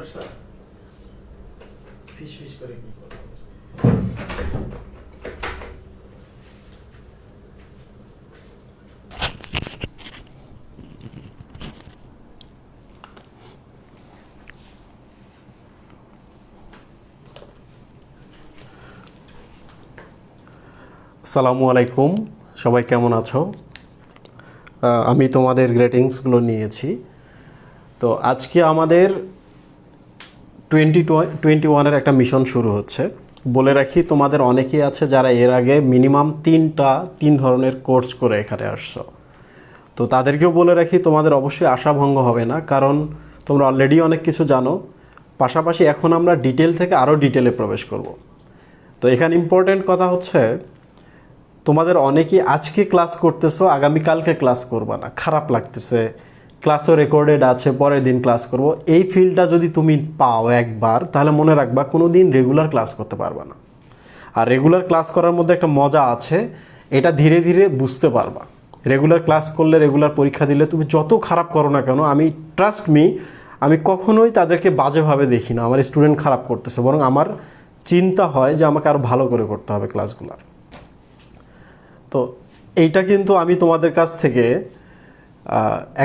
আসছে fish fish করে কি কথা বলছো? আসসালামু আলাইকুম, সবাই কেমন আছো? আমি তোমাদের গ্রেটিংসগুলো নিয়েছি। তো আজকে আমাদের 2021-এর একটা মিশন শুরু হচ্ছে। বলে রাখি, তোমাদের অনেকেই আছে যারা এর আগে মিনিমাম তিন ধরনের কোর্স করে এখানে আসছো। তো তাদেরকেও বলে রাখি, তোমাদের অবশ্যই আশাভঙ্গ হবে না, কারণ তোমরা অলরেডি অনেক কিছু জানো। পাশাপাশি এখন আমরা ডিটেল থেকে আরও ডিটেলে প্রবেশ করব। তো এখানে ইম্পর্টেন্ট কথা হচ্ছে, তোমাদের অনেকেই আজকে ক্লাস করতেছো, আগামীকালকে ক্লাস করবা না, খারাপ লাগতেছে, ক্লাসও রেকর্ডেড আছে, পরের দিন ক্লাস করব, এই ফিলটা যদি তুমি পাও একবার, তাহলে মনে রাখবা কোনো দিন রেগুলার ক্লাস করতে পারবা না। আর রেগুলার ক্লাস করার মধ্যে একটা মজা আছে, এটা ধীরে ধীরে বুঝতে পারবা। রেগুলার ক্লাস করলে, রেগুলার পরীক্ষা দিলে, তুমি যত খারাপ করো না কেন, আমি ট্রাস্ট মি, আমি কখনোই তাদেরকে বাজেভাবে দেখি না আমার স্টুডেন্ট খারাপ করতেছে, বরং আমার চিন্তা হয় যে আমাকে আরও ভালো করে করতে হবে ক্লাসগুলো। তো এইটা কিন্তু আমি তোমাদের কাছ থেকে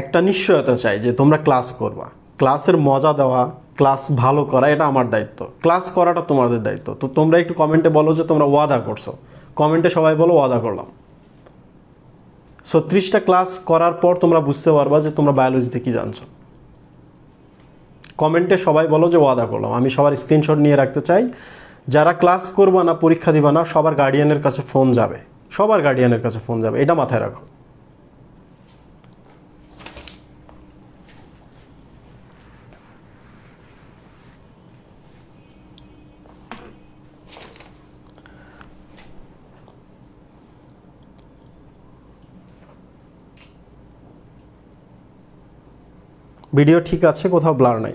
একটা নিশ্চয়তা চাই যে তোমরা ক্লাস করবা, ক্লাসের মজা দেওয়া, ক্লাস ভালো করা, এটা আমার দায়িত্ব, ক্লাস করাটা তোমাদের দায়িত্ব। তো তোমরা একটু কমেন্টে বলো যে তোমরা ওয়াদা করছো, কমেন্টে সবাই বলো ওয়াদা করলাম। 36টা ক্লাস করার পর তোমরা বুঝতে পারবা যে তোমরা বায়োলজিতে কী জানছো। কমেন্টে সবাই বলো যে ওয়াদা করলাম। আমি সবার স্ক্রিনশট নিয়ে রাখতে চাই। যারা ক্লাস করবা না, পরীক্ষা দিবা না, সবার গার্ডিয়ানের কাছে ফোন যাবে, সবার গার্ডিয়ানের কাছে ফোন যাবে, এটা মাথায় রাখো। ভিডিও ঠিক আছে, কোথাও ব্লার নাই।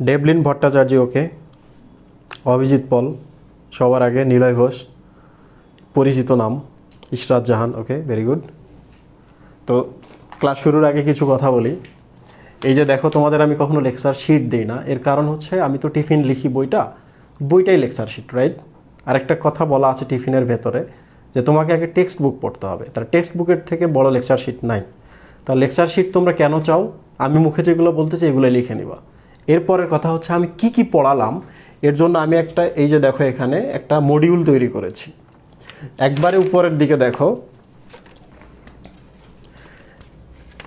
ডেভলিন ভট্টাচার্য, ওকে। অভিজিৎ পল, সবার আগে নিলয় ঘোষ, পরিচিত নাম। ইশরাত জাহান, ওকে, ভেরি গুড। তো ক্লাস শুরুর আগে কিছু কথা বলি। এই যে দেখো, তোমাদের আমি কখনো লেকচার শিট দিই না, এর কারণ হচ্ছে আমি তো টিফিন লিখি বইটাই লেকচার শিট, রাইট? আরেকটা কথা বলা আছে টিফিনের ভেতরে, যে তোমাকে আগে টেক্সট বুক পড়তে হবে, তার টেক্সট বুকের থেকে বড় লেকচার শিট নাই। তা লেকচার শিট তোমরা কেন চাও? আমি মুখে যেগুলো বলতেছি এগুলো লিখে নিবা। এরপরের কথা হচ্ছে আমি কি কি পড়ালাম, এর জন্য আমি একটা, এই যে দেখো এখানে একটা মডিউল তৈরি করেছি। একবারে উপরের দিকে দেখো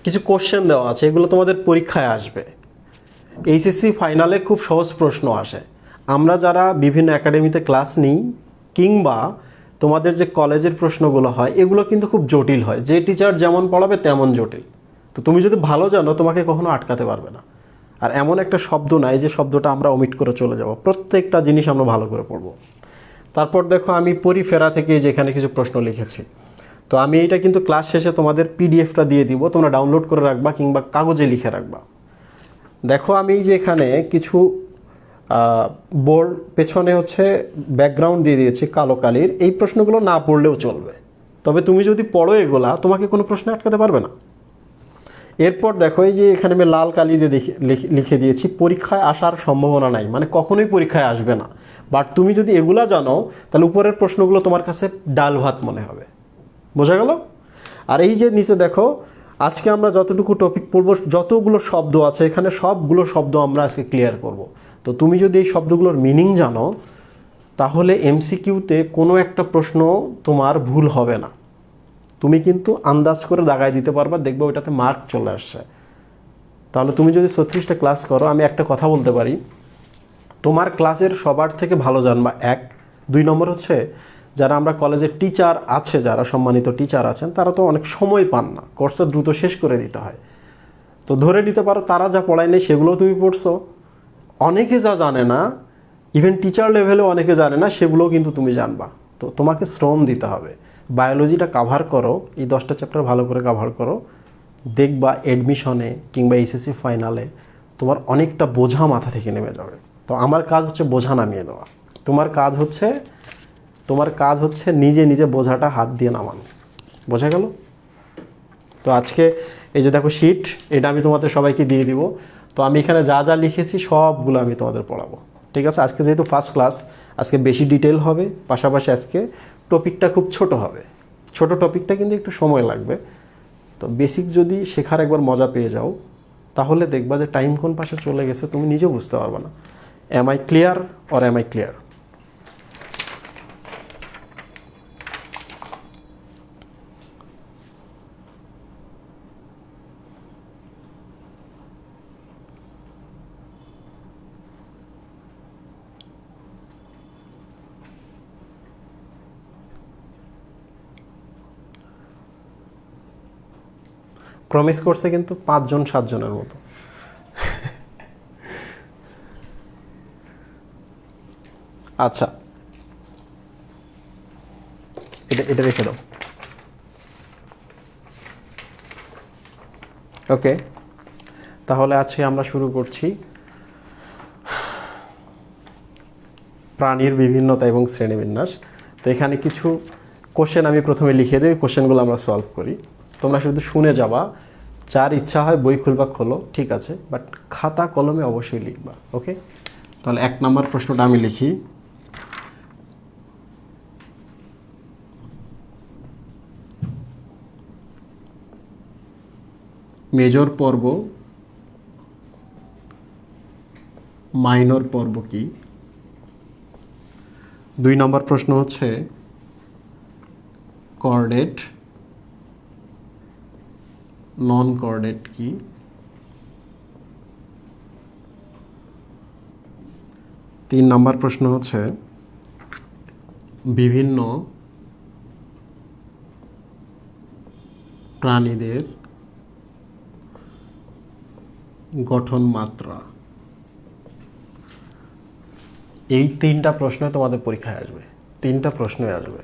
কিছু কোশ্চেন দেওয়া আছে, এগুলো তোমাদের পরীক্ষায় আসবে। এইচএসসি ফাইনালে খুব সহজ প্রশ্ন আসে। আমরা যারা বিভিন্ন একাডেমিতে ক্লাস নিই, কিংবা তোমাদের যে কলেজের প্রশ্নগুলো হয়, এগুলো কিন্তু খুব জটিল হয়, যে টিচার যেমন পড়াবে তেমন জটিল। তো তুমি যদি ভালো জানো, তোমাকে কখনো আটকাতে পারবে না। আর এমন একটা শব্দ নাই যে শব্দটা আমরা ওমিট করে চলে যাব, প্রত্যেকটা জিনিস আমরা ভালো করে পড়ব। তারপর দেখো, আমি পরিফেরা থেকে যেখানে কিছু প্রশ্ন লিখেছি। তো আমি এইটা কিন্তু ক্লাস শেষে তোমাদের পিডিএফটা দিয়ে দিব, তোমরা ডাউনলোড করে রাখবা কিংবা কাগজে লিখে রাখবা। দেখো, আমি যে এখানে কিছু বোর্ড পেছনে হচ্ছে ব্যাকগ্রাউন্ড দিয়ে দিয়েছি কালো কালির। এই প্রশ্নগুলো না পড়লেও চলবে, তবে তুমি যদি পড়ো এগুলা, তোমাকে কোনো প্রশ্ন আটকাতে পারবে না। এরপর দেখো, এই যে এখানে আমি লাল কালি দিয়ে লিখে দিয়েছি পরীক্ষায় আসার সম্ভাবনা নাই, মানে কখনোই পরীক্ষায় আসবে না। বাট তুমি যদি এগুলা জানো, তাহলে উপরের প্রশ্নগুলো তোমার কাছে ডাল ভাত মনে হবে। বোঝা গেল? আর এই যে নিচে দেখো, আজকে আমরা যতটুকু টপিক পড়বো, যতগুলো শব্দ আছে এখানে, সবগুলো শব্দ আমরা আজকে ক্লিয়ার করব। তো তুমি যদি এই শব্দগুলোর মিনিং জানো, তাহলে এমসিকিউতে কোনো একটা প্রশ্ন তোমার ভুল হবে না। তুমি কিন্তু আন্দাজ করে দাগায় দিতে পারবা, দেখবে ওইটাতে মার্ক চলে আসছে। তাহলে তুমি যদি 36টা ক্লাস করো, আমি একটা কথা বলতে পারি, তোমার ক্লাসের সবার থেকে ভালো জানবা। 2 নম্বর হচ্ছে, যারা আমরা কলেজের টিচার আছে, যারা সম্মানিত টিচার আছেন, তারা তো অনেক সময় পান না, কোর্সটা দ্রুত শেষ করে দিতে হয়। তো ধরে নিতে পারো তারা যা পড়ায় নেই সেগুলোও তুমি পড়ছো। অনেকে যা জানে না, ইভেন টিচার লেভেলেও অনেকে জানে না, সেগুলোও কিন্তু তুমি জানবা। তো তোমাকে শ্রম দিতে হবে। বায়োলজিটা কাভার করো, এই 10টা চ্যাপ্টার ভালো করে কাভার করো, দেখবা এডমিশনে কিংবা এইচএসসি ফাইনালে তোমার অনেকটা বোঝা মাথা থেকে নেমে যাবে। তো আমার কাজ হচ্ছে বোঝা নামিয়ে দেওয়া, তোমার কাজ হচ্ছে তোমার কাজ হচ্ছে নিজে নিজে বোঝাটা হাত দিয়ে নামানো। বোঝা গেল? তো আজকে এই যে দেখো শিট, এটা আমি তোমাদের সবাইকে দিয়ে দিব। তো আমি এখানে যা যা লিখেছি সবগুলো আমি তোমাদের পড়াবো, ঠিক আছে? আজকে যেহেতু ফার্স্ট ক্লাস, আজকে বেশি ডিটেল হবে, পাশাপাশি আজকে টপিকটা খুব ছোট হবে। ছোট টপিকটা কিন্তু একটু সময় লাগবে। তো বেসিক যদি শেখার একবার মজা পেয়ে যাও, তাহলে দেখবা যে টাইম কোন পাশে চলে গেছে তুমি নিজেও বুঝতে পারবে না। Am I clear or am I clear? Promise করছে কিন্তু 5 জন 7 জনের মতো। আচ্ছা, এটা এটা রেখে দাও। ওকে, তাহলে আজকে আমরা শুরু করছি প্রাণীর বিভিন্নতা এবং শ্রেণীবিন্যাস। তো এখানে কিছু কোশ্চেন আমি প্রথমে লিখে দিই, কোশ্চেনগুলো আমরা সলভ করি। তোমরা শুধু শুনে যাবা, যার ইচ্ছা হয় বই খুলবা খোলো, ঠিক আছে, বাট খাতা কলমে অবশ্যই লিখবা। ওকে, তাহলে 1 নম্বর প্রশ্নটা আমি লিখি। মেজর পর্ব, মাইনর পর্ব কি? 2 নম্বর প্রশ্ন হচ্ছে কর্ডেট, নন কর্ডেট কি? 3 নম্বর প্রশ্ন হচ্ছে বিভিন্ন প্রাণীদের গঠন মাত্রা। এই 3টা প্রশ্ন তোমাদের পরীক্ষায় আসবে, 3টা প্রশ্নই আসবে।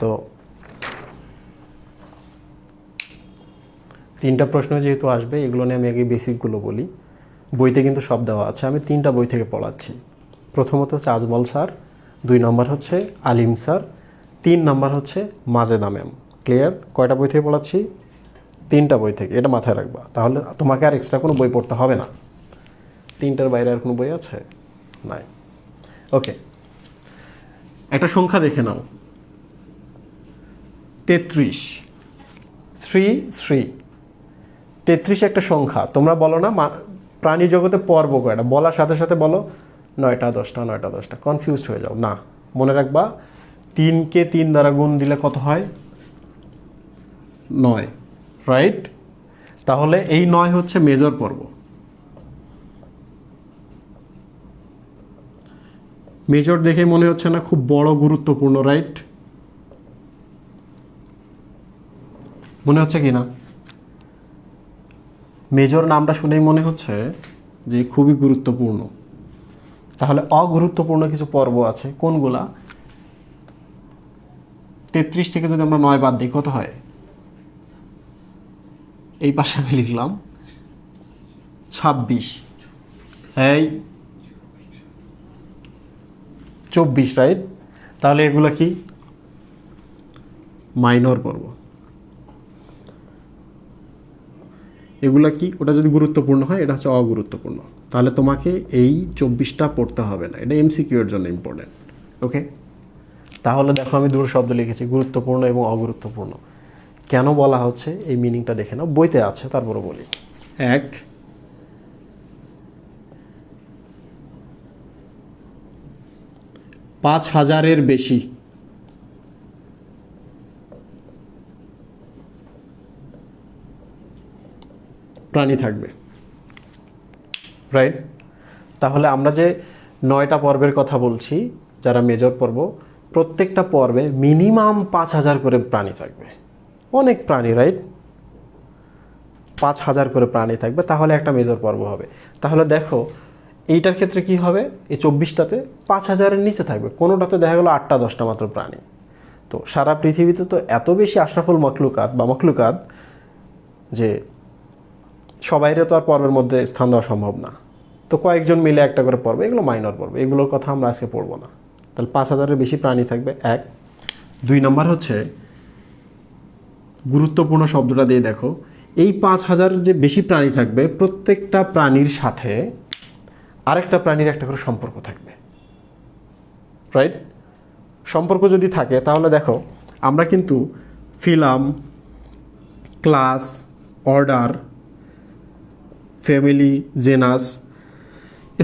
তো 3টা প্রশ্ন যেহেতু আসবে, এগুলো নিয়ে আমি আগে বেসিকগুলো বলি। বইতে কিন্তু সব দেওয়া আছে, আমি 3টা বই থেকে পড়াচ্ছি। প্রথমত হচ্ছে আজমল স্যার, 2 নম্বর হচ্ছে আলিম স্যার, 3 নম্বর হচ্ছে মাজেদা ম্যাম। ক্লিয়ার? কয়টা বই থেকে পড়াচ্ছি? 3টা বই থেকে, এটা মাথায় রাখবা। তাহলে তোমাকে আর এক্সট্রা কোনো বই পড়তে হবে না। 3টার বাইরে আর কোনো বই আছে? নাই। ওকে, একটা সংখ্যা দেখে নাও, 33। 33 একটা সংখ্যা। তোমরা বলো না প্রাণী জগতে পর্ব কয়টা, বলার সাথে সাথে বলো 9টা 10টা 9টা 10টা, কনফিউজড হয়ে যাও না। মনে রাখবা 3কে 3 দ্বারা গুণ দিলে কত হয়? 9, রাইট? তাহলে এই 9 হচ্ছে মেজর পর্ব। মেজর দেখে মনে হচ্ছে না খুব বড় গুরুত্বপূর্ণ, রাইট? মনে হচ্ছে কি না? মেজর নামটা শুনেই মনে হচ্ছে যে খুবই গুরুত্বপূর্ণ। তাহলে অগুরুত্বপূর্ণ কিছু পর্ব আছে, কোনগুলা? 33 থেকে যদি আমরা 9 বাদ দিই কত হয়? এই পাশে আমি লিখলাম 26, এই 24, রাইট? তাহলে এগুলো কি? মাইনর পর্ব। এগুলা কি? ওটা যদি গুরুত্বপূর্ণ হয়, এটা হচ্ছে অগুরুত্বপূর্ণ। তাহলে তোমাকে এই 24টা পড়তে হবে না, এটা এমসিকিউ এর জন্য ইম্পর্টেন্ট। ওকে, তাহলে দেখো আমি দুটো শব্দ লিখেছি, গুরুত্বপূর্ণ এবং অগুরুত্বপূর্ণ। কেন বলা হচ্ছে এই মিনিংটা দেখে নাও, বইতে আছে, তারপরে বলি। 1, 5000-এর বেশি প্রাণী থাকবে, রাইট? তাহলে আমরা যে 9টা পর্বের কথা বলছি, যারা মেজর পর্ব, প্রত্যেকটা পর্বে মিনিমাম 5000 করে প্রাণী থাকবে। অনেক প্রাণী, রাইট? 5000 করে প্রাণী থাকবে, তাহলে একটা মেজর পর্ব হবে। তাহলে দেখো এইটার ক্ষেত্রে কি হবে, এই 24টাতে 5000-এর নিচে থাকবে, কোনোটাতে দেখা গেলো 8টা 10টা মাত্র প্রাণী। তো সারা পৃথিবীতে তো এত বেশি আশরাফুল মখলুকাত যে সবাইরে তো আর পর্বের মধ্যে স্থান দেওয়া সম্ভব না। তো কয়েকজন মিলে একটা করে পর্ব, এগুলো মাইনর পর্ব, এগুলোর কথা আমরা আজকে পড়বো না। তাহলে 5,000-এর বেশি প্রাণী থাকবে, 1। 2 নম্বর হচ্ছে গুরুত্বপূর্ণ শব্দটা দিয়ে দেখো, এই 5,000 যে বেশি প্রাণী থাকবে, প্রত্যেকটা প্রাণীর সাথে আরেকটা প্রাণীর একটা করে সম্পর্ক থাকবে, রাইট? সম্পর্ক যদি থাকে তাহলে দেখো আমরা কিন্তু phylum, class, order, family, genus,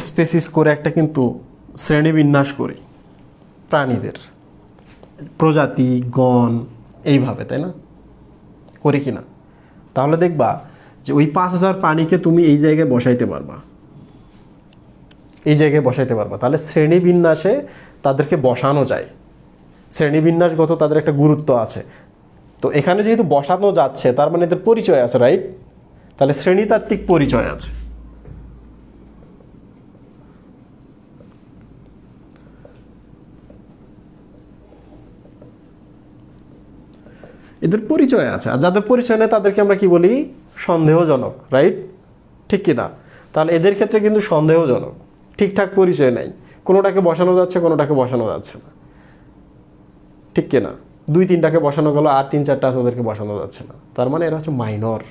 species করে একটা কিন্তু শ্রেণীবিন্যাস করি প্রাণীদের, প্রজাতি, গণ, এইভাবে, তাই না? করি কি না? তাহলে দেখবা যে ওই 5,000 প্রাণীকে তুমি এই জায়গায় বসাইতে পারবা, এই জায়গায় বসাইতে পারবা। তাহলে শ্রেণীবিন্যাসে তাদেরকে বসানো যায়, শ্রেণীবিন্যাসগত তাদের একটা গুরুত্ব আছে। তো এখানে যেহেতু বসানো যাচ্ছে তার মানে এদের পরিচয় আছে, রাইট? তাহলে শ্রেণীতাত্ত্বিক পরিচয় আছে। এদের পরিচয় আছে, আর যাদের পরিচয় নেই তাদেরকে আমরা কি বলি? সন্দেহজনক, রাইট? ঠিক কি না? তাহলে এদের ক্ষেত্রে কিন্তু সন্দেহজনক, ঠিকঠাক পরিচয় নেই, কোনোটাকে বসানো যাচ্ছে, কোনোটাকে বসানো যাচ্ছে না, ঠিক কি না? 2-3টাকে বসানো গেল, আর 3-4টা আছে ওদেরকে বসানো যাচ্ছে না, তার মানে এরা হচ্ছে মাইনর।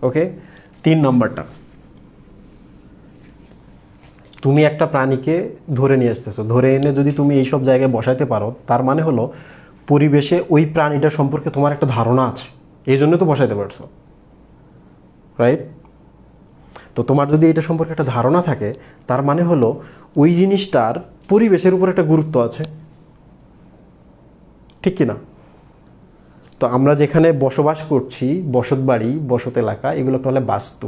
ওকে, 3 নম্বরটা, তুমি একটা প্রাণীকে ধরে নিয়ে আসতেছো, ধরে এনে যদি তুমি এইসব জায়গায় বসাইতে পারো, তার মানে হলো পরিবেশে ওই প্রাণীটা সম্পর্কে তোমার একটা ধারণা আছে, এই জন্য তো বসাইতে পারছো, রাইট? তো তোমার যদি এটা সম্পর্কে একটা ধারণা থাকে, তার মানে হলো ওই জিনিসটার পরিবেশের উপর একটা গুরুত্ব আছে, ঠিক কি না? তো আমরা যেখানে বসবাস করছি, বসত বাড়ি, বসত এলাকা, এগুলোকে বলে বাস্তু।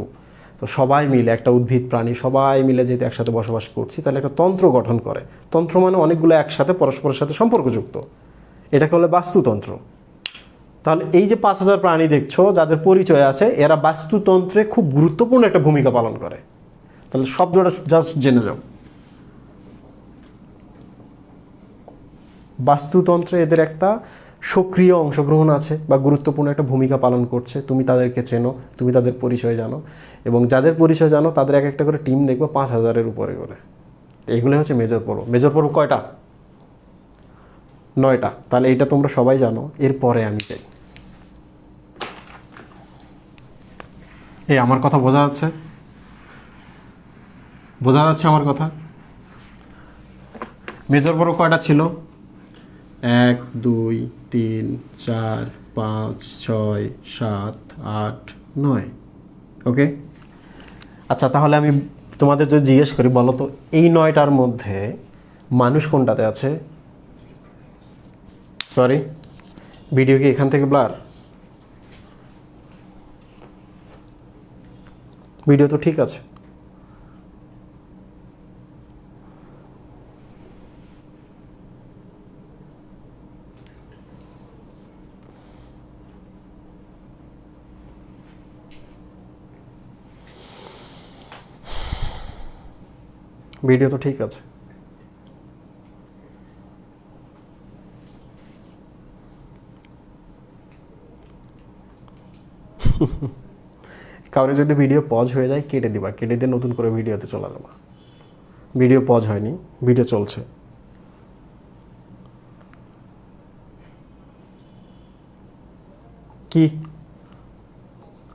তো সবাই মিলে, একটা উদ্ভিদ, প্রাণী, সবাই মিলে যেহেতু একসাথে বসবাস করছি, তাহলে একটা তন্ত্র গঠন করে। তন্ত্র মানে অনেকগুলো একসাথে পরস্পরের সাথে সম্পর্কযুক্ত, এটাকে বলে বাস্তুতন্ত্র। তাহলে এই যে 5,000 প্রাণী দেখছো যাদের পরিচয় আছে, এরা বাস্তুতন্ত্রে খুব গুরুত্বপূর্ণ একটা ভূমিকা পালন করে। তাহলে শব্দটা জাস্ট জেনে যাও, বাস্তুতন্ত্রে এদের একটা সক্রিয় অংশগ্রহণ আছে বা গুরুত্বপূর্ণ একটা ভূমিকা পালন করছে। তুমি তাদেরকে চেনো, তুমি তাদের পরিচয় জানো, এবং যাদের পরিচয় জানো তাদের এক একটা করে টিম দেখবো 5,000-এর উপরে করে। এইগুলো হচ্ছে মেজর পর্ব। মেজর পর্ব কয়টা? 9টা। তাহলে এইটা তোমরা সবাই জানো। এরপরে আমি চাই, এই আমার কথা বোঝা যাচ্ছে? বোঝা যাচ্ছে আমার কথা? মেজর পর্ব কয়টা ছিল? 1, 2, 3, 4, 5, 6, 7, 8, 9। ওকে, আচ্ছা, তাহলে আমি তোমাদের যদি জিজ্ঞেস করি, বলো তো এই 9টার মধ্যে মানুষ কোনটাতে আছে? সরি, ভিডিও কি এখান থেকে ব্লার? ভিডিও তো ঠিক আছে। ভিডিও তো ঠিক আছে। কারণে যদি ভিডিও পজ হয়ে যায় কেটে দিবা, কেটে দিয়ে নতুন করে ভিডিওতে চলে যাবা। ভিডিও পজ হয়নি, ভিডিও চলছে। কি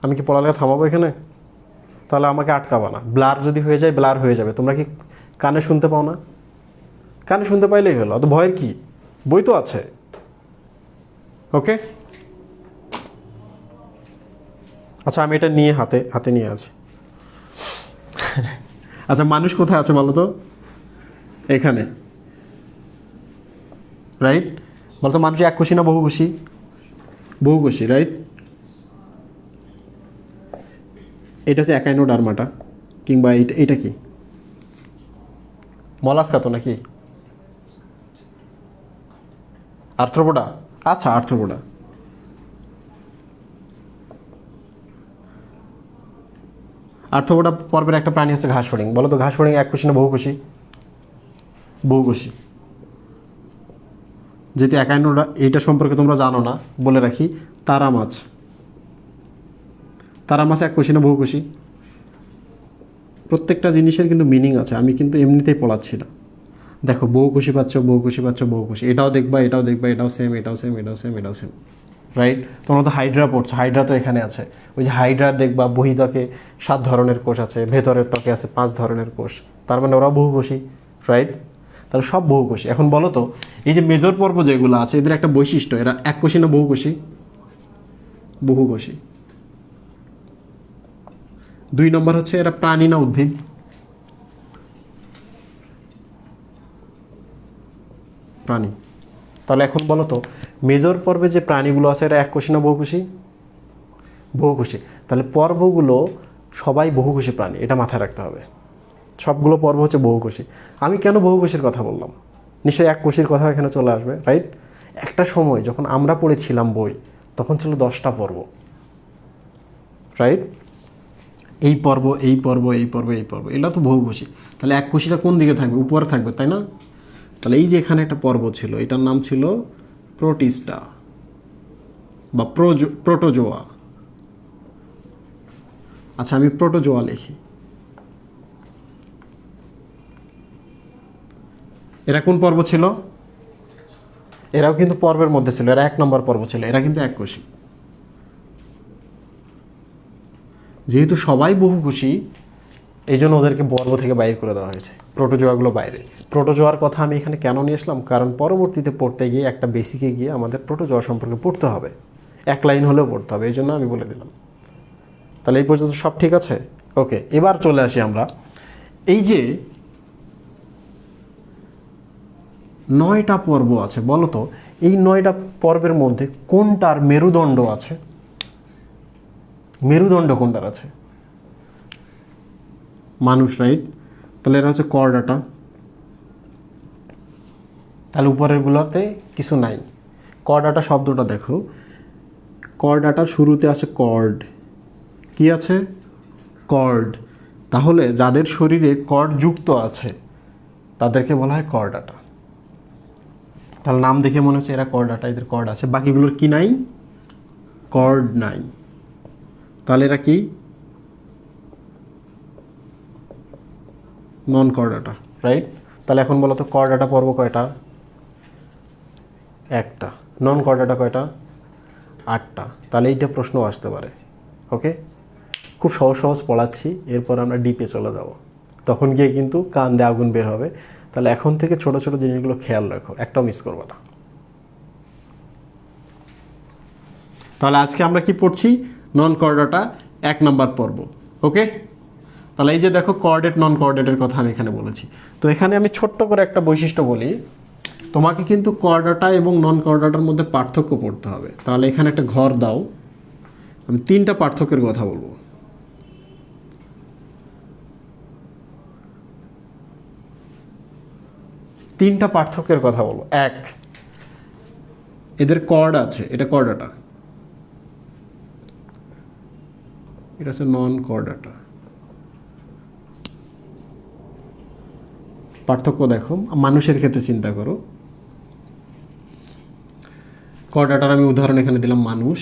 আমি কি পড়ালেখা থামাবো এখানে? তাহলে আমাকে আটকাবা না। ব্লার যদি হয়ে যায়, ব্লার হয়ে যাবে। তোমরা কি কানে শুনতে পাও না? কানে শুনতে পাইলেই হলো, অত ভয়ের কি? বই তো আছে। ওকে, আচ্ছা, আমি এটা নিয়ে হাতে হাতে নিয়ে আছি। আচ্ছা, মানুষ কোথায় আছে বলো তো? এখানে, রাইট? বলতো মানুষ এককোষী না বহুকোষী? বহুকোষী, রাইট? এটা হচ্ছে একাইনোডার্মাটা, কিংবা এটা কি মলাস্কা তো নাকি? আর্থ্রোপোডা। আচ্ছা, আর্থ্রোপোডা। আর্থ্রোপোডা পর্বের একটা প্রাণী আছে ঘাস ফড়িং। বলো তো ঘাস ফড়িং এককোষী না বহুকোষী? বহুকোষী। যেহেতু একাইনোডা এইটা সম্পর্কে তোমরা জানো না, বলে রাখি, তারা মাছ। তারা মাছ এককোষী না বহুকোষী? প্রত্যেকটা জিনিসের কিন্তু মিনিং আছে, আমি কিন্তু এমনিতেই পড়াচ্ছি না। দেখো বহুকোষী পাচ্ছ, বহুকোষী পাচ্ছ, বহুকোষী, এটাও দেখবা, এটাও দেখবা, এটাও সেম, এটাও সেম, এটাও সেম, এটাও সেম, রাইট? তোমরা তো হাইড্রা পড়ছো, হাইড্রা তো এখানে আছে। ওই যে হাইড্রা দেখবা বহিত্বকে 7 ধরনের কোষ আছে, ভেতরের ত্বকে আছে 5 ধরনের কোষ, তার মানে ওরাও বহুকোষী, রাইট? তাহলে সব বহুকোষী। এখন বলো তো, এই যে মেজর পর্ব যেগুলো আছে এদের একটা বৈশিষ্ট্য, এরা এককোষী না বহুকোষী? বহুকোষী। 2 নম্বর হচ্ছে এরা প্রাণী না উদ্ভিদ? প্রাণী। তাহলে এখন বলো তো, মেজর পর্বে যে প্রাণীগুলো আছে এরা এককোষী না বহুকোষী? বহুকোষী। তাহলে পর্বগুলো সবাই বহুকোষী প্রাণী, এটা মাথায় রাখতে হবে। সবগুলো পর্ব হচ্ছে বহুকোষী। আমি কেন বহুকোষীর কথা বললাম? নিশ্চয়ই এককোষীর কথা এখানে চলে আসবে, রাইট? একটা সময় যখন আমরা পড়েছিলাম বই, তখন ছিল 10টা পর্ব, রাইট? এই পর্ব, এই পর্ব, এই পর্ব, এই পর্ব, এগুলো তো বহুকোষী। তাহলে এককোষীটা কোন দিকে থাকবে? উপরে থাকবে, তাই না? তাহলে এই যে এখানে একটা পর্ব ছিল, এটার নাম ছিল প্রোটিস্টা বা প্রোটোজোয়া। আচ্ছা, আমি প্রোটোজোয়া লিখি। এরা কোন পর্ব ছিল? এরাও কিন্তু পর্বের মধ্যে ছিল, এরা 1 নম্বর পর্ব ছিল, এরা কিন্তু এককোষী। যেহেতু সবাই বহুকোষী, এই জন্য ওদেরকে পর্ব থেকে বাইরে করে দেওয়া হয়েছে, প্রোটোজোয়াগুলো বাইরে। প্রোটোজোয়ার কথা আমি এখানে কেন নিয়ে আসলাম? কারণ পরবর্তীতে পড়তে গিয়ে একটা বেসিকে গিয়ে আমাদের প্রোটোজোয়া সম্পর্কে পড়তে হবে, 1 লাইন হলেও পড়তে হবে, এই জন্য আমি বলে দিলাম। তাহলে এই পর্যন্ত সব ঠিক আছে? ওকে, এবার চলে আসি আমরা, এই যে 9টা পর্ব আছে, বলো তো এই 9টা পর্বের মধ্যে কোনটার মেরুদণ্ড আছে? মেরুদণ্ড কোনটার আছে? মানুষ, রাইট? তাহলে এরা হচ্ছে কর্ডাটা। তাহলে উপরেরগুলোতে কিছু নাই। কর্ডাটা শব্দটা দেখো, কর্ডাটার শুরুতে আছে কর্ড। কি আছে? কর্ড। তাহলে যাদের শরীরে কর্ড যুক্ত আছে তাদেরকে বলা হয় কর্ডাটা। তাহলে নাম দেখে মনে হচ্ছে এরা কর্ডাটা, এদের কর্ড আছে। বাকিগুলোর কি নাই? কর্ড নাই। তাহলে এরা কি? নন কর্ডাটা, রাইট? তাহলে এখন বলো তো, কর্ডাটা পর্ব কয়টা? 1টা। নন কর্ডাটা কয়টা? 8টা। তাহলে এইটা প্রশ্ন আসতে পারে। ওকে, খুব সহজ সহজ পড়াচ্ছি, এরপর আমরা ডিপে চলে যাব, তখন গিয়ে কিন্তু কান দিয়ে আগুন বের হবে। তাহলে এখন থেকে ছোট ছোট জিনিসগুলো খেয়াল রাখো, একটাও মিস করবে না। তাহলে আজকে আমরা কি পড়ছি? নন কর্ডাটা 1 নম্বর পর্ব। ওকে, তাহলে এই যে দেখো, কোঅর্ডিনেট নন কোঅর্ডিনেটের কথা আমি এখানে বলেছি। তো এখানে আমি ছোট্ট করে একটা বৈশিষ্ট্য বলি, তোমাকে কিন্তু কোঅর্ডিনেটা এবং নন কোঅর্ডিনেটার মধ্যে পার্থক্য পড়তে হবে। তাহলে এখানে একটা ঘর দাও, আমি 3টা পার্থক্যের কথা বলবো। তিনটা পার্থক্যের কথা বলবো। 1, এদের কর্ড আছে, এটা কর্ডাটা, এটা হচ্ছে নন কর্ডাটা। পার্থক্য দেখো, মানুষের ক্ষেত্রে চিন্তা করো। কর্ডাটার আমি উদাহরণ এখানে দিলাম মানুষ,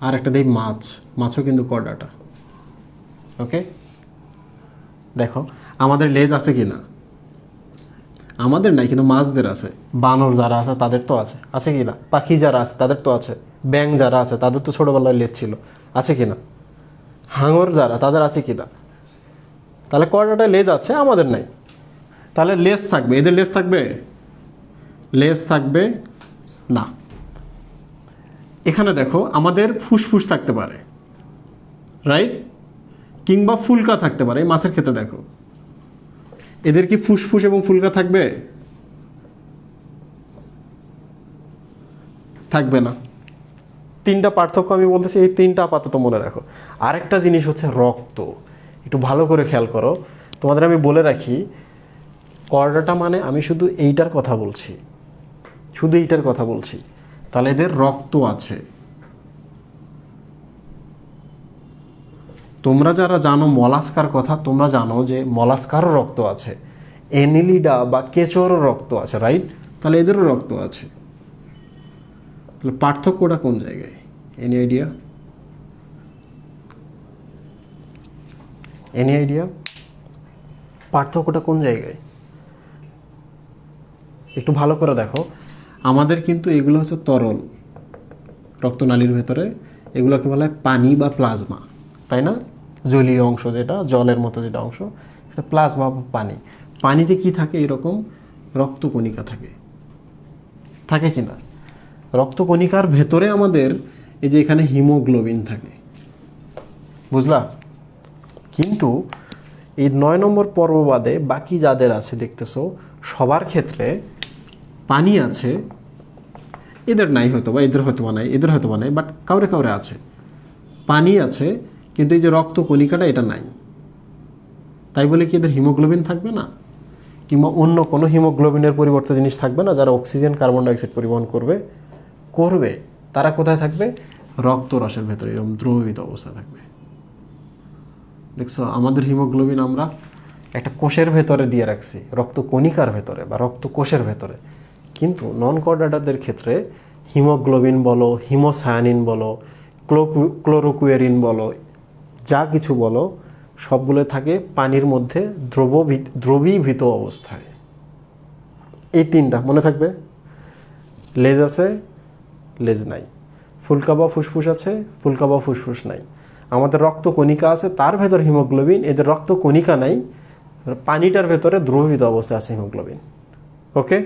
আর একটা দিই মাছ, মাছও কিন্তু কর্ডাটা। ওকে, দেখো আমাদের লেজ আছে কি না? আমাদের নাই, কিন্তু মাছদের আছে। বানর যারা আছে তাদের তো আছে, আছে কি না? পাখি যারা আছে তাদের তো আছে। ব্যাঙ যারা আছে তাদের তো ছোটোবেলায় লেজ ছিল, আছে কি না? হাঙর যারা, তাদের আছে কি না? তাহলে কর্ডাটায় লেজ আছে, আমাদের নাই। তাহলে লেজ থাকবে, এদের লেজ থাকবে? লেজ থাকবে না। এখানে দেখো, আমাদের ফুসফুস থাকতে পারে, রাইট? কিংবা ফুলকা থাকতে পারে। এই মাছের ক্ষেত্রে দেখো, এদের কি ফুসফুস এবং ফুলকা থাকবে? থাকবে না। 3টা পার্থক্য আমি বলতেছি, এই 3টা আপাতত মনে রাখো। আরেকটা জিনিস হচ্ছে রক্ত, একটু ভালো করে খেয়াল করো। তোমাদের আমি বলে রাখি, কর্ডাটা মানে আমি শুধু এইটার কথা বলছি, শুধু এইটার কথা বলছি। তাহলে এদের রক্ত আছে। তোমরা যারা জানো মলাস্কার কথা, তোমরা জানো যে মলাস্কারও রক্ত আছে, এনিলিডা বা কেঁচোরও রক্ত আছে, রাইট? তাহলে এদেরও রক্ত আছে। তাহলে পার্থক্যটা কোন জায়গায়? Any idea? Any idea? পার্থক্যটা কোন জায়গায়? একটু ভালো করে দেখো, আমাদের কিন্তু এগুলো হচ্ছে তরল রক্তনালীর ভেতরে, এগুলোকে বলা হয় পানি বা প্লাজমা, তাই না? জলীয় অংশ যেটা, জলের মতো যেটা অংশ, সেটা প্লাজমা বা পানি। পানিতে কি থাকে? এরকম রক্তকণিকা থাকে, থাকে কি না? রক্তকণিকার ভেতরে আমাদের এই যে এখানে হিমোগ্লোবিন থাকে, বুঝলা? কিন্তু এই 9 নম্বর পর্ব বাদে বাকি যাদের আছে দেখতেছো, সবার ক্ষেত্রে পানি আছে, এদের নাই হয়তো বা, এদের হয়তো বা নাই, এদের হয়তো বা নাই, বাট কাউরে কাউরে আছে, পানি আছে, কিন্তু এই যে রক্তকণিকাটা এটা নাই। তাই বলে কি এদের হিমোগ্লোবিন থাকবে না? কিংবা অন্য কোনো হিমোগ্লোবিনের পরিবর্তে জিনিস থাকবে না যারা অক্সিজেন কার্বন ডাইঅক্সাইড পরিবহন করবে? করবে। তারা কোথায় থাকবে? রক্তরসের ভেতরে এরকম দ্রবীভূত অবস্থা থাকবে। দেখছো, আমাদের হিমোগ্লোবিন আমরা একটা কোষের ভেতরে দিয়ে রাখছি, রক্তকণিকার ভেতরে বা রক্তকোষের ভেতরে। কিন্তু নন কর্ডাটারদের ক্ষেত্রে হিমোগ্লোবিন বলো, হিমোসায়ানিন বলো, ক্লোরোকুয়েরিন বলো, যা কিছু বলো, সবগুলো থাকে পানির মধ্যে দ্রবীভূত অবস্থায়। এই তিনটা মনে থাকবে। লেজ আছে, লেজ নাই। ফুলকা বা ফুসফুস আছে, ফুলকা বা ফুসফুস নাই। আমাদের রক্তকণিকা আছে, তার ভেতর হিমোগ্লোবিন, এদের রক্তকণিকা নাই, পানিটার ভেতরে দ্রবীভূত অবস্থায় আছে হিমোগ্লোবিন। ওকে,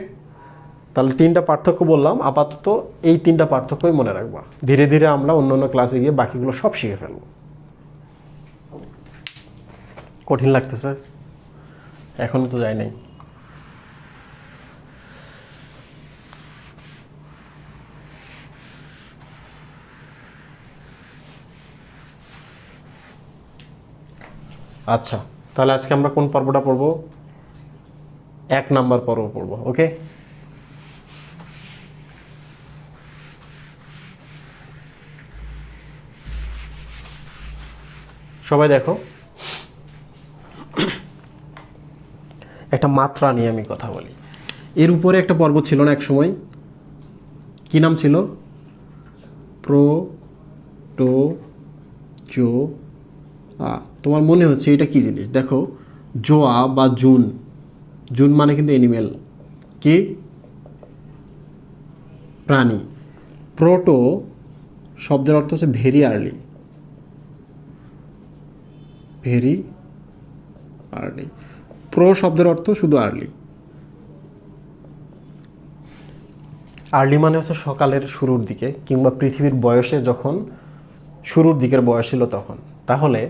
তাহলে তিনটা পার্থক্য বললাম, আপাতত এই তিনটা পার্থক্যই মনে রাখবা। ধীরে ধীরে আমরা অন্য অন্য ক্লাসে গিয়ে বাকিগুলো সব শিখে ফেলবো। কঠিন লাগতেছে? এখনো তো যায় নাই। আচ্ছা, তাহলে আজকে আমরা কোন পর্বটা পড়বো? 1 নাম্বার পর্ব পড়বো। ওকে, সবাই দেখো, একটা মাত্রা নিয়ে আমি কথা বলি। এর উপরে একটা পর্ব ছিল না এক সময়, কি নাম ছিল? প্রোটোজোয়া। তোমার মনে হচ্ছে এটা কি জিনিস? দেখো, জোয়া বা জুন, জুন মানে কিন্তু এনিমেল, কি? প্রাণী। প্রোটো শব্দের অর্থ হচ্ছে very early, very early. Pro শব্দের অর্থ শুধু আর্লি। আর্লি মানে হচ্ছে সকালের শুরুর দিকে, কিংবা পৃথিবীর বয়সে যখন শুরুর দিকের বয়স ছিল তখন। তাহলে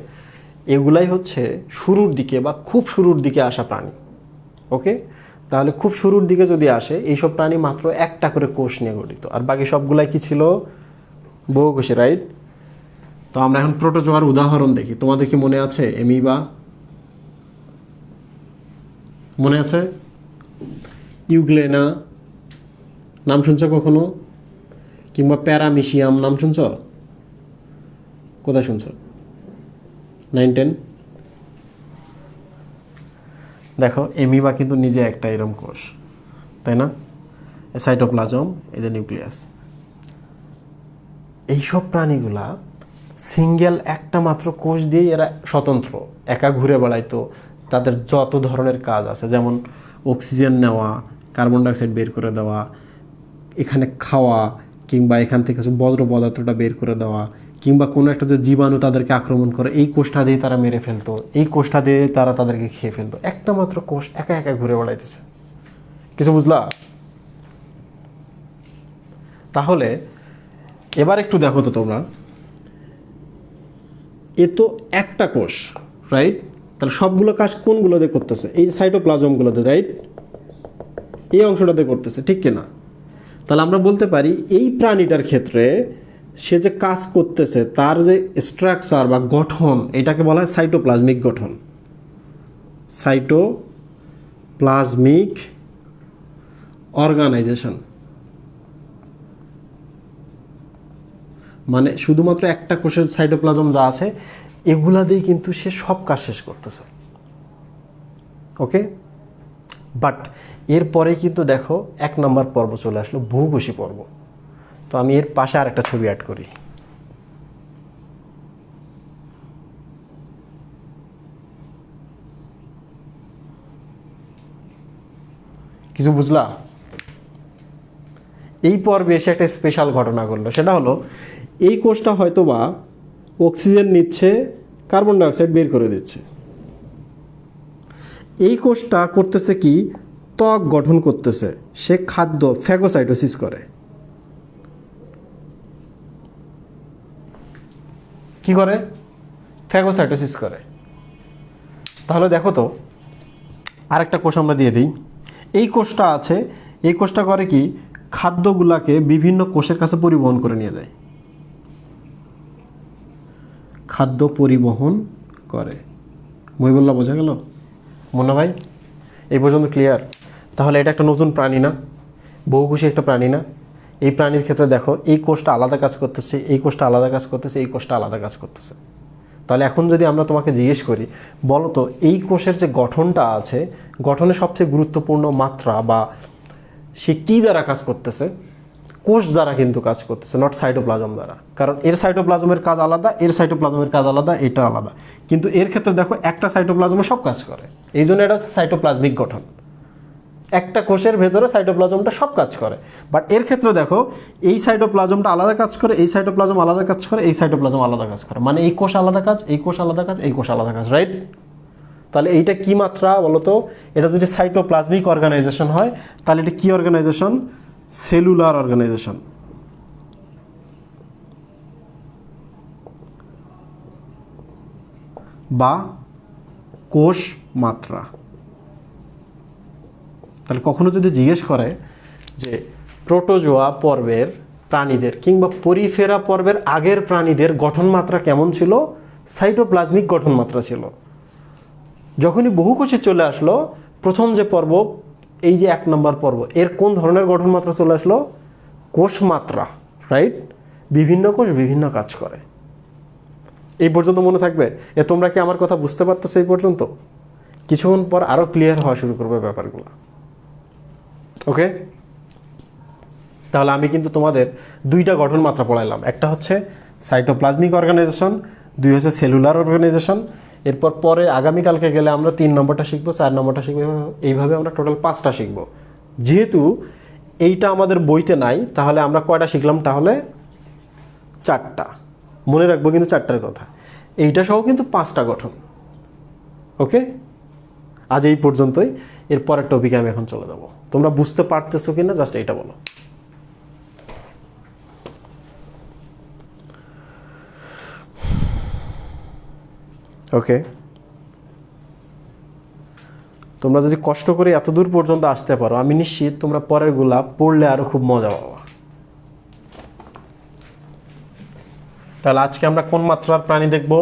এগুলাই হচ্ছে শুরুর দিকে বা খুব শুরুর দিকে আসা প্রাণী। ওকে, তাহলে খুব শুরুর দিকে যদি আসে, এইসব প্রাণী মাত্র একটা করে কোষ নিয়ে গঠিত, আর বাকি সবগুলাই কি ছিল? বহুকোষী, রাইট? তো আমরা এখন প্রোটোজোয়ার উদাহরণ দেখি। তোমাদের কি মনে আছে এমিবা? মনে আছে? ইউগ্লেনা নাম শুনছ কখনো? কিংবা প্যারামিশিয়াম নাম শুনছ? কোথায় শুনছ? 9, 10? দেখো, এমিবা কিন্তু নিজে একটা এরম কোষ, তাই না? সাইটোপ্লাজম, এই যে নিউক্লিয়াস। এইসব প্রাণীগুলা সিঙ্গেল একটা মাত্র কোষ দিয়েই এরা স্বতন্ত্র, একা ঘুরে বেড়াইতো। তাদের যত ধরনের কাজ আছে, যেমন অক্সিজেন নেওয়া, কার্বন ডাইঅক্সাইড বের করে দেওয়া, এখানে খাওয়া, কিংবা এখান থেকে বজ্র পদার্থটা বের করে দেওয়া, কিংবা কোনো একটা যে জীবাণু তাদেরকে আক্রমণ করে, এই কোষটা দিয়ে তারা মেরে ফেলতো, এই কোষটা দিয়ে তারা তাদেরকে খেয়ে ফেলতো। একটা মাত্র কোষ একা একা ঘুরে বেড়াইতেছে। কিছু বুঝলা? তাহলে এবার একটু দেখো তো তোমরা, এ তো একটা কোষ, রাইট? তাহলে সবগুলো কাজ কোনগুলোতে করতেছে? এই সাইটোপ্লাজমগুলোতে, রাইট? এই অংশটাতে করতেছে, ঠিক কিনা? তাহলে আমরা বলতে পারি এই প্রাণীটার ক্ষেত্রে সে যে কাজ করতেছে, তার যে স্ট্রাকচার বা গঠন, এটাকে বলা হয় সাইটোপ্লাজমিক গঠন। সাইটোপ্লাজমিক অর্গানাইজেশন মানে শুধুমাত্র একটা কোষের সাইটোপ্লাজম যা আছে, এগুলা দিয়ে কিন্তু সে সব কাজ শেষ করতেছে। ওকে, বাট এরপরে কিন্তু দেখো 1 নম্বর পর্ব চলে আসলো, বহুকোষী পর্ব। তো আমি এর পাশে আরেকটা ছবি অ্যাড করি। কিছু বুঝলা? এই পর্বে এসে একটা স্পেশাল ঘটনা ঘটলো, সেটা হলো এই কোষটা হয়তো বা অক্সিজেন নিচ্ছে, কার্বন ডাইঅক্সাইড বের করে দিচ্ছে। এই কোষটা করতেছে কি, ত্বক গঠন করতেছে, সে খাদ্য ফ্যাগোসাইটোসিস করে। কি করে? ফ্যাগোসাইটোসিস করে। তাহলে দেখো তো আরেকটা কোষ আমরা দিয়ে দিই। এই কোষটা আছে, এই কোষটা করে কি, খাদ্যগুলাকে বিভিন্ন কোষের কাছে পরিবহন করে নিয়ে যায়, খাদ্য পরিবহন করে। মই বললা বোঝা গেল মুন্না ভাই? এই পর্যন্ত ক্লিয়ার? তাহলে এটা একটা নতুন প্রাণী না, বহুকোষী একটা প্রাণী না? এই প্রাণীর ক্ষেত্রে দেখো এই কোষটা আলাদা কাজ করতেছে, এই কোষটা আলাদা কাজ করতেছে, এই কোষটা আলাদা কাজ করতেছে। তাহলে এখন যদি আমরা তোমাকে জিজ্ঞেস করি, বলো তো এই কোষের যে গঠনটা আছে, গঠনের সবচেয়ে গুরুত্বপূর্ণ মাত্রা বা সে কী দ্বারা কাজ করতেছে? কোষ দ্বারা কিন্তু কাজ করতেছে, নট সাইটোপ্লাজম দ্বারা। কারণ এর সাইটোপ্লাজমের কাজ আলাদা, এর সাইটোপ্লাজমের কাজ আলাদা, এটা আলাদা। কিন্তু এর ক্ষেত্রে দেখো একটা সাইটোপ্লাজমে সব কাজ করে, এই জন্য এটা হচ্ছে সাইটোপ্লাজমিক গঠন। একটা কোষের ভেতরে সাইটোপ্লাজমটা সব কাজ করে। বাট এর ক্ষেত্রে দেখো এই সাইটোপ্লাজমটা আলাদা কাজ করে, এই সাইটোপ্লাজম আলাদা কাজ করে, এই সাইটোপ্লাজম আলাদা কাজ করে। মানে এই কোষ আলাদা কাজ, এই কোষ আলাদা কাজ, এই কোষ আলাদা কাজ, রাইট? তাহলে এইটা কি মাত্রা বলো তো? এটা যদি সাইটোপ্লাজমিক অর্গানাইজেশন হয় তাহলে এটা কি অর্গানাইজেশন? Cellular organisation. বা কোষ মাত্রা। তাহলে কখনো যদি জিজ্ঞেস করে যে প্রোটোজোয়া পর্বের প্রাণীদের কিংবা পরিফেরা পর্বের আগের প্রাণীদের গঠন মাত্রা কেমন ছিল? সাইটোপ্লাজমিক গঠন মাত্রা ছিল। যখনই বহুকোষে চলে আসলো, প্রথম যে পর্ব, এই যে 1 নম্বর পর্ব, এর কোন ধরনের গঠন মাত্রা চলে আসলো? কোষ মাত্রা, রাইট? বিভিন্ন কোষ বিভিন্ন কাজ করে। এই পর্যন্ত মনে থাকবে? তোমরা কি আমার কথা বুঝতে পারতেছো এই পর্যন্ত? কিছুক্ষণ পর আরও ক্লিয়ার হওয়া শুরু করবে ব্যাপারগুলো। ওকে, তাহলে আমি কিন্তু তোমাদের 2টা গঠন মাত্রা পড়াইলাম। একটা হচ্ছে সাইটোপ্লাজমিক অর্গানাইজেশন, 2 হচ্ছে সেলুলার অর্গানাইজেশন। এরপর পরে আগামীকালকে গেলে আমরা 3 নম্বরটা শিখবো, 4 নম্বরটা শিখবো, এইভাবে আমরা টোটাল 5টা শিখবো। যেহেতু এইটা আমাদের বইতে নাই, তাহলে আমরা কয়টা শিখলাম? তাহলে 4টা। মনে রাখবো কিন্তু 4টার কথা। এইটা সহ কিন্তু 5টা গঠন। ওকে, আজ এই পর্যন্তই। এরপরের টপিকে আমি এখন চলে যাব। তোমরা বুঝতে পারতেছো কিনা জাস্ট এইটা বলো। ওকে, তোমরা যদি কষ্ট করে এত দূর পর্যন্ত আসতে পারো, আমি নিশ্চিত তোমরা পরেরগুলা পড়লে আরো খুব মজা পাবা। তাহলে আজকে আমরা কোন মাত্রার প্রাণী দেখব?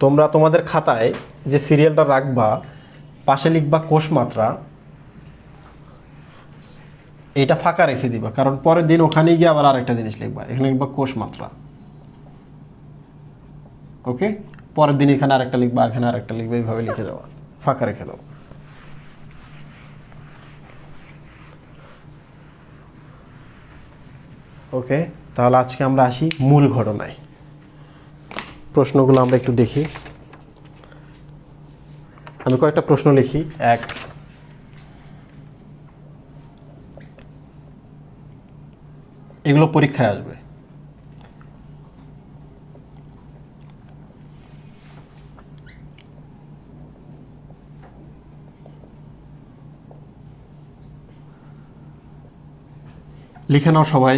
তোমরা তোমাদের খাতায় যে সিরিয়ালটা রাখবা, পাশে লিখবা কোষ মাত্রা, এটা ফাঁকা রেখে দিবা, কারণ পরের দিন ওখানে গিয়ে আবার আরেকটা জিনিস লিখবা। এখানে লিখবা কোষ মাত্রা। ওকে, পরের দিন এখানে আরেকটা লিখবা, এখানে আরেকটা লিখবা, এইভাবে লিখে যাওয়া, ফাঁকা রেখে দাও। ওকে, তাহলে আজকে আমরা আসি মূল ঘটনায়। প্রশ্নগুলো আমরা একটু দেখি। আমি কয়েকটা প্রশ্ন লিখি। 1, এগুলো পরীক্ষায় আসবে। লিখে নাও সবাই।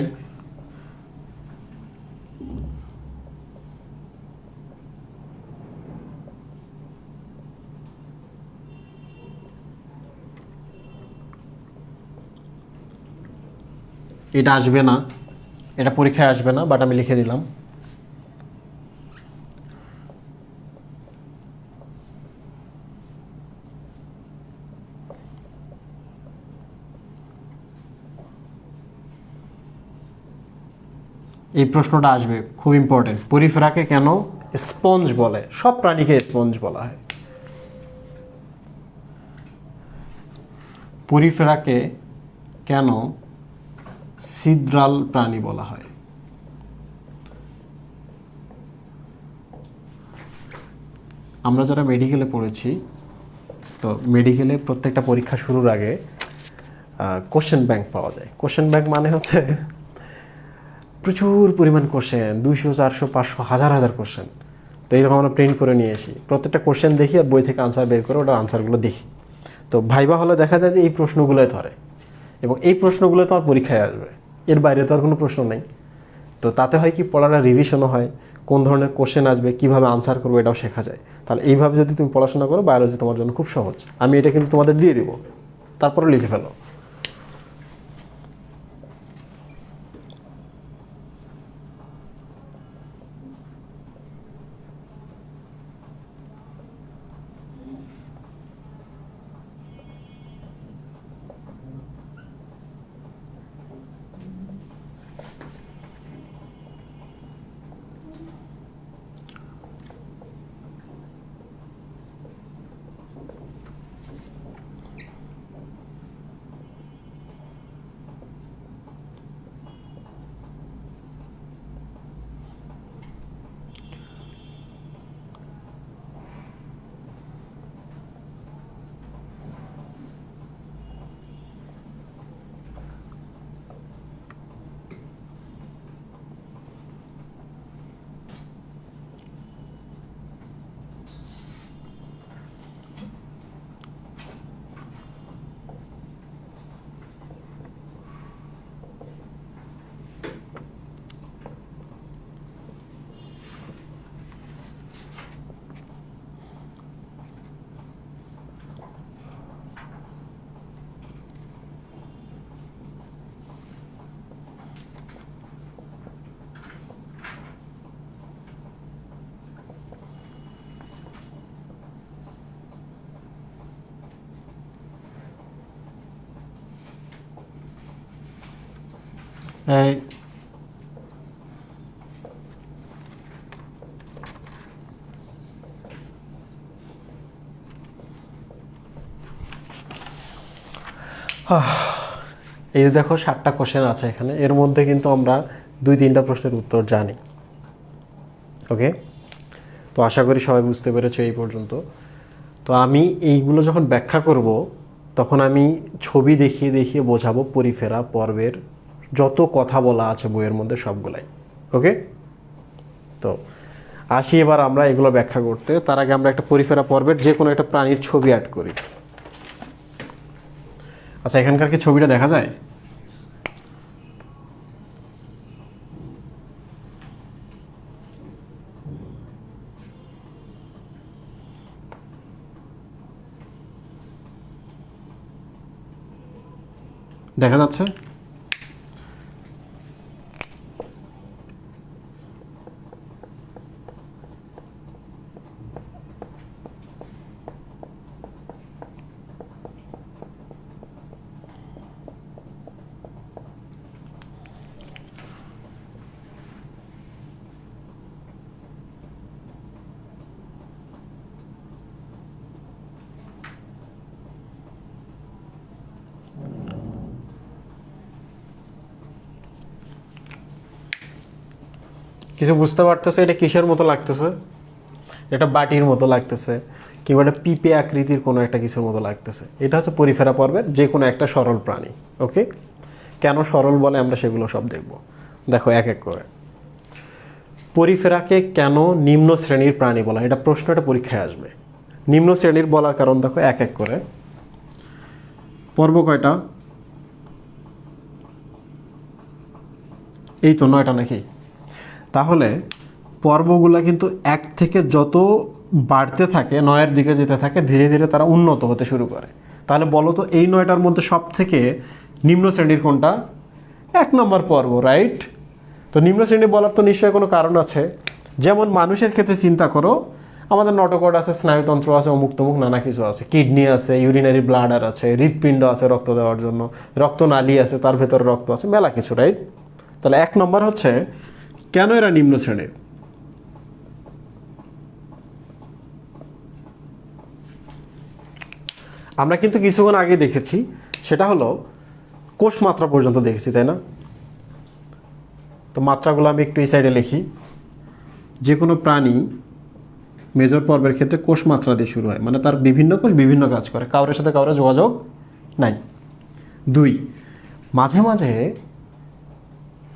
এটা আসবে না, এটা পরীক্ষায় আসবে না, বাট আমি লিখে দিলাম। এই প্রশ্নটা আসবে, খুব ইম্পর্টেন্ট। পরিফেরাকে কেন স্পঞ্জ বলে? সব প্রাণীকে স্পঞ্জ বলা হয়। পরিফেরাকে কেন ছিদ্রাল প্রাণী বলা হয়? আমরা যারা মেডিকেলে পড়েছি, তো মেডিকেলে প্রত্যেকটা পরীক্ষা শুরুর আগে কোশ্চেন ব্যাংক পাওয়া যায়। কোশ্চেন ব্যাংক মানে হচ্ছে প্রচুর পরিমাণ কোশ্চেন, 200, 400, 500, হাজার হাজার কোশ্চেন। তো এইরকম আমরা প্রিন্ট করে নিয়ে আসি, প্রত্যেকটা কোশ্চেন দেখি আর বই থেকে আনসার বের করে ওটার আনসারগুলো দেখি। তো ভাইবা হলে দেখা যায় যে এই প্রশ্নগুলোই ধরে এবং এই প্রশ্নগুলো তো আমার পরীক্ষায় আসবে, এর বাইরে তো আর কোনো প্রশ্ন নেই। তো তাতে হয় কি, পড়াটা রিভিশনও হয়, কোন ধরনের কোশ্চেন আসবে, কীভাবে আনসার করবো এটাও শেখা যায়। তাহলে এইভাবে যদি তুমি পড়াশোনা করো, বায়োলজি তোমার জন্য খুব সহজ। আমি এটা কিন্তু তোমাদের দিয়ে দিব, তারপরে লিখে ফেলো। এই এই যে দেখো 7টা কোশ্চেন আছে এখানে, এর মধ্যে কিন্তু আমরা 2-3টা প্রশ্নের উত্তর জানি। ওকে, তো আশা করি সবাই বুঝতে পেরেছো এই পর্যন্ত। তো আমি এইগুলো যখন ব্যাখ্যা করব, তখন আমি ছবি দেখিয়ে দেখিয়ে বোঝাবো পরিফেরা পর্বের যত কথা বলা আছে বইয়ের মধ্যে সবগুলাই। ওকে, তো আসি এবার আমরা এগুলো ব্যাখ্যা করতে। তার আগে আমরা একটা পরিফেরা পর্বের যে কোনো একটা প্রাণীর ছবি অ্যাড করি। আচ্ছা, এখানকার কি ছবিটা দেখা যায়? দেখা যাচ্ছে? কিছু বুঝতে পারতেছে এটা কিসের মতো লাগতেছে? এটা বাটির মতো লাগতেছে, কিংবা একটা পিপে আকৃতির কোনো একটা কিছুর মতো লাগতেছে। এটা হচ্ছে পরিফেরা পর্বের যে কোনো একটা সরল প্রাণী। ওকে, কেন সরল বলে আমরা সেগুলো সব দেখব। দেখো এক এক করে। পরিফেরাকে কেন নিম্ন শ্রেণীর প্রাণী বলা, এটা প্রশ্নটা পরীক্ষায় আসবে। নিম্ন শ্রেণীর বলার কারণ দেখো এক এক করে। পর্ব কয়টা? এই তো 9টা নাকি? তাহলে পর্বগুলা কিন্তু 1 থেকে যত বাড়তে থাকে, 9-এর দিকে যেতে থাকে, ধীরে ধীরে তারা উন্নত হতে শুরু করে। তাহলে বলো তো এই 9টার মধ্যে সব থেকে নিম্ন শ্রেণীর কোনটা? 1 নম্বর পর্ব, রাইট? তো নিম্ন শ্রেণী বলার তো নিশ্চয়ই কোনো কারণ আছে। যেমন মানুষের ক্ষেত্রে চিন্তা করো, আমাদের নটকট আছে, স্নায়ুতন্ত্র আছে, অমুক তমুক নানা কিছু আছে, কিডনি আছে, ইউরিনারি ব্লাডার আছে, হৃৎপিণ্ড আছে রক্ত দেওয়ার জন্য, রক্তনালী আছে, তার ভেতরে রক্ত আছে, মেলা কিছু, রাইট? তাহলে 1 নম্বর হচ্ছে কেন এরা নিম্ন শ্রেণীর। আমরা কিন্তু কিছুক্ষণ আগে দেখেছি, সেটা হলো কোষ মাত্রা পর্যন্ত দেখেছি, তাই না? তো মাত্রাগুলো আমি একটু এই সাইডে লিখি। যে কোনো প্রাণী মেজর পর্বের ক্ষেত্রে কোষ মাত্রা দিয়ে শুরু হয়, মানে তার বিভিন্ন কোষ বিভিন্ন কাজ করে, কাউরের সাথে কাউরে যোগাযোগ নাই। 2, মাঝে মাঝে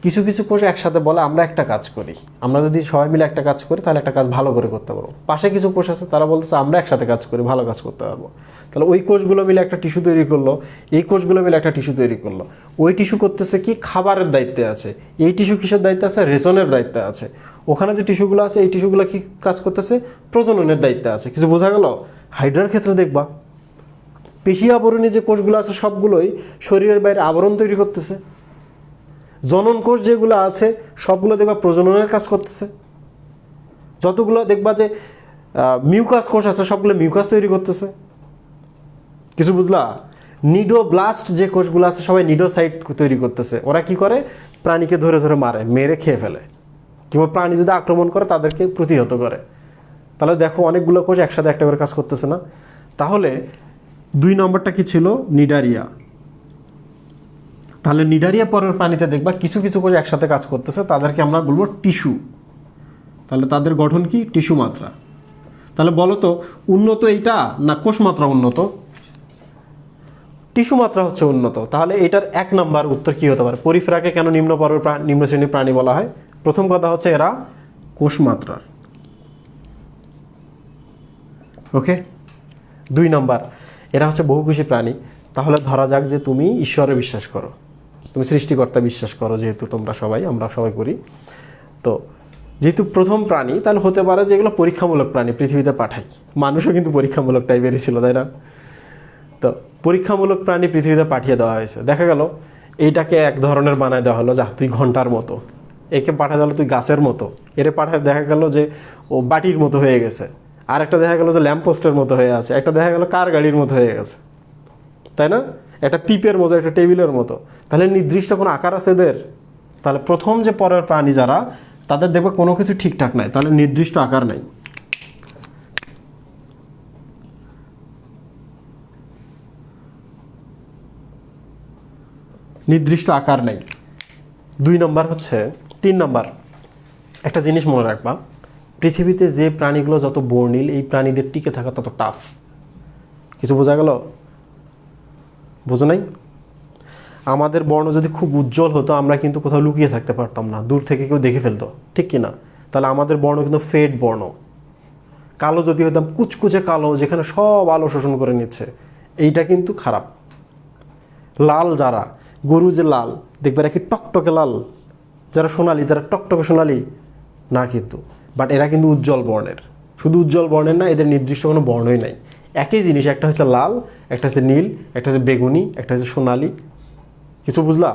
কিছু কিছু কোষ একসাথে বলে আমরা একটা কাজ করি, আমরা যদি সবাই মিলে একটা কাজ করি তাহলে একটা কাজ ভালো করে করতে পারবো। পাশে কিছু কোষ আছে তারা বলতেছে আমরা একসাথে কাজ করি, ভালো কাজ করতে পারবো। তাহলে ওই কোষগুলো মিলে একটা টিস্যু তৈরি করলো, এই কোষগুলো মিলে একটা টিস্যু তৈরি করলো। ওই টিস্যু করতেছে কি, খাবারের দায়িত্বে আছে। এই টিস্যু কিসের দায়িত্বে আছে, রেচনের দায়িত্বে আছে। ওখানে যে টিস্যুগুলো আছে এই টিস্যুগুলো কি কাজ করতেছে, প্রজননের দায়িত্বে আছে। কিছু বোঝা গেল? হাইড্রার ক্ষেত্রে দেখবা পেশি আবরণী যে কোষগুলো আছে সবগুলোই শরীরের বাইরে আবরণ তৈরি করতেছে। জনন কোষ যেগুলো আছে সবগুলো দেখবা প্রজননের কাজ করতেছে। যতগুলো দেখবা যে মিউকাস কোষ আছে সবগুলো মিউকাস তৈরি করতেছে। কিছু বুঝলা? নিডোব্লাস্ট যে কোষগুলো আছে সবাই নিডোসাইট তৈরি করতেছে। ওরা কি করে, প্রাণীকে ধরে ধরে মারে, মেরে খেয়ে ফেলে, কিংবা প্রাণী যদি আক্রমণ করে তাদেরকে প্রতিহত করে। তাহলে দেখো অনেকগুলো কোষ একসাথে একটা করে কাজ করতেছে না। তাহলে 2 নম্বরটা কি ছিল, নিডারিয়া। তাহলে নিডারিয়া পরের প্রাণীতে দেখবা কিছু কিছু কোষ একসাথে কাজ করতেছে, তাদেরকে আমরা বলবো টিস্যু। তাহলে তাদের গঠন কি, টিস্যু মাত্রা। তাহলে বলো তো উন্নত এইটা না কোষ মাত্রা উন্নত? টিস্যু মাত্রা হচ্ছে উন্নত। তাহলে এটার 1 নম্বর উত্তর কি হতে পারে, পরিফেরাকে কেন নিম্ন পর্বের নিম্ন শ্রেণীর প্রাণী বলা হয়? প্রথম কথা হচ্ছে এরা কোষ মাত্রার। ওকে। 2 নম্বর, এরা হচ্ছে বহুকোষী প্রাণী। তাহলে ধরা যাক যে তুমি ঈশ্বরে বিশ্বাস করো, তুমি সৃষ্টিকর্তা বিশ্বাস করো, যেহেতু তোমরা সবাই, আমরা সবাই করি। তো যেহেতু প্রথম প্রাণী, তাহলে হতে পারে যে এগুলো পরীক্ষামূলক প্রাণী, পৃথিবীতে পাঠাই। মানুষও কিন্তু পরীক্ষামূলক টাইপেরই ছিল, তাই না? তো পরীক্ষামূলক প্রাণী পৃথিবীতে পাঠিয়ে দেওয়া হয়েছে। দেখা গেল এইটাকে এক ধরনের বানায় দেওয়া হলো, যা তুই ঘন্টার মতো। একে পাঠা গেল তুই গাছের মতো। এরে পাঠায় দেখা গেল যে ও বাটির মতো হয়ে গেছে। আর একটা দেখা গেল যে ল্যাম্পপোস্টের মতো হয়ে আছে। একটা দেখা গেল কার গাড়ির মতো হয়ে গেছে, তাই না? একটা পিপের মতো, একটা টেবিলের মতো। তাহলে নির্দিষ্ট কোনো আকার আছে এদের? তাহলে প্রথম যে পরের প্রাণী যারা, তাদের দেখবে কোনো কিছু ঠিকঠাক নাই, তাহলে নির্দিষ্ট আকার নাই। নির্দিষ্ট আকার নেই। 2 নম্বর হচ্ছে, 3 নম্বর একটা জিনিস মনে রাখবা, পৃথিবীতে যে প্রাণীগুলো যত বর্ণিল, এই প্রাণীদের টিকে থাকা তত টাফ। কিছু বোঝা গেল? বোঝো নাই? আমাদের বর্ণ যদি খুব উজ্জ্বল হতো, আমরা কিন্তু কোথাও লুকিয়ে থাকতে পারতাম না, দূর থেকে কেউ দেখে ফেলতো, ঠিক কি না? তাহলে আমাদের বর্ণ কিন্তু ফেড বর্ণ। কালো যদি হতাম, কুচকুচে কালো, যেখানে সব আলো শোষণ করে নিচ্ছে, এইটা কিন্তু খারাপ। লাল যারা, গরু যে লাল দেখবে কি টকটকে লাল, যারা সোনালি তারা টকটকে সোনালি না কিন্তু, বাট এরা কিন্তু উজ্জ্বল বর্ণের। শুধু উজ্জ্বল বর্ণের না, এদের নির্দিষ্ট কোনো বর্ণই নাই। একই জিনিস, একটা হচ্ছে লাল, একটা হচ্ছে নীল, একটা হচ্ছে বেগুনি, একটা হচ্ছে সোনালি। কিছু বুঝলা?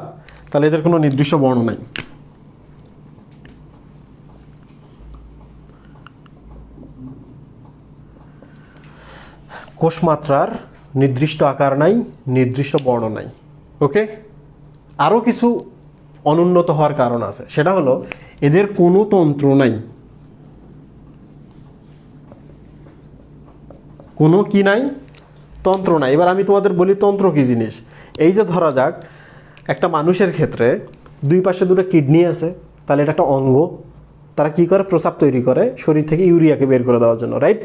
তাহলে এদের কোনো নির্দিষ্ট বর্ণ নাই। কোষমাত্রার নির্দিষ্ট আকার নাই, নির্দিষ্ট বর্ণ নাই। ওকে। আরও কিছু অনুন্নত হওয়ার কারণ আছে, সেটা হলো এদের কোনো তন্ত্র নাই। কোনো কি নাই? তন্ত্র নাই। এবার আমি তোমাদের বলি তন্ত্র কি জিনিস। এই যে ধরা যাক একটা মানুষের ক্ষেত্রে 2 পাশে 2টা কিডনি আছে, তাহলে এটা একটা অঙ্গ। তারা কি করে, প্রস্রাব তৈরি করে শরীর থেকে ইউরিয়াকে বের করে দেওয়ার জন্য, রাইট?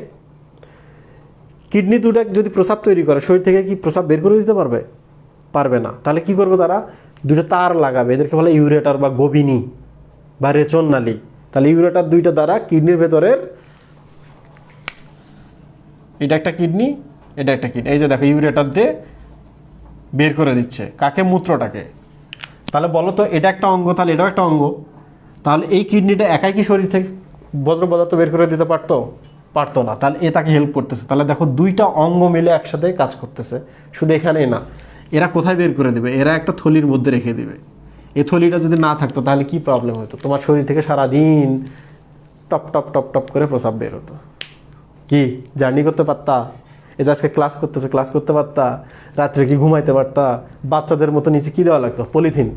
কিডনি 2টা যদি প্রস্রাব তৈরি করে, শরীর থেকে কি প্রস্রাব বের করে দিতে পারবে? পারবে না। তাহলে কি করবে তারা? 2টা তার লাগাবে, এদেরকে বলে ইউরেটার বা গবিনী বা রেচন নালী। তাহলে ইউরেটার 2টা দ্বারা কিডনির ভেতরের, এটা একটা কিডনি, এটা একটা কিডনি, এই যে দেখো ইউরেটার দিয়ে বের করে দিচ্ছে কাকে? মূত্রটাকে। তাহলে বলো তো এটা একটা অঙ্গ, তাহলে এটাও একটা অঙ্গ। তাহলে এই কিডনিটা একাই কি শরীর থেকে বজ্র পদার্থ বের করে দিতে পারতো? পারতো না। তাহলে এ তাকে হেল্প করতেছে। তাহলে দেখো 2টা অঙ্গ মিলে একসাথে কাজ করতেছে। শুধু এখানেই না, এরা কোথায় বের করে দেবে? এরা একটা থলির মধ্যে রেখে দেবে। এই থলিটা যদি না থাকতো তাহলে কি প্রবলেম হতো? তোমার শরীর থেকে সারাদিন টপ টপ টপ টপ করে প্রস্রাব বের হতো। কি জার্নি করতে পারতা? এই যে আজকে ক্লাস করতেছো, ক্লাস করতে পারতা? রাত্রে কি ঘুমাইতে পারতা? বাচ্চাদের মতো নিচে কী দেওয়া লাগতো? পলিথিন।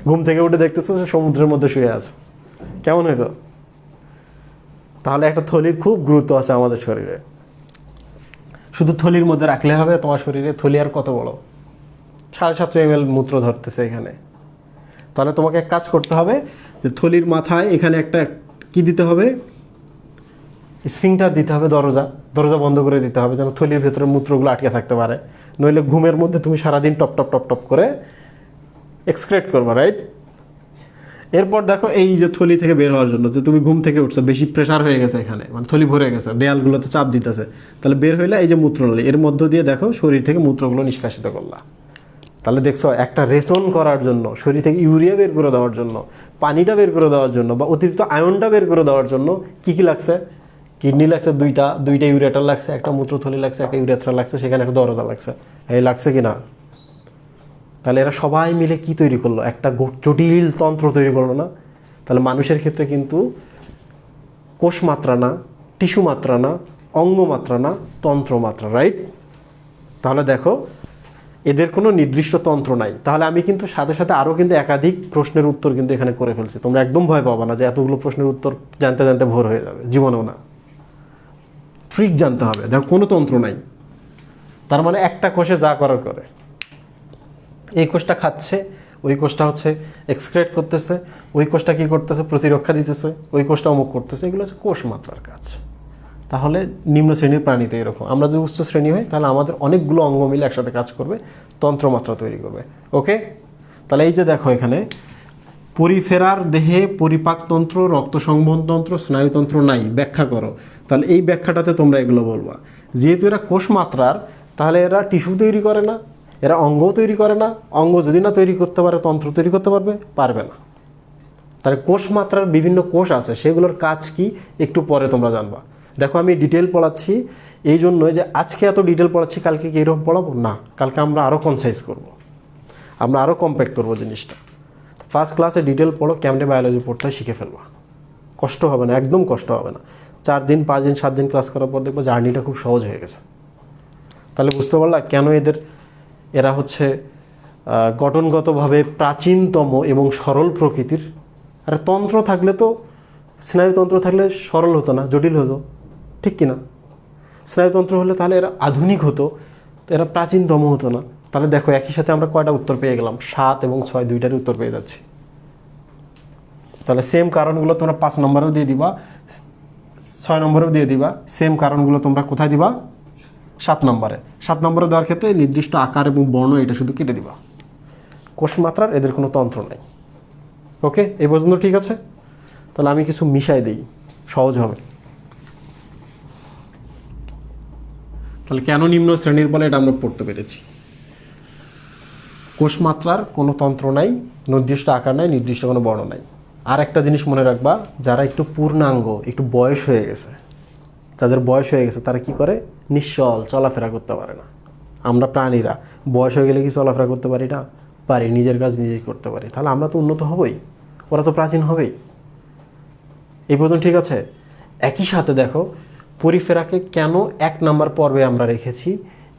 ঘুম থেকে উঠে দেখতেছো সমুদ্রের মধ্যে শুয়ে আছো, কেমন হইতো? তাহলে একটা থলির খুব গুরুত্ব আছে আমাদের শরীরে। শুধু থলির মধ্যে রাখলে হবে? তোমার শরীরে থলি আর কত বড়, 750 ml মূত্র ধরতেছে এখানে। তাহলে তোমাকে এক কাজ করতে হবে যে থলির মাথায় এখানে একটা কি দিতে হবে, স্ফিংটার দিতে হবে, দরজা বন্ধ করে দিতে হবে, যেন থলির ভেতরে মূত্রগুলো আটকে থাকতে পারে। নইলে ঘুমের মধ্যে তুমি সারাদিন টপ টপ টপ টপ করে এক্সক্রেট করবা, রাইট? এরপর দেখো এই যে থলি থেকে বের হওয়ার জন্য যে তুমি ঘুম থেকে উঠছো, বেশি প্রেশার হয়ে গেছে এখানে, মানে থলি ভরে গেছে, দেয়ালগুলোতে চাপ দিতেছে, তাহলে বের হইলে এই যে মূত্রনালী, এর মধ্য দিয়ে দেখো শরীর থেকে মূত্রগুলো নিষ্কাশিত করলা। তাহলে দেখছো একটা রেশন করার জন্য, শরীর থেকে ইউরিয়া বের করে দেওয়ার জন্য, পানিটা বের করে দেওয়ার জন্য, বা অতিরিক্ত আয়নটা বের করে দেওয়ার জন্য কি কি লাগছে? কিডনি লাগছে দুইটা ইউরেটার লাগছে, একটা মূত্রথলি লাগছে, একটা ইউরেথ্রা লাগছে, সেখানে একটা দরজা লাগছে, এই লাগছে কি না? তাহলে এরা সবাই মিলে কি তৈরি করলো? একটা জটিল তন্ত্র তৈরি করলো না? তাহলে মানুষের ক্ষেত্রে কিন্তু কোষ মাত্রা না, টিস্যু মাত্রা না, অঙ্গ মাত্রা না, তন্ত্র মাত্রা, রাইট? তাহলে দেখো এদের কোনো নির্দিষ্ট তন্ত্র নাই। তাহলে আমি কিন্তু সাথে সাথে আরও কিন্তু একাধিক প্রশ্নের উত্তর কিন্তু এখানে করে ফেলছি। তোমরা একদম ভয় পাবা না যে এতগুলো প্রশ্নের উত্তর জানতে জানতে ভোর হয়ে যাবে, জীবনেও না। ট্রিক জানতে হবে। দেখো কোনো তন্ত্র নাই, তার মানে একটা কোষে যা করার করে। এই কোষটা খাচ্ছে, ওই কোষটা হচ্ছে এক্সক্রেট করতেছে, ওই কোষটা কী করতেছে? প্রতিরক্ষা দিতেছে, ওই কোষটা অমুক করতেছে। এগুলো হচ্ছে কোষ মাত্রার কাজ। তাহলে নিম্ন শ্রেণীর প্রাণীতে এরকম। আমরা যদি উচ্চ শ্রেণী হয় তাহলে আমাদের অনেকগুলো অঙ্গ মিলে একসাথে কাজ করবে, তন্ত্রমাত্রা তৈরি করবে। ওকে, তাহলে এই যে দেখো এখানে পরিফেরার দেহে পরিপাকতন্ত্র, রক্ত সংবহনতন্ত্র, স্নায়ুতন্ত্র নাই, ব্যাখ্যা করো। তাহলে এই ব্যাখ্যাটাতে তোমরা এগুলো বলবা। যেহেতু এরা কোষ মাত্রার, তাহলে এরা টিস্যু তৈরি করে না, এরা অঙ্গও তৈরি করে না। অঙ্গ যদি না তৈরি করতে পারে, তন্ত্র তৈরি করতে পারবে না। তাহলে কোষ মাত্রার বিভিন্ন কোষ আছে, সেগুলোর কাজ কি একটু পরে তোমরা জানবা। দেখো আমি ডিটেল পড়াচ্ছি এই জন্যই যে আজকে এত ডিটেল পড়াচ্ছি, কালকে কি এরকম পড়াবো না। কালকে আমরা আরও কনসাইজ করব, আমরা আরও কম্প্যাক্ট করবো জিনিসটা। ফার্স্ট ক্লাসে ডিটেল পড়ো, কেমনে বায়োলজি পড়তে হয় শিখে ফেলবা, কষ্ট হবে না, একদম কষ্ট হবে না। 4 দিন 5 দিন 7 দিন ক্লাস করার পর দেখবো জার্নিটা খুব সহজ হয়ে গেছে। তাহলে বুঝতে পারলা কেন এরা হচ্ছে গঠনগতভাবে প্রাচীনতম এবং সরল প্রকৃতির। আর তন্ত্র থাকলে তো, স্নায়ুতন্ত্র থাকলে সরল হতো না, জটিল হতো, ঠিক কিনা? স্নায়ুতন্ত্র হলে তাহলে এরা আধুনিক হতো, এরা প্রাচীনতম হতো না। তাহলে দেখো একই সাথে আমরা কয়টা উত্তর পেয়ে গেলাম? 7 এবং 6 দুইটারই উত্তর পেয়ে যাচ্ছি। তাহলে সেম কারণগুলো তোমরা 5 নম্বরেও দিয়ে দিবা, 6 নম্বরেও দিয়ে দিবা। সেম কারণগুলো তোমরা কোথায় দিবা? 7 নম্বরে। 7 নম্বরে দেওয়ার ক্ষেত্রে নির্দিষ্ট আকার এবং বর্ণ এটা শুধু কেটে দিবা। কোষ মাত্রার এদের কোনো তন্ত্র নাই। ওকে, এই পর্যন্ত ঠিক আছে? তাহলে আমি কিছু মিশাই দিই, সহজ হবে। তাহলে কেন নিম্ন শ্রেণীর বলে এটা আমরা পড়তে পেরেছি। কোষ মাত্রার কোনো তন্ত্র নাই, নির্দিষ্ট আকার নাই, নির্দিষ্ট কোনো বর্ণ নাই। আর একটা জিনিস মনে রাখবা, যারা একটু পূর্ণাঙ্গ, একটু বয়স হয়ে গেছে, যাদের বয়স হয়ে গেছে তারা কি করে? নিশ্চল, চলাফেরা করতে পারে না। আমরা প্রাণীরা বয়স হয়ে গেলে কি চলাফেরা করতে পারি না? পারি, নিজের কাজ নিজেই করতে পারি। তাহলে আমরা তো উন্নত হবই, ওরা তো প্রাচীন হবেই। এই পর্যন্ত ঠিক আছে? একই সাথে দেখো পরিফেরাকে কেন 1 নম্বর পর্বে আমরা রেখেছি,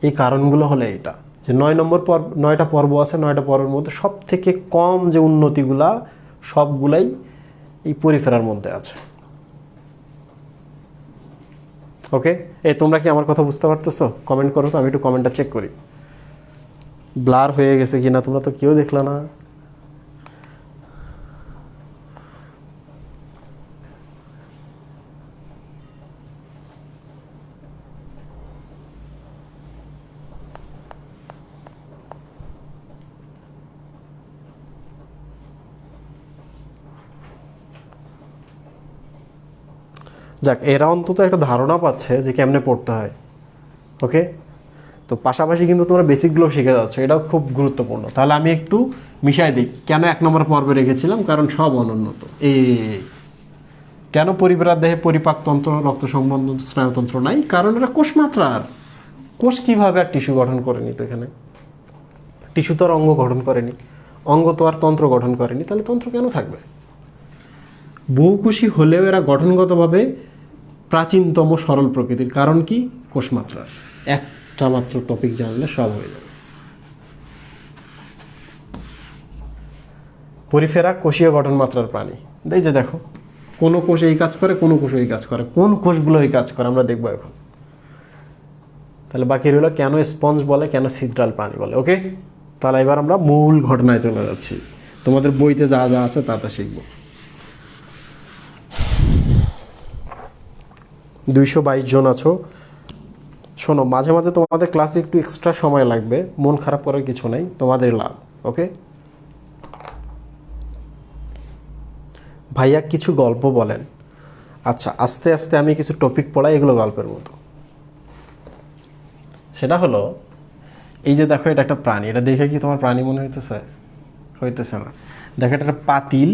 এই কারণগুলো হলো এটা যে 9টা পর্ব আছে, 9টা পর্বের মধ্যে সব থেকে কম যে উন্নতিগুলা সবগুলাই এই পরিফেরার মধ্যে আছে। ওকে, এই তোমরা কি আমার কথা বুঝতে পারতেছো? কমেন্ট করো তো, আমি একটু কমেন্টটা চেক করি ব্লার হয়ে গেছে কিনা। তোমরা তো কেউ দেখলা না। যাক, এরা অন্তত একটা ধারণা পাচ্ছে যে কেমনে পড়তে হয়। ওকে, তো পাশাপাশি কিন্তু তোমরা বেসিকগুলো শিখে যাচ্ছ, এটাও খুব গুরুত্বপূর্ণ। তাহলে আমি একটু মিশাই দিই কেন 1 নম্বর পর্বে রেখেছিলাম, কারণ সব অনুন্নত। কেন পরিফেরার দেহে পরিপাকতন্ত্র, রক্ত সংবহন, স্নায়ুতন্ত্র নাই? কারণ এরা কোষ মাত্রার। কোষ কীভাবে আর টিস্যু গঠন করেনি? তো এখানে টিস্যু তো আর অঙ্গ গঠন করেনি, অঙ্গ তো আর তন্ত্র গঠন করেনি, তাহলে তন্ত্র কেন থাকবে? বহুকোষী হলেও এরা গঠনগতভাবে প্রাচীনতম সরল প্রকৃতির। কারণ কি? কোষ মাত্রার। একটা মাত্র টপিক জানলে সব হয়ে যাবে। পরিফেরা কোষীয় গঠন মাত্রার প্রাণী। এই যে দেখো, কোনো কোষ এই কাজ করে, কোনো কোষ এই কাজ করে, কোন কোষগুলো এই কাজ করে আমরা দেখবো এখন। তাহলে বাকি রইল কেন স্পঞ্জ বলে, কেন ছিদ্রাল প্রাণী বলে। ওকে, তাহলে এবার আমরা মূল ঘটনায় চলে যাচ্ছি। তোমাদের বইতে যা যা আছে তা শিখবো। 222 জন আছো, শোনো, মাঝে মাঝে তোমাদের ক্লাসে একটু এক্সট্রা সময় লাগবে, মন খারাপ করার কিছু নেই, তোমাদের লাভ। ওকে ভাইয়া কিছু গল্প বলেন। আচ্ছা, আস্তে আস্তে আমি কিছু টপিক পড়াই, এগুলো গল্পের মতো। সেটা হলো, এই যে দেখো, এটা একটা প্রাণী, এটা দেখে কি তোমার প্রাণী মনে হইতেছে? হইতেছে না। দেখো, এটা একটা পাতিল,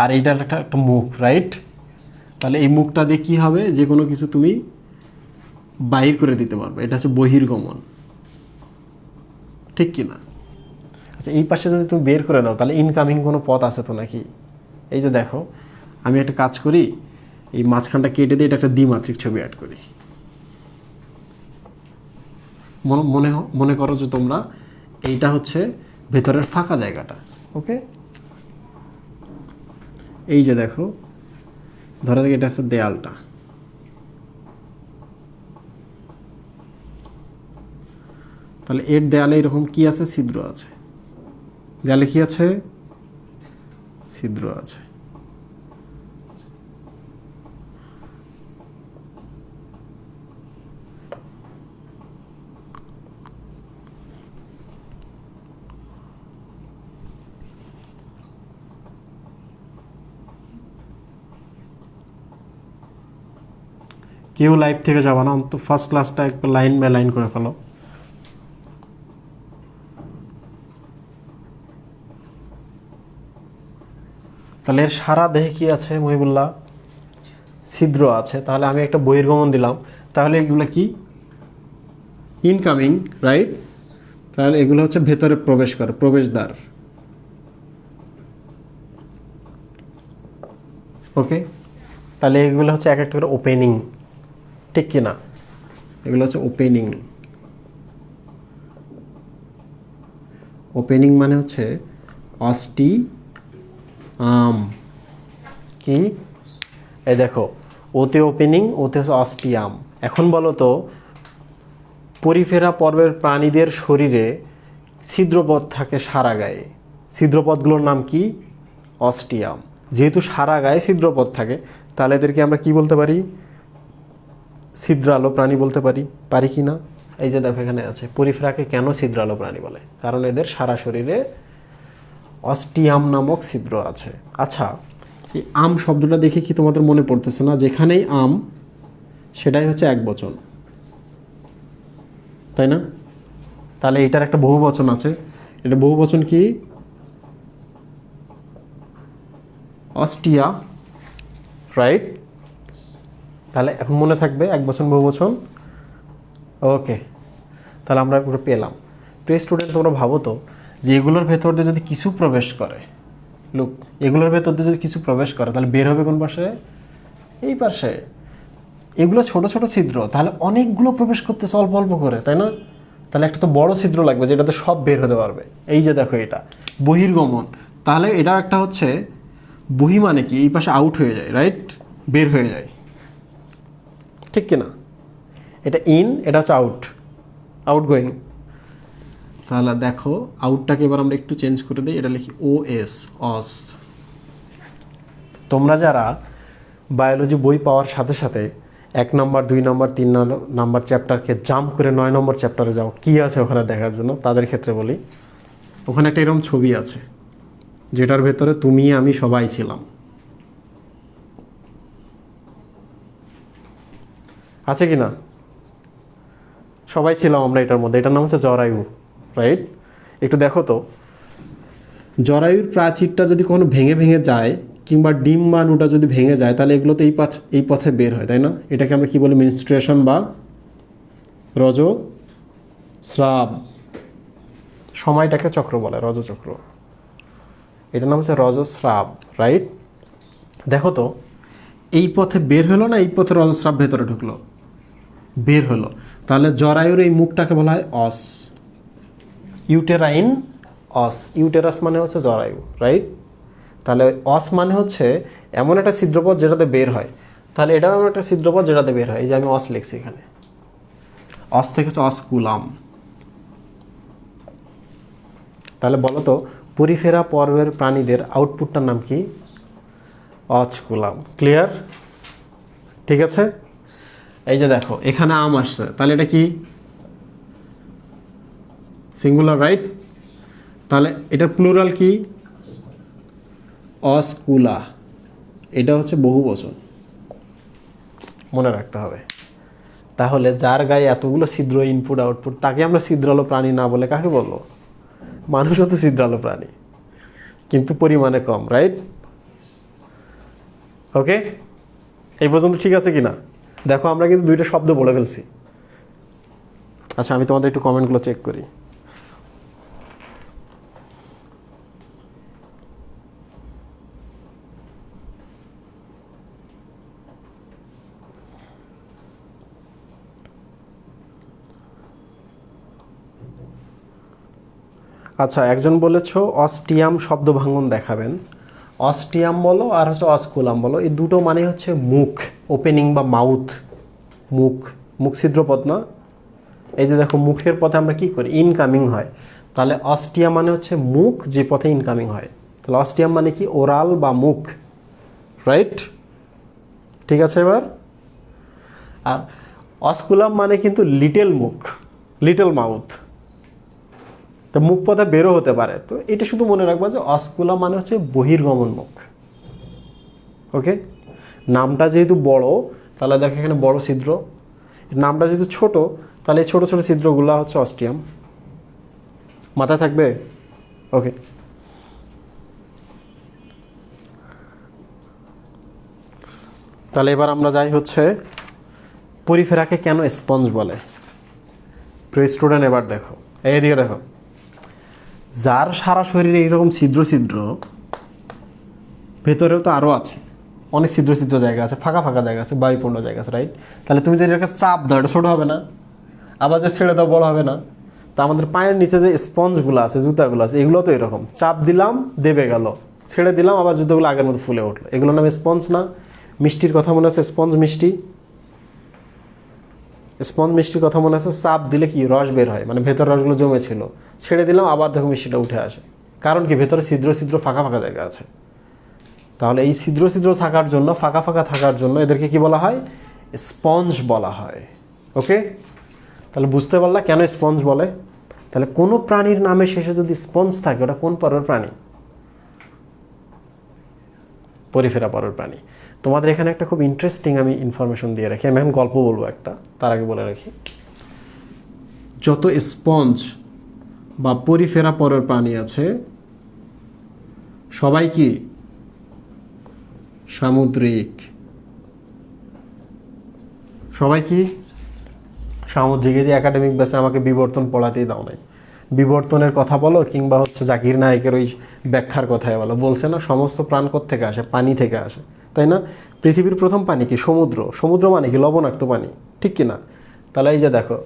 আর এইটার একটা মুখ, রাইট? তাহলে এই মুখটা দিয়ে কী হবে, যে কোনো কিছু তুমি বাহির করে দিতে পারবে, এটা হচ্ছে বহির্গমন, ঠিক কি না? আচ্ছা, এই পাশে যদি তুমি বের করে দাও, তাহলে ইনকামিং কোনো পথ আছে তো নাকি? এই যে দেখো, আমি একটা কাজ করি, এই মাঝখানটা কেটে দিয়ে এটা একটা দ্বিমাত্রিক ছবি অ্যাড করি। মনে করো যে তোমরা, এইটা হচ্ছে ভেতরের ফাঁকা জায়গাটা। ওকে, এই যে দেখো, ধরে দেখো এটা হচ্ছে দেয়ালটা। তাহলে এর দেয়ালে এরকম কি আছে? ছিদ্র আছে। দেয়ালে কি আছে? ছিদ্র আছে। কেউ লাইভ থেকে যাবা না, অন্তত ফার্স্ট ক্লাসটা একবার লাইন বাই লাইন করে ফেলো। তাহলে এর সারা দেহে কি আছে মহিবুল্লাহ? ছিদ্র আছে। তাহলে আমি একটা বহির্গমন দিলাম, তাহলে এগুলো কি? Incoming, right? তাহলে এগুলো হচ্ছে ভেতরে প্রবেশ করে, প্রবেশদ্বার। ওকে, তাহলে এগুলো হচ্ছে এক একটা করে ওপেনিং, ঠিক কি না? এগুলো হচ্ছে ওপেনিং। ওপেনিং মানে হচ্ছে অস্টি আম। কি? এই দেখো, ওতে ওপেনিং, ওতে হচ্ছে অস্টিয়াম। এখন বলো তো, পরিফেরা পর্বের প্রাণীদের শরীরে ছিদ্রপথ থাকে সারা গায়ে, ছিদ্রপথগুলোর নাম কি? অস্টিয়াম। যেহেতু সারা গায়ে ছিদ্রপথ থাকে, তাহলে এদেরকে আমরা কি বলতে পারি? ছিদ্রালো প্রাণী বলতে পারি। পারি কি না? এই যে দেখো, এখানে আছে, পরিফেরাকে কেন ছিদ্রালো প্রাণী বলে? কারণ এদের সারা শরীরে অস্টিয়াম নামক ছিদ্র আছে। আচ্ছা, এই আম শব্দটা দেখে কি তোমাদের মনে পড়তেছে না? যেখানেই আম, সেটাই হচ্ছে এক বচন, তাই না? তাহলে এটার একটা বহু বচন আছে, এটা বহু বচন কি? Ostia, right? তাহলে এখন মনে থাকবে এক বচন বহু বচন। ওকে, তাহলে আমরা পুরো পেলাম। প্রিয় স্টুডেন্ট, তোমরা ভাবো তো, যে এগুলোর ভেতর দিয়ে যদি কিছু প্রবেশ করে, লুক, এগুলোর ভেতর দিয়ে যদি কিছু প্রবেশ করে, তাহলে বের হবে কোন পাশে? এই পাশে। এগুলো ছোট ছোট ছিদ্র, তাহলে অনেকগুলো প্রবেশ করতেছে অল্প অল্প করে, তাই না? তাহলে একটা তো বড় ছিদ্র লাগবে, যেটাতে সব বের হতে পারবে। এই যে দেখো, এটা বহির্গমন। তাহলে এটা একটা হচ্ছে বহি, মানে কি? এই পাশে আউট হয়ে যায়, রাইট? বের হয়ে যায়, ঠিক কিনা? এটা ইন, এটা হচ্ছে আউট, আউট গোয়িং। তাহলে দেখো, আউটটাকে এবার আমরা একটু চেঞ্জ করে দিই, এটা লিখি ও এস, অস। তোমরা যারা বায়োলজি বই পাওয়ার সাথে সাথে 1 নম্বর 2 নম্বর 3 নম্বর চ্যাপ্টারকে জাম্প করে 9 নম্বর চ্যাপ্টারে যাও, কি আছে ওখানে দেখার জন্য, তাদের ক্ষেত্রে বলি, ওখানে একটা এরকম ছবি আছে, যেটার ভেতরে তুমি আমি সবাই ছিলাম। আছে কি না? সবাই ছিলাম আমরা এটার মধ্যে। এটার নাম হচ্ছে জরায়ু, রাইট? একটু দেখো তো, জরায়ুর প্রাচীরটা যদি কোনো ভেঙে ভেঙে যায়, কিংবা ডিম বা নুটা যদি ভেঙে যায়, তাহলে এগুলো তো এই পথে বের হয়, তাই না? এটাকে আমরা কি বলি? মেনস্ট্রুয়েশন বা রজস্রাব। সময়টাকে চক্র বলে, রজচক্র। এটার নাম হচ্ছে রজস্রাব, রাইট? দেখো তো, এই পথে বের হলো না, এই পথে রজস্রাব ভেতরে ঢুকলো, বের হলো। তাহলে জরায়ুর এই মুখটাকে বলা হয় অস, ইউটেরাইন অস। ইউটেরাস মানে হচ্ছে জরায়ু, রাইট? তাহলে অস মানে হচ্ছে এমন একটা ছিদ্রপথ যেটাতে বের হয়। তাহলে এটাও এমন একটা ছিদ্রপথ যেটাতে বের হয়। এই যে আমি অস লিখছি এখানে, অস থেকে হচ্ছে অসকুলাম। তাহলে বলো তো, পরিফেরা পর্বের প্রাণীদের আউটপুটটার নাম কি? অসকুলাম। ক্লিয়ার? ঠিক আছে। এই যে দেখো এখানে আম আসছে, তাহলে এটা কি সিঙ্গুলার, রাইট? তাহলে এটা প্লুরাল কি? অস্কুলা। এটা হচ্ছে বহুবচন, মনে রাখতে হবে। তাহলে যার গায়ে এতগুলো ছিদ্র, ইনপুট আউটপুট, তাকে আমরা ছিদ্রালো প্রাণী না বলে কাকে বলবো? মানুষও তো ছিদ্রালো প্রাণী, কিন্তু পরিমাণে কম, রাইট? ওকে, এই পর্যন্ত ঠিক আছে কি না? দেখো আমরা কিন্তু দুইটা শব্দ বলে ফেলছি। আচ্ছা, আমি তোমাদের একটু কমেন্টগুলো চেক করি। আচ্ছা, একজন বলেছো অস্টিয়াম শব্দ ভাঙন দেখাবেন। অস্টিয়াম বলো আর হচ্ছে অস্কুলাম বলো, এই দুটো মানে হচ্ছে মুখ, ওপেনিং বা মাউথ, মুখ, মুখ ছিদ্রপথ না? এই যে দেখো মুখের পথে আমরা কি করি? ইনকামিং হয়। তাহলে অস্টিয়াম মানে হচ্ছে মুখ, যে পথে ইনকামিং হয়। তাহলে অস্টিয়াম মানে কি? ওরাল বা মুখ, রাইট? ঠিক আছে এবার। আর অস্কুলাম মানে কিন্তু লিটল মুখ, লিটল মাউথ, তো মুখ পথে বেরো হতে পারে। তো এটা শুধু মনে রাখবা যে অস্কুলাম মানে হচ্ছে বহির্গমন মুখ। ওকে, নামটা যেহেতু বড়, তাহলে দেখো এখানে বড় ছিদ্র। নামটা যেহেতু ছোট, তাহলে এই ছোটো ছোটো ছিদ্রগুলো হচ্ছে অস্টিয়াম। মাথায় থাকবে? ওকে, তাহলে এবার আমরা যাই হচ্ছে পরিফেরাকে কেন স্পঞ্জ বলে। প্রিয় স্টুডেন্ট, এবার দেখো, এইদিকে দেখো, যার সারা শরীরে এইরকম ছিদ্র ছিদ্র, ভেতরেও তো আরও আছে অনেক ছিদ্র ছিদ্র জায়গা আছে, ফাঁকা ফাঁকা জায়গা আছে, বায়ুপূর্ণ জায়গা আছে, রাইট? তাহলে তুমি যদি এটাকে চাপ দাও, এটা ছোটো হবে না? আবার যে ছেড়ে দাও, বড় হবে না? তা আমাদের পায়ের নিচে যে স্পঞ্জগুলো আছে, জুতাগুলো আছে, এগুলো তো এরকম, চাপ দিলাম দেবে গেল, ছেড়ে দিলাম আবার জুতোগুলো আগের মতো ফুলে উঠলো, এগুলো নামে স্পঞ্জ না? মিষ্টির কথা মনে আছে? স্পঞ্জ মিষ্টি, স্পঞ্জ মিষ্টির কথা মনে আছে? চাপ দিলে কি রস বের হয়, মানে ভেতর রসগুলো জমেছিল, ছেড়ে দিলাম আবার দেখো মিষ্টিটা উঠে আসে। কারণ কি? ভেতরে ছিদ্র ছিদ্র ফাঁকা ফাঁকা জায়গা আছে। তাহলে এই ছিদ্র ছিদ্র থাকার জন্য, ফাঁকা ফাঁকা থাকার জন্য এদেরকে কি বলা হয়? স্পঞ্জ বলা হয়। ওকে, তাহলে বুঝতে পারলা কেন স্পঞ্জ বলে। তাহলে কোনো প্রাণীর নামে শেষে যদি স্পঞ্জ থাকে, ওটা কোন পরের প্রাণী? পরিফেরা পরের প্রাণী। তোমাদের এখানে একটা খুব ইন্টারেস্টিং আমি ইনফরমেশন দিয়ে রাখি, আমি এখন গল্প বলবো একটা, তার আগে বলে রাখি, যত স্পঞ্জ বা পরিফেরা পরের প্রাণী আছে সবাই কি সামুদ্রিক। সবাই কি সামুদ্রিক। এই যে একাডেমিক বেসে আমাকে বিবর্তন পড়াতেই দাও নাই, বিবর্তনের কথা বলো কিংবা হচ্ছে জাকির নায়কের ওই ব্যাখ্যার কথাই বলো, বলছে না সমস্ত প্রাণ থেকে আসে? পানি থেকে আসে, তাই না? পৃথিবীর প্রথম পানি কি? সমুদ্র। সমুদ্র মানে কি? লবণাক্ত পানি, ঠিক কি না? তাহলে এই যে দেখো,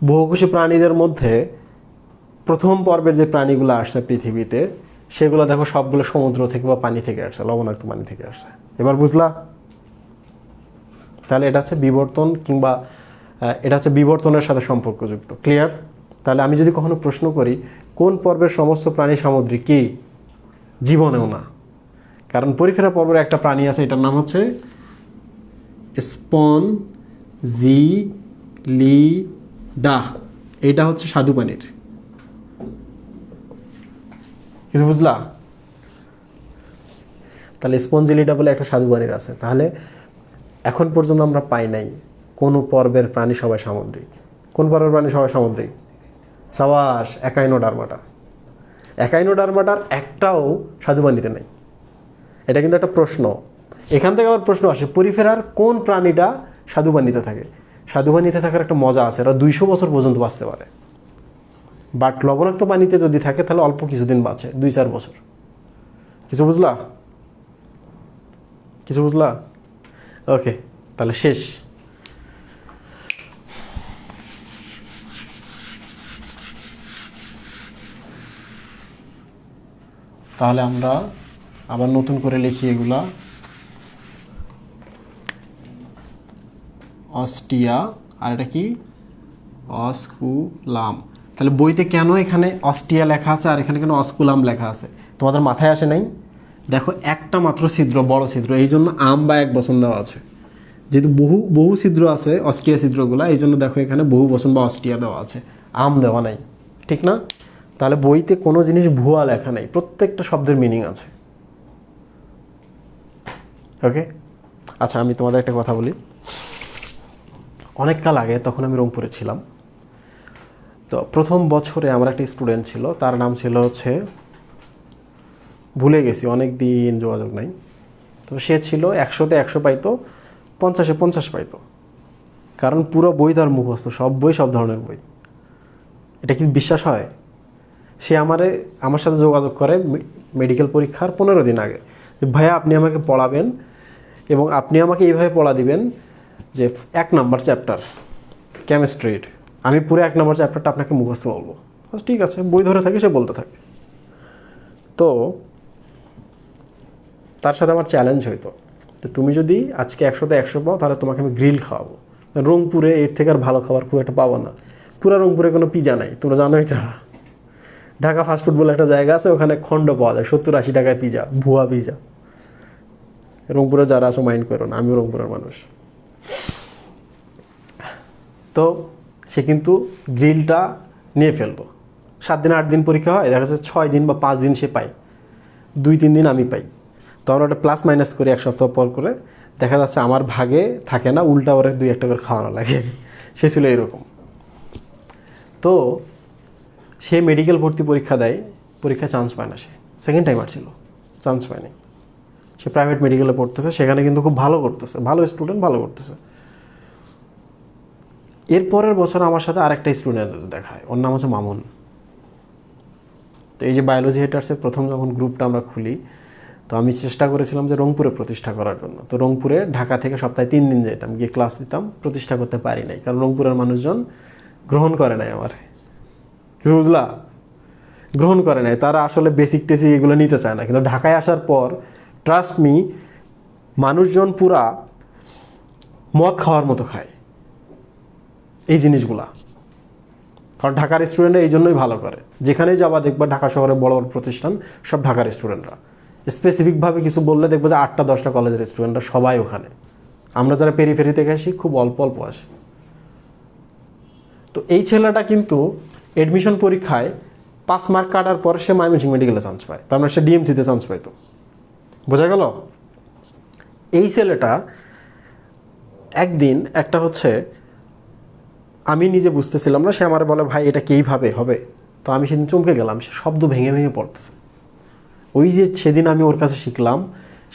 বহুকোষী প্রাণীদের মধ্যে প্রথম পর্বের যে প্রাণীগুলো আসছে পৃথিবীতে, সেগুলো দেখো সবগুলো সমুদ্র থেকে বা পানি থেকে আসছে, লবণাক্ত পানি থেকে আসছে। এবার বুঝলা? তাহলে এটা হচ্ছে বিবর্তন, কিংবা এটা হচ্ছে বিবর্তনের সাথে সম্পর্কযুক্ত। ক্লিয়ার? তাহলে আমি যদি কখনো প্রশ্ন করি কোন পর্বের সমস্ত প্রাণী সামুদ্রিক, কি? জীবনেও না। কারণ পরিফেরা পর্বের একটা প্রাণী আছে, এটার নাম হচ্ছে স্পঞ্জিলিডা। এইটা হচ্ছে স্বাদু পানির। কিছু বুঝলা? তাহলে স্পঞ্জিলিডা বলে একটা স্বাদু পানির আছে। তাহলে এখন পর্যন্ত আমরা পাই নাই কোন পর্বের প্রাণী সবাই সামুদ্রিক। কোন পর্বের প্রাণী সবাই সামুদ্রিক? সাবাস, একাইনোডার্মাটা। একাইনোডার্মাটার একটাও স্বাদু পানিতে নেই। এটা কিন্তু একটা প্রশ্ন। এখান থেকে আবার প্রশ্ন আসে, পরিফেরার কোন প্রাণীটা স্বাদু পানিতে থাকে? স্বাদু পানিতে থাকার একটা মজা আছে, এরা 200 বছর পর্যন্ত বাঁচতে পারে। বাট লবণাক্ত পানিতে যদি থাকে তাহলে অল্প কিছুদিন বাঁচে, 2-4 বছর। কিছু বুঝলা? কিছু বুঝলা? ওকে, তাহলে শেষ। তাহলে আমরা আবার নতুন করে লিখি এগুলা। অস্টিয়া, আর এটা কি? অস্কুলাম। তাহলে বইতে কেন এখানে অস্টিয়া লেখা আছে আর এখানে কেন অস্কুলাম লেখা আছে? তোমাদের মাথায় আসে নাই? দেখো একটা মাত্র ছিদ্র, বড় ছিদ্র, এই জন্য আম বা এক বচন দেওয়া আছে। যেহেতু বহু বহু ছিদ্র আছে অস্ট্রিয়া ছিদ্রগুলো, এই জন্য দেখো এখানে বহু বচন বা অস্ট্রিয়া দেওয়া আছে, আম দেওয়া নাই, ঠিক না? তাহলে বইতে কোনো জিনিস ভুয়া লেখা নেই, প্রত্যেকটা শব্দের মিনিং আছে। ওকে, আচ্ছা আমি তোমাদের একটা কথা বলি। অনেক কাল আগে, তখন আমি রংপুরে ছিলাম, তো প্রথম বছরে আমার একটা স্টুডেন্ট ছিল, তার নাম ছিল হচ্ছে, ভুলে গেছি, অনেক দিন যোগাযোগ নাই। তো সে ছিল 100-তে 100 পাইতো, 50-এ 50 পাইতো, কারণ পুরো বই তার মুখস্থ, সব বই, সব ধরনের বই। এটা কি বিশ্বাস হয়? সে আমার সাথে যোগাযোগ করে মেডিকেল পরীক্ষার 15 দিন আগে, যে ভাইয়া আপনি আমাকে পড়াবেন এবং আপনি আমাকে এইভাবে পড়া দিবেন যে 1 নাম্বার চ্যাপ্টার কেমিস্ট্রির, আমি পুরো 1 নাম্বার চ্যাপ্টারটা আপনাকে মুখস্থ বলবো। ঠিক আছে, বই ধরে থাকে, সে বলতে থাকে। তো তার সাথে আমার চ্যালেঞ্জ হইতো, তো তুমি যদি আজকে 100-তে 100 পাও, তাহলে তোমাকে আমি গ্রিল খাওয়াবো। রংপুরে এর থেকে আর ভালো খাবার খুব একটা পাবো না, পুরো রংপুরে কোনো পিজা নাই, তোমরা জানো এটা। ঢাকা ফাস্টফুড বলে একটা জায়গা আছে, ওখানে খণ্ড পাওয়া যায় 70-80 টাকায় পিজা, ভুয়া পিজা। রংপুরে যারা আছো মাইন্ড করো না, আমিও রংপুরের মানুষ। তো সে কিন্তু গ্রিলটা নিয়ে ফেলবো। 7 দিন 8 দিন পরীক্ষা হয়, দেখা যাচ্ছে 6 দিন বা 5 দিন সে পায়, 2-3 দিন আমি পাই। তো আমরা ওটা প্লাস মাইনাস করি 1 সপ্তাহ পর করে, দেখা যাচ্ছে আমার ভাগে থাকে না, উল্টা ওরে 2-1 করে খাওয়ানো লাগে। সে ছিল এরকম। তো সে মেডিকেল ভর্তি পরীক্ষা দেয়, পরীক্ষায় চান্স পায় না, সে সেকেন্ড টাইমার ছিল, চান্স পায়নি। সে প্রাইভেট মেডিকেলে পড়তেছে, সেখানে কিন্তু খুব ভালো করতেছে, ভালো স্টুডেন্ট, ভালো করতেছে। এরপরের বছর আমার সাথে আরেকটা স্টুডেন্ট দেখা হয়, ওর নাম হচ্ছে মামুন। তো এই যে বায়োলজি হেটার্সের প্রথম যখন গ্রুপটা আমরা খুলি, তো আমি চেষ্টা করেছিলাম যে রংপুরে প্রতিষ্ঠা করার জন্য। তো রংপুরে ঢাকা থেকে সপ্তাহে 3 দিন যেতাম, গিয়ে ক্লাস দিতাম, প্রতিষ্ঠা করতে পারি নাই, কারণ রংপুরের মানুষজন গ্রহণ করে নাই আমার, কিছু বুঝলা, গ্রহণ করে নাই। তারা আসলে বেসিক টেসিক এগুলো নিতে চায় না। কিন্তু ঢাকায় আসার পর ট্রাস্ট মি, মানুষজন পুরা মদ খাওয়ার মতো খায় এই জিনিসগুলা। কারণ ঢাকার স্টুডেন্টরা এই জন্যই ভালো করে, যেখানেই যাবা দেখবা ঢাকা শহরে বড় বড় প্রতিষ্ঠান, সব ঢাকার স্টুডেন্টরা। স্পেসিফিকভাবে কিছু বললে দেখবো যে 8টা-10টা কলেজের স্টুডেন্টরা সবাই ওখানে। আমরা যারা পেরিফেরি থেকে আসি, খুব অল্প অল্প আসি। তো এই ছেলেটা কিন্তু এডমিশন পরীক্ষায় 5 মার্ক কাটার পর সে ময়মনসিংহ মেডিকেলে চান্স পায়, তার মানে সে ডিএমসিতে চান্স পাইতো। বোঝা গেল? এই ছেলেটা একদিন একটা হচ্ছে, আমি নিজে বুঝতেছিলাম না, সে আমার বলে ভাই এটা কি এইভাবে হবে? তো আমি সেদিন চমকে গেলাম, সে শব্দ ভেঙে ভেঙে পড়তেছে। ওই যে সেদিন আমি ওর কাছে শিখলাম,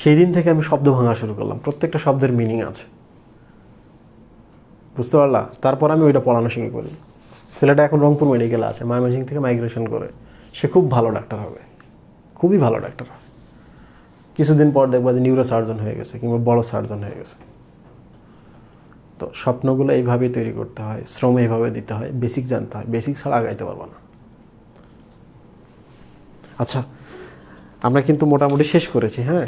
সেই দিন থেকে আমি শব্দ ভাঙা শুরু করলাম, প্রত্যেকটা শব্দের মিনিং আছে, বুঝতে পারলা? তারপর আমি ওইটা পড়ানো শুরু করি। ছেলেটা এখন রংপুর মেডিকেলে আছে, ময়মনসিংহ থেকে মাইগ্রেশন করে। সে খুব ভালো ডাক্তার হবে, খুবই ভালো ডাক্তার হবে। কিছুদিন পর দেখবা যে নিউরো সার্জন হয়ে গেছে, কিংবা বড় সার্জন হয়ে গেছে। তো স্বপ্নগুলো এইভাবেই তৈরি করতে হয়, শ্রম এইভাবে দিতে হয়, বেসিক জানতে হয়, বেসিক ছাড়া আগাইতে পারবো না। আচ্ছা, আমরা কিন্তু মোটামুটি শেষ করেছি, হ্যাঁ।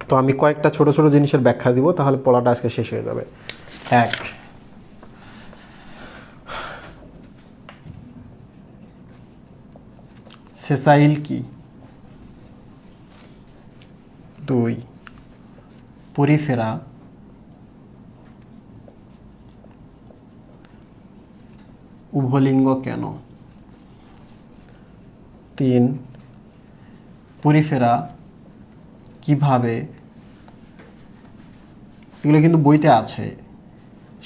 তো আমি কয়েকটা ছোট ছোট জিনিসের ব্যাখ্যা দিব, তাহলে পড়াটা আজকে শেষ হয়ে যাবে। 1, সেসাইল কি? 2, পরিফেরা উভলিঙ্গ কেন? 3, পরিফেরা কিভাবে, এগুলো কিন্তু বইতে আছে,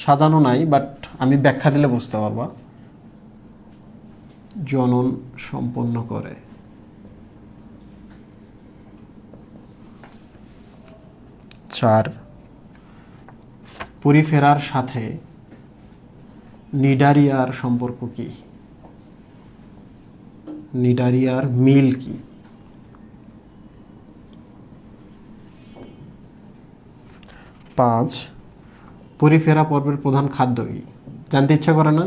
সাজানো নাই, বাট আমি ব্যাখ্যা দিলে বুঝতে পারবা, জনন সম্পন্ন করে। 4, পরিফেরার সাথে নিডারিয়ার সম্পর্ক কি? নিডারিয়ার মিল কি? 5, পরিফেরা পর্বের প্রধান খাদ্য কি? জানতে ইচ্ছা করে না?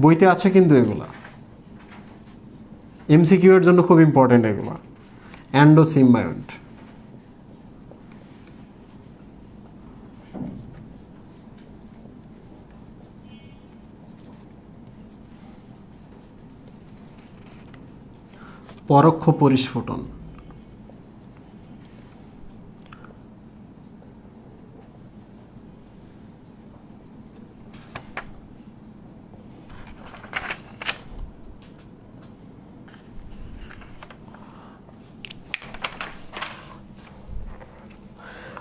বইতে আছে কিন্তু এগুলা, এমসিকিউ এর জন্য খুব ইম্পর্টেন্ট এগুলা। অ্যান্ডোসিম্বায়ন্ট, পরোক্ষ পরিস্ফুটন।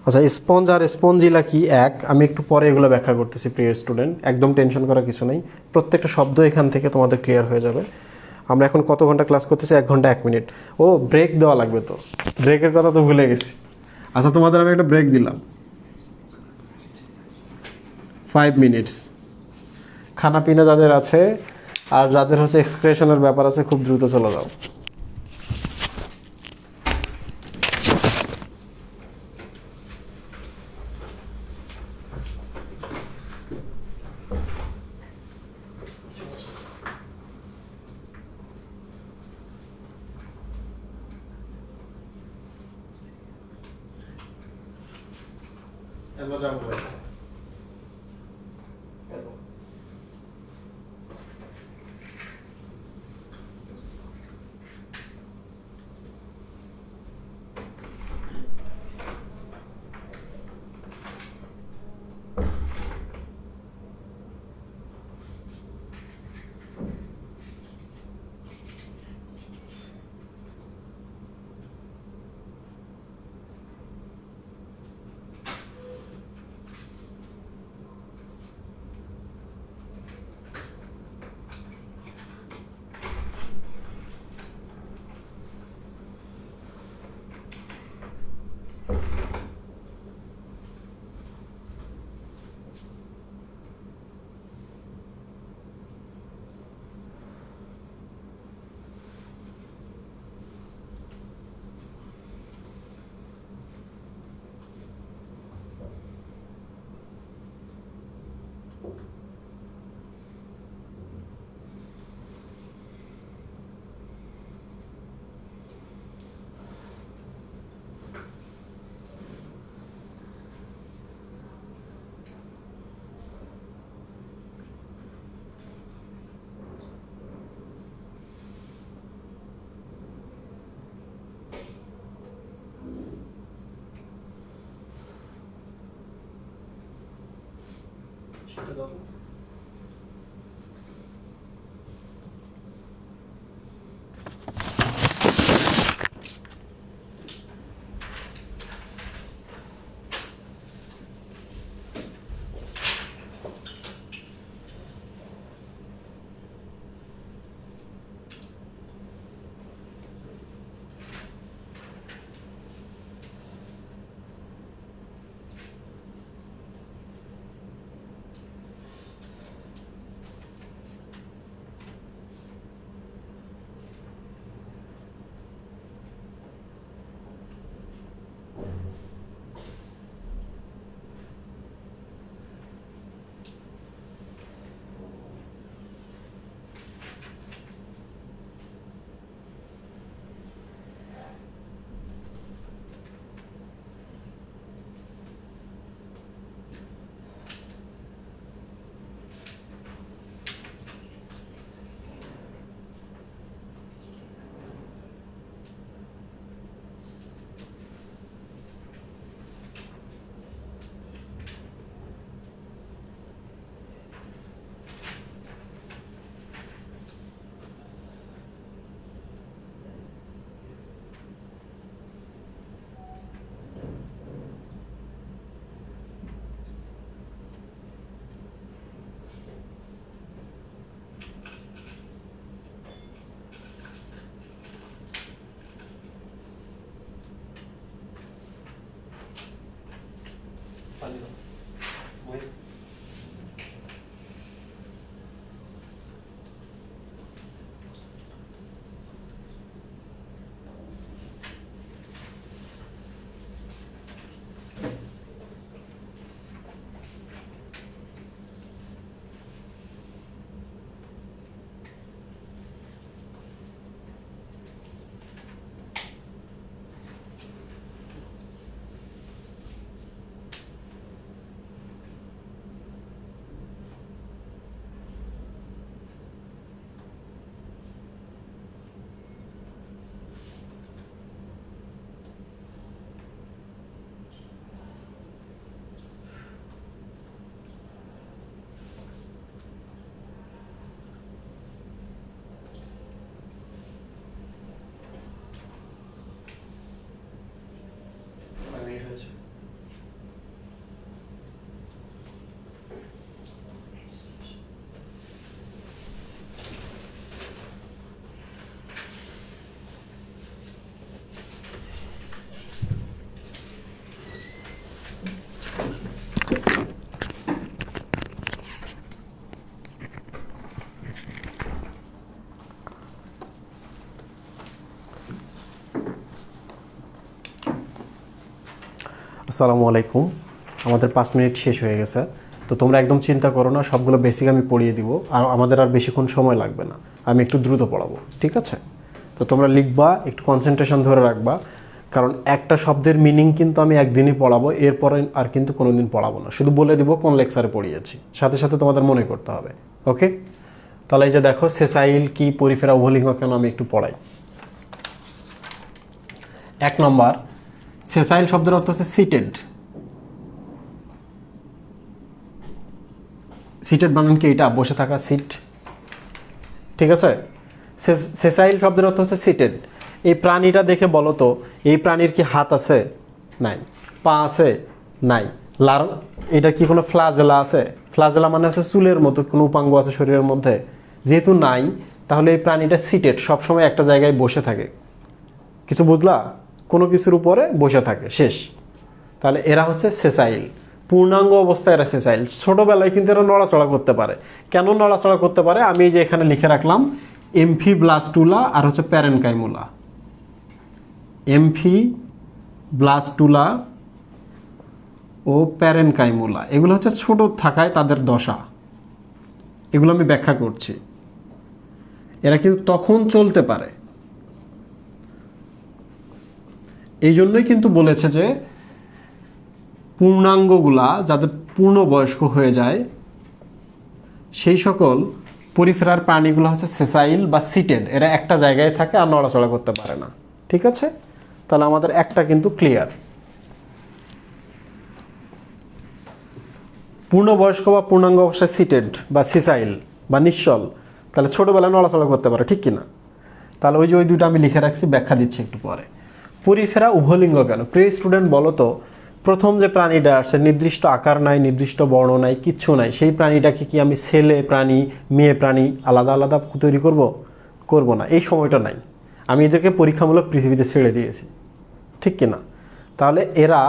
আচ্ছা, স্পঞ্জ আর স্পঞ্জিলা কি এক? আমি একটু পরে এগুলো ব্যাখ্যা করতেছি প্রিয় স্টুডেন্ট, একদম টেনশন করার কিছু নেই, প্রত্যেকটা শব্দ এখান থেকে তোমাদের ক্লিয়ার হয়ে যাবে। আমরা এখন কত ঘন্টা ক্লাস করতেছি? 1 ঘন্টা 1 মিনিট। ও, ব্রেক দেওয়া লাগবে তো, ব্রেকের কথা তো ভুলে গেছি। আচ্ছা, তোমাদের আমি একটা ব্রেক দিলাম 5 মিনিটস। খানা পিনা যাদের আছে আর যাদের হচ্ছে এক্সক্রেশনের ব্যাপার আছে, খুব দ্রুত চলে যাও। আসসালামু আলাইকুম। আমাদের 5 মিনিট শেষ হয়ে গেছে, তো তোমরা একদম চিন্তা করো না, সবগুলো বেসিক আমি পড়িয়ে দিব, আর আমাদের আর বেশিক্ষণ সময় লাগবে না, আমি একটু দ্রুত পড়াবো, ঠিক আছে? তো তোমরা লিখবা, একটু কনসেন্ট্রেশন ধরে রাখবা, কারণ একটা শব্দের মিনিং কিন্তু আমি একদিনই পড়াবো, এরপরে আর কিন্তু কোনো দিন পড়াবো না, শুধু বলে দিব কোন লেকচারে পড়িয়েছি, সাথে সাথে তোমাদের মনে করতে হবে। ওকে, তাহলে এই যে দেখো, সেসাইল কি, পরিফেরা উভলিঙ্গ কেন, আমি একটু পড়াই। 1 নম্বর, সেসাইল শব্দের অর্থ হচ্ছে সিটেড। সিটেড বানান কি এটা, বসে থাকা, সিট, ঠিক আছে? সেসাইল শব্দের অর্থ হচ্ছে সিটেড। এই প্রাণীটা দেখে বলো তো, এই প্রাণীর কি হাত আছে? নাই। পা আছে? নাই। এটা কি কোনো ফ্লাজেলা আছে? ফ্লাজেলা মানে হচ্ছে চুলের মতো কোনো উপাঙ্গ আছে শরীরের মধ্যে? যেহেতু নাই, তাহলে এই প্রাণীটা সিটেড, সবসময় একটা জায়গায় বসে থাকে। কিছু বুঝলা? কোনো কিছুর উপরে বসে থাকে, শেষ। তাহলে এরা হচ্ছে সেসাইল, পূর্ণাঙ্গ অবস্থায় এরা সেসাইল। ছোটোবেলায় কিন্তু এরা নড়াচড়া করতে পারে। কেন নড়াচড়া করতে পারে? আমি এই যে এখানে লিখে রাখলাম, এমফিব্লাস্টুলা আর হচ্ছে প্যারেনকাইমুলা। এমফিব্লাস্টুলা ও প্যারেনকাইমুলা, এগুলো হচ্ছে ছোট থাকায় তাদের দশা, এগুলো আমি ব্যাখ্যা করছি। এরা কিন্তু তখন চলতে পারে, এই জন্যই কিন্তু বলেছে যে পূর্ণাঙ্গগুলা যাদের পূর্ণবয়স্ক হয়ে যায়, সেই সকল পরিফেরার প্রাণীগুলো হচ্ছে সেসাইল বা সিটেড, এরা একটা জায়গায় থাকে আর নড়াচড়া করতে পারে না, ঠিক আছে? তাহলে আমাদের একটা কিন্তু ক্লিয়ার। পূর্ণবয়স্ক বা পূর্ণাঙ্গ অবস্থায় সিটেড বা সিসাইল বা নিশ্চল, তাহলে ছোটোবেলায় নড়াচড়া করতে পারে, ঠিক কিনা? তাহলে ওই যে ওই দুটো আমি লিখে রাখছি, ব্যাখ্যা দিচ্ছি একটু পরে। পরিফেরা উভলিঙ্গ কেন? প্রিয় স্টুডেন্ট, বলো তো, প্রথম যে প্রাণীটা আসছে, নির্দিষ্ট আকার নাই, নির্দিষ্ট বর্ণ নাই, কিচ্ছু নাই, সেই প্রাণীটাকে কি আমি ছেলে প্রাণী মেয়ে প্রাণী আলাদা আলাদা তৈরি করব না, এই সময়টা নাই। আমি এদেরকে পরীক্ষামূলক পৃথিবীতে ছেড়ে দিয়েছি, ঠিক কিনা? তাহলে এরা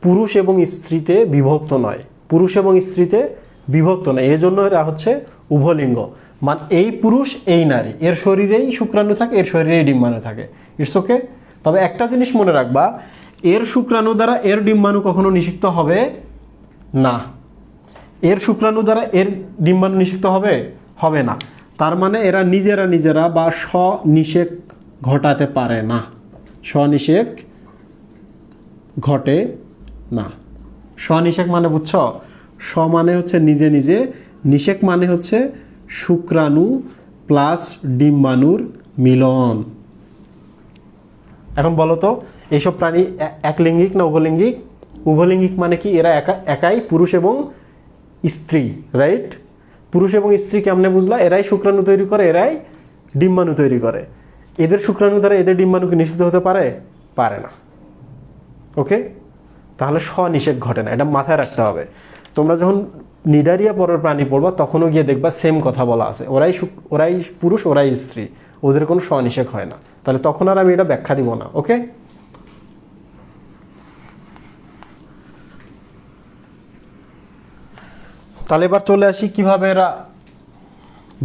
পুরুষ এবং স্ত্রীতে বিভক্ত নয়, পুরুষ এবং স্ত্রীতে বিভক্ত নয়, এই জন্য এরা হচ্ছে উভলিঙ্গ। মানে এই পুরুষ এই নারী, এর শরীরেই শুক্রাণু থাকে, এর শরীরেই ডিম্বাণু থাকে, ইটস ওকে। তবে একটা জিনিস মনে রাখবা, এর শুক্রাণু দ্বারা এর ডিম্বাণু কখনো নিষিক্ত হবে না, এর শুক্রাণু দ্বারা এর ডিম্বাণু নিষিক্ত হবে না। তার মানে এরা নিজেরা বা স্বনিষেক ঘটাতে পারে না, স্বনিষেক ঘটে না। স্বনিষেক মানে বুঝছো? স্ব মানে হচ্ছে নিজে নিজে, নিষেক মানে হচ্ছে শুক্রাণু প্লাস ডিম্বাণুর মিলন। এখন বলো তো, এইসব প্রাণী একলিঙ্গিক না উভলিঙ্গিক? উভলিঙ্গিক মানে কি? এরা একাই পুরুষ এবং স্ত্রী, রাইট? পুরুষ এবং স্ত্রী কেমনে বুঝলা? এরাই শুক্রাণু তৈরি করে, এরাই ডিম্বাণু তৈরি করে। এদের শুক্রাণু দ্বারা এদের ডিম্বাণুকে নিষিক্ত হতে পারে না। ওকে, তাহলে স্বনিষেক ঘটে না, এটা মাথায় রাখতে হবে। তোমরা যখন নিডারিয়া পরের প্রাণী পড়বা, তখনও গিয়ে দেখবা সেম কথা বলা আছে, ওরাই পুরুষ, ওরাই স্ত্রী, ওদের কোনো স্বনিষেক হয় না। তাহলে তখন আর আমি এটা ব্যাখ্যা দিব না। ওকে, তাহলে এবার চলে আসি কিভাবে এরা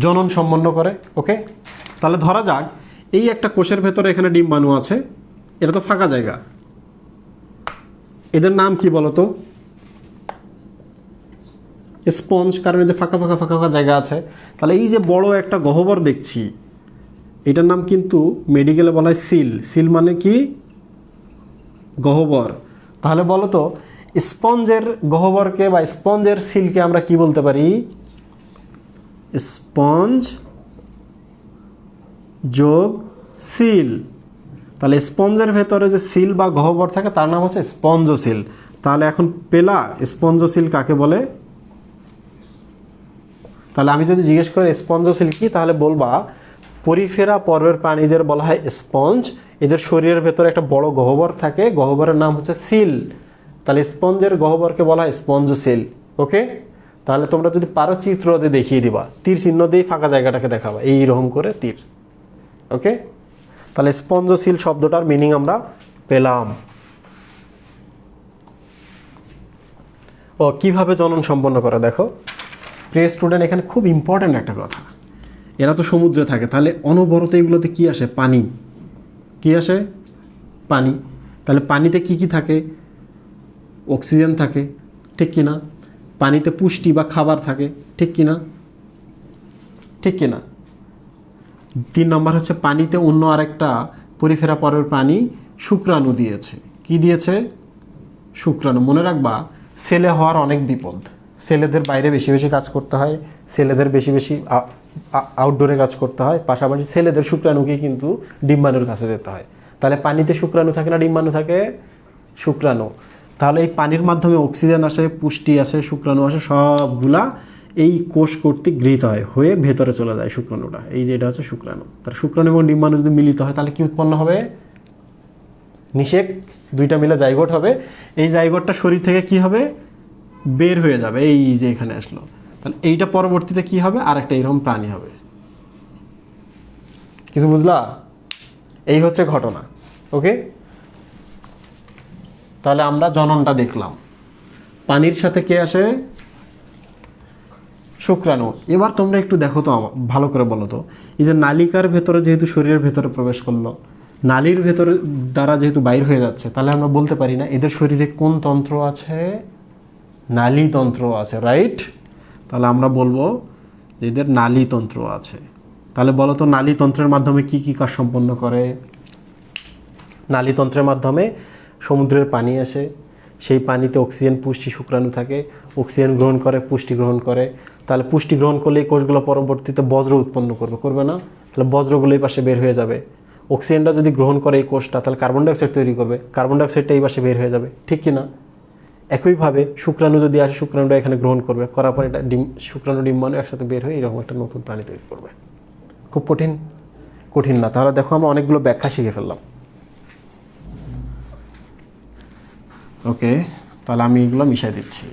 জনন সম্পন্ন করে। ওকে, তাহলে ধরা যাক এই একটা কোষের ভেতরে এখানে ডিম্বাণু আছে, এটা তো ফাঁকা জায়গা, এদের নাম কি বলো তো? স্পঞ্জ, কারণ এদের ফাঁকা ফাঁকা ফাঁকা ফাঁকা জায়গা আছে। তাহলে এই যে বড় একটা গহ্বর দেখছি, এটার নাম কিন্তু মেডিকেলে বলা হয় সিল। সিল মানে কি? গহ্বর। তাহলে বলো তো, স্পঞ্জের গহ্বরকে বা স্পঞ্জের সিলকে আমরা কি বলতে পারি? স্পঞ্জ যোগ সিল। তাহলে স্পঞ্জের ভেতরে যে সিল বা গহ্বর থাকে তার নাম হচ্ছে স্পঞ্জোসিল। তাহলে এখন পেলা স্পঞ্জোসিল কাকে বলে? তাহলে আমি যদি জিজ্ঞেস করি স্পঞ্জোসিল কি, তাহলে বলবা পরিফেরা পর্বের প্রাণীদের বলা হয় স্পঞ্জ, এদের শরীরের ভেতরে একটা বড় গহ্বর থাকে, গহ্বরের নাম হচ্ছে সিল। তাহলে স্পঞ্জের গহ্বরকে বলা হয় স্পঞ্জোসিল। ওকে, তাহলে তোমরা যদি পারো চিত্র দিয়ে দেখিয়ে দিবা, তীর চিহ্ন দিয়ে ফাঁকা জায়গাটাকে দেখাবা, এইরকম করে তীর। ওকে, তাহলে স্পঞ্জোসিল শব্দটার মিনিং আমরা পেলাম। ও কিভাবে জনন সম্পন্ন করে দেখো প্রিয় স্টুডেন্ট, এখানে খুব ইম্পর্ট্যান্ট একটা কথা, এরা তো সমুদ্রে থাকে, তাহলে অনবরত এগুলোতে কি আসে? পানি। কি আসে? পানি। তাহলে পানিতে কি কি থাকে? অক্সিজেন থাকে, ঠিক কি না? পানিতে পুষ্টি বা খাবার থাকে, ঠিক কি না? ঠিক কি না? 3 নম্বর হচ্ছে পানিতে অন্য আরেকটা পরিফেরা পরের প্রাণী শুক্রাণু দিয়েছে। কি দিয়েছে? শুক্রাণু। মনে রাখবা, ছেলে হওয়ার অনেক বিপদ। ছেলেদের বাইরে বেশি বেশি কাজ করতে হয়, ছেলেদের বেশি বেশি আউটডোরে কাজ করতে হয়, পাশাপাশি ছেলেদের শুক্রাণুকে কিন্তু ডিম্বাণুর কাছে যেতে হয়। তাহলে পানিতে শুক্রাণু থাকে না ডিম্বাণু থাকে? শুক্রাণু। তাহলে এই পানির মাধ্যমে অক্সিজেন আসে, পুষ্টি আসে, শুক্রাণু আসে, সবগুলা এই কোষ কর্তৃক গৃহীত হয়, হয়ে ভেতরে চলে যায় শুক্রাণুটা। এই যে এটা হচ্ছে শুক্রাণু। তার শুক্রাণু এবং ডিম্বাণু যদি মিলিত হয় তাহলে কি উৎপন্ন হবে? নিষেক। দুইটা মিলে জাইগোট হবে। এই জাইগোটটা শরীর থেকে কি হবে? বের হয়ে যাবে। এই যে এখানে আসলো। তাহলে এইটা পরবর্তীতে কি হবে? আরেকটা এরকম প্রাণী হবে। কিছু বুঝলা? এই হচ্ছে ঘটনা। ওকে, তাহলে আমরা জননটা দেখলাম। পানির সাথে কে আসে? শুক্রাণু। এবার তোমরা একটু দেখো তো, ভালো করে বলো তো, এই যে নালিকার ভেতরে যেহেতু শরীরের ভেতরে প্রবেশ করলো, নালীর ভেতরে দ্বারা যেহেতু বাইর হয়ে যাচ্ছে, তাহলে আমরা বলতে পারি না এদের শরীরে কোন তন্ত্র আছে? নালীতন্ত্র আছে, রাইট? তাহলে আমরা বলবো যে এদের নালীতন্ত্র আছে। তাহলে বলো তো, নালীতন্ত্রের মাধ্যমে কি কি কাজ সম্পন্ন করে? নালীতন্ত্রের মাধ্যমে সমুদ্রের পানি আসে, সেই পানিতে অক্সিজেন, পুষ্টি, শুক্রাণু থাকে, অক্সিজেন গ্রহণ করে, পুষ্টি গ্রহণ করে। তাহলে পুষ্টি গ্রহণ করলে এই কোষগুলো পরবর্তীতে বজ্র উৎপন্ন করবে, করবে না? তাহলে বজ্রগুলো এই পাশে বের হয়ে যাবে। অক্সিজেনটা যদি গ্রহণ করে এই কোষটা, তাহলে কার্বন ডাইঅক্সাইড তৈরি করবে, কার্বন ডাইঅক্সাইডটা এই পাশে বের হয়ে যাবে, ঠিক কি না? একইভাবে শুক্রাণু যদি আসে, শুক্রাণুটা এখানে গ্রহণ করবে, করার পর এটা শুক্রাণু ডিম্বাণু একসাথে বের হয়ে এরকম একটা নতুন প্রাণী তৈরি করবে। খুব কঠিন? কঠিন না। তাহলে দেখো আমরা অনেকগুলো ব্যাখ্যা শিখে ফেললাম। ওকে, তাহলে আমি এগুলো মিশাই দিচ্ছি।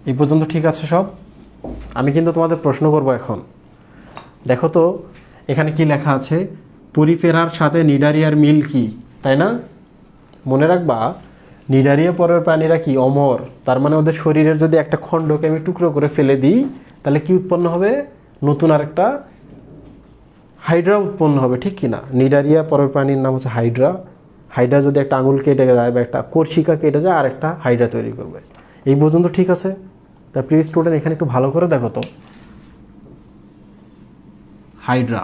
এই পর্যন্ত ঠিক আছে সব? আমি কিন্তু তোমাদের প্রশ্ন করব এখন। দেখো তো এখানে কি লেখা আছে? পরিফেরার সাথে নিডারিয়ার মিল কি, তাই না? মনে রাখবা, নিডারিয়া পরের প্রাণীরা কি? অমর। তার মানে ওদের শরীরের যদি একটা খণ্ডকে আমি টুকরো করে ফেলে দিই, তাহলে কি উৎপন্ন হবে? নতুন আরেকটা হাইড্রা উৎপন্ন হবে, ঠিক কি না? নিডারিয়া পরের প্রাণীর নাম হচ্ছে হাইড্রা। হাইড্রা যদি একটা আঙুল কেটে যায় বা একটা কর্ষিকা কেটে যায়, আর একটা হাইড্রা তৈরি করবে। এই পর্যন্ত ঠিক আছে? তা প্রিয় স্টুডেন্ট, এখানে একটু ভালো করে দেখো তো। হাইড্রা,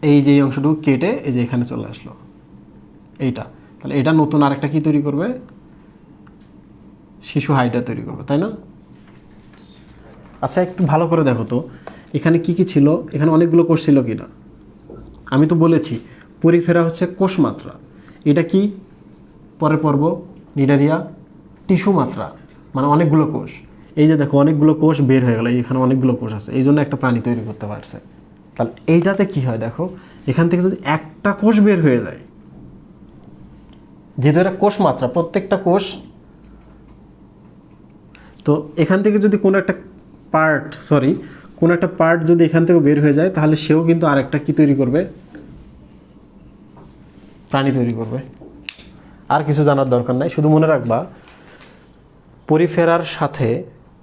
এই যে অংশটুকু কেটে এই যে এখানে চলে আসলো, এইটা। তাহলে এটা নতুন আরেকটা কি তৈরি করবে? শিশু হাইড্রা তৈরি করবে, তাই না? আচ্ছা, একটু ভালো করে দেখো তো এখানে কি কি ছিল। এখানে অনেকগুলো কোষ ছিল কি না? আমি তো বলেছি পরিফেরা হচ্ছে কোষ মাত্রা। এটা কি? পরের পর্ব নিডারিয়া টিস্যু মাত্রা, মানে অনেকগুলো কোষ। এই যে দেখো অনেকগুলো কোষ বের হয়ে গেল, এখানে অনেকগুলো কোষ আছে, এই জন্য একটা প্রাণী তৈরি করতে পারছে। তাহলে এইটাতে কি হয় দেখো, এখান থেকে যদি একটা কোষ বের হয়ে যায়, যেহেতু এটা কোষ মাত্রা, প্রত্যেকটা কোষ, তো এখান থেকে যদি কোনো একটা পার্ট যদি এখান থেকে বের হয়ে যায়, তাহলে সেও কিন্তু আরেকটা কি তৈরি করবে? প্রাণী তৈরি করবে। আর কিছু জানার দরকার নাই, শুধু মনে রাখবা পরিফেরার সাথে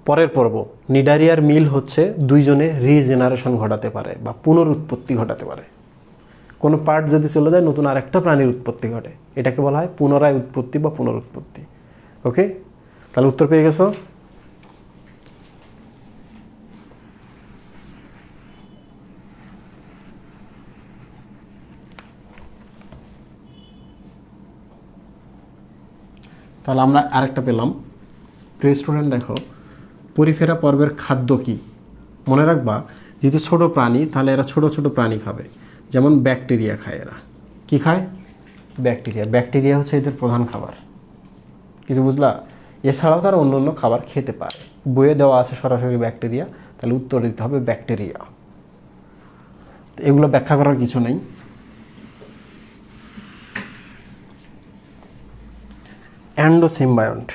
পরের পর্ব নিডারিয়ার মিল হচ্ছে দুইজনে রিজেনারেশন ঘটাতে পারে বা পুনরুৎপত্তি ঘটাতে পারে। কোনো পার্ট যদি চলে যায়, নতুন আরেকটা প্রাণীর উৎপত্তি ঘটে, এটাকে বলা হয় পুনরায় উৎপত্তি বা পুনরুৎপত্তি। ওকে, তাহলে উত্তর পেয়ে গেছো? তাহলে আমরা আরেকটা পেলাম। প্রিয় স্টুডেন্ট দেখো, পরিফেরা পর্বের খাদ্য কি? মনে রাখবা, যেহেতু ছোট প্রাণী, তাহলে এরা ছোট ছোট প্রাণী খাবে। যেমন ব্যাকটেরিয়া খায়। এরা কি খায়? ব্যাকটেরিয়া। ব্যাকটেরিয়া হচ্ছে এদের প্রধান খাবার। কিছু বুঝলা? এছাড়াও তারা অন্য অন্য খাবার খেতে পারে। বইয়ে দেওয়া আছে সরাসরি ব্যাকটেরিয়া, তাহলে উত্তর দিতে হবে ব্যাকটেরিয়া। এগুলো ব্যাখ্যা করার কিছু নেই। অ্যান্ডোসিম্বায়ন্ট।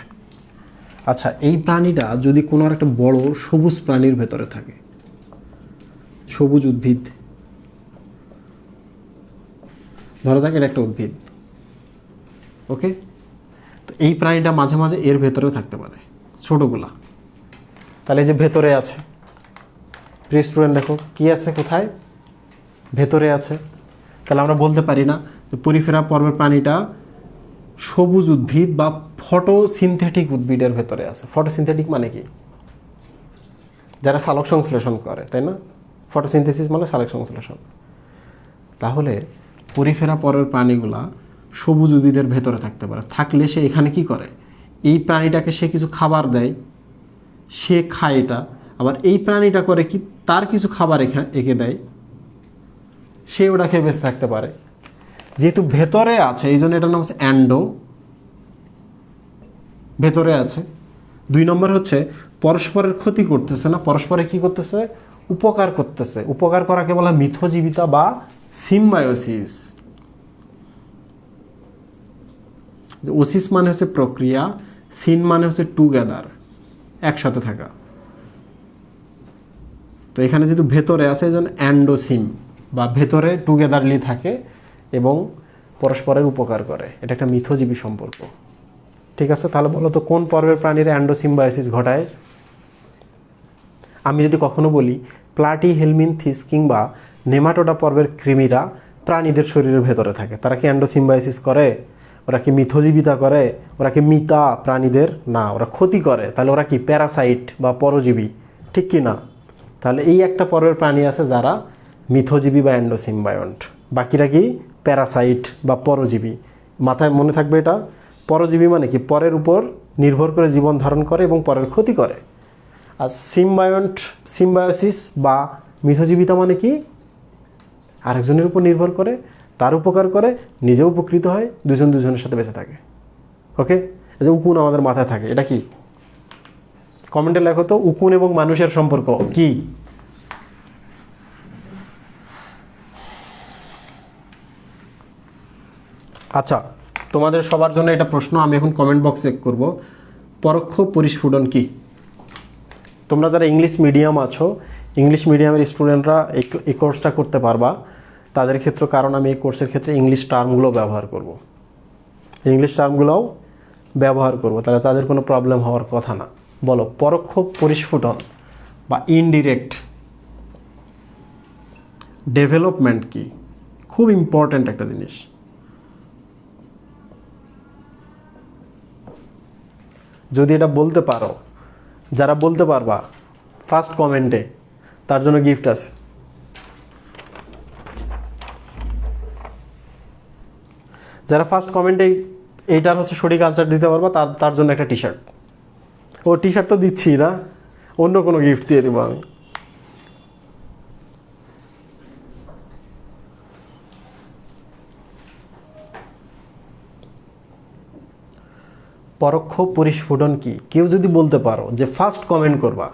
আচ্ছা, এই প্রাণীটা যদি কোনো একটা বড় সবুজ প্রাণীর ভেতরে থাকে, সবুজ উদ্ভিদ, ধরা যাক এটা একটা উদ্ভিদ, ওকে, তো এই প্রাণীটা মাঝে মাঝে এর ভেতরেও থাকতে পারে, ছোটোগুলা। তাহলে এই যে ভেতরে আছে, প্রিয় স্টুডেন্ট দেখো কি আছে, কোথায়? ভেতরে আছে। তাহলে আমরা বলতে পারি না যে পরিফেরা পর্বের প্রাণীটা সবুজ উদ্ভিদ বা ফটোসিনথেটিক উদ্ভিদের ভেতরে আছে। ফটোসিনথেটিক মানে কি? যারা সালোক সংশ্লেষণ করে, তাই না? ফটোসিনথেসিস মানে সালোক সংশ্লেষণ। তাহলে পরিফেরা পর্বের প্রাণীগুলা সবুজ উদ্ভিদের ভেতরে থাকতে পারে। থাকলে সে এখানে কি করে? এই প্রাণীটাকে সে কিছু খাবার দেয়, সে খায় এটা। আবার এই প্রাণীটা করে কি, তার কিছু খাবার এঁকে দেয়, সে ওটা খেয়ে বেঁচে থাকতে পারে। যেহেতু ভেতরে আছে এই জন্য এটার নাম হচ্ছে অ্যান্ডো, ভেতরে আছে। 2 নম্বর হচ্ছে পরস্পরের ক্ষতি করতেছে না, পরস্পরে কি করতেছে? উপকার করতেছে। উপকার করাকে বলা মিথজীবিতা বা সিম্বায়োসিস। ওসিস মানে হচ্ছে প্রক্রিয়া, সিন মানে হচ্ছে টুগেদার, একসাথে থাকা। তো এখানে যেহেতু ভেতরে আছে এই জন্য অ্যান্ডোসিম বা ভেতরে টুগেদারলি থাকে এবং পরস্পরের উপকার করে। এটা একটা মিথজীবী সম্পর্ক। ঠিক আছে, তাহলে বলো তো কোন পর্বের প্রাণীরা অ্যান্ডোসিম্বায়োসিস ঘটায়? আমি যদি কখনো বলি প্লাটিহেলমিনথিস কিংবা নেমাটোডা পর্বের কৃমিরা প্রাণীদের শরীরের ভেতরে থাকে, তারা কি অ্যান্ডোসিম্বায়োসিস করে? ওরা কি মিথজীবিতা করে? ওরা কি মিতা প্রাণীদের? না, ওরা ক্ষতি করে। তাহলে ওরা কি প্যারাসাইট বা পরজীবী, ঠিক কি না? তাহলে এই একটা পর্বের প্রাণী আছে যারা মিথজীবী বা অ্যান্ডোসিম্বায়ন্ট, বাকিরা কি প্যারাসাইট বা পরজীবী। মাথায় মনে থাকবে এটা। পরজীবী মানে কি? পরের উপর নির্ভর করে জীবন ধারণ করে এবং পরের ক্ষতি করে। আর সিম্বায়োসিস বা মিথজীবিতা মানে কি? আরেকজনের উপর নির্ভর করে, তার উপকার করে, নিজেও উপকৃত হয়, দুজনের সাথে বেঁচে থাকে। ওকে, এই যে উকুন আমাদের মাথায় থাকে, এটা কি? কমেন্টে লেখো তো উকুন এবং মানুষের সম্পর্ক কি? আচ্ছা, তোমাদের সবার জন্য এটা প্রশ্ন, আমি এখন কমেন্ট বক্স চেক করব। পরোক্ষ পরিস্ফুটন কি? তোমরা যারা ইংলিশ মিডিয়াম আছো, ইংলিশ মিডিয়ামের স্টুডেন্টরা এই কোর্সটা করতে পারবা তাদের ক্ষেত্রে, কারণ আমি এই কোর্সের ক্ষেত্রে ইংলিশ টার্মগুলো ব্যবহার করব, ইংলিশ টার্মগুলোও ব্যবহার করব, তাহলে তাদের কোনো প্রবলেম হওয়ার কথা না। বলো পরোক্ষ পরিস্ফুটন বা ইনডিরেক্ট ডেভেলপমেন্ট কি? খুব ইম্পর্ট্যান্ট একটা জিনিস। যদি এটা বলতে পারো, যারা বলতে পারবা ফার্স্ট কমেন্টে, তার জন্য গিফট আছে। যারা ফার্স্ট কমেন্টে এইটার হচ্ছে সঠিক আনসার দিতে পারবা তার জন্য একটা টি শার্ট। ও টি শার্ট তো দিচ্ছি না, অন্য কোনো গিফট দিয়ে দেবো আমি। পরোক্ষ পরিস্ফুটন কি? কেউ যদি বলতে পারো যে ফার্স্ট কমেন্ট করবা,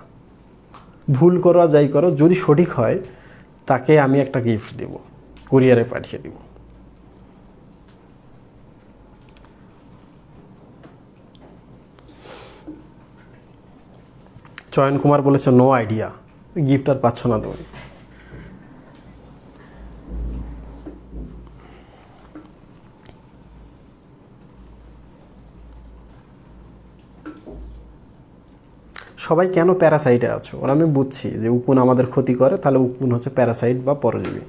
ভুল করো যাই করো, যদি সঠিক হয় তাকে আমি একটা গিফট দেব, কুরিয়ারে পাঠিয়ে দেব। চয়ন কুমার বলেছে নো আইডিয়া, গিফট আর পাচ্ছ না তুমি। সবাই কেন প্যারাসাইটে আছো? ওরা আমি বুঝছি যে উকুন আমাদের ক্ষতি করে, তাহলে উকুন হচ্ছে প্যারাসাইট বা পরজীবী।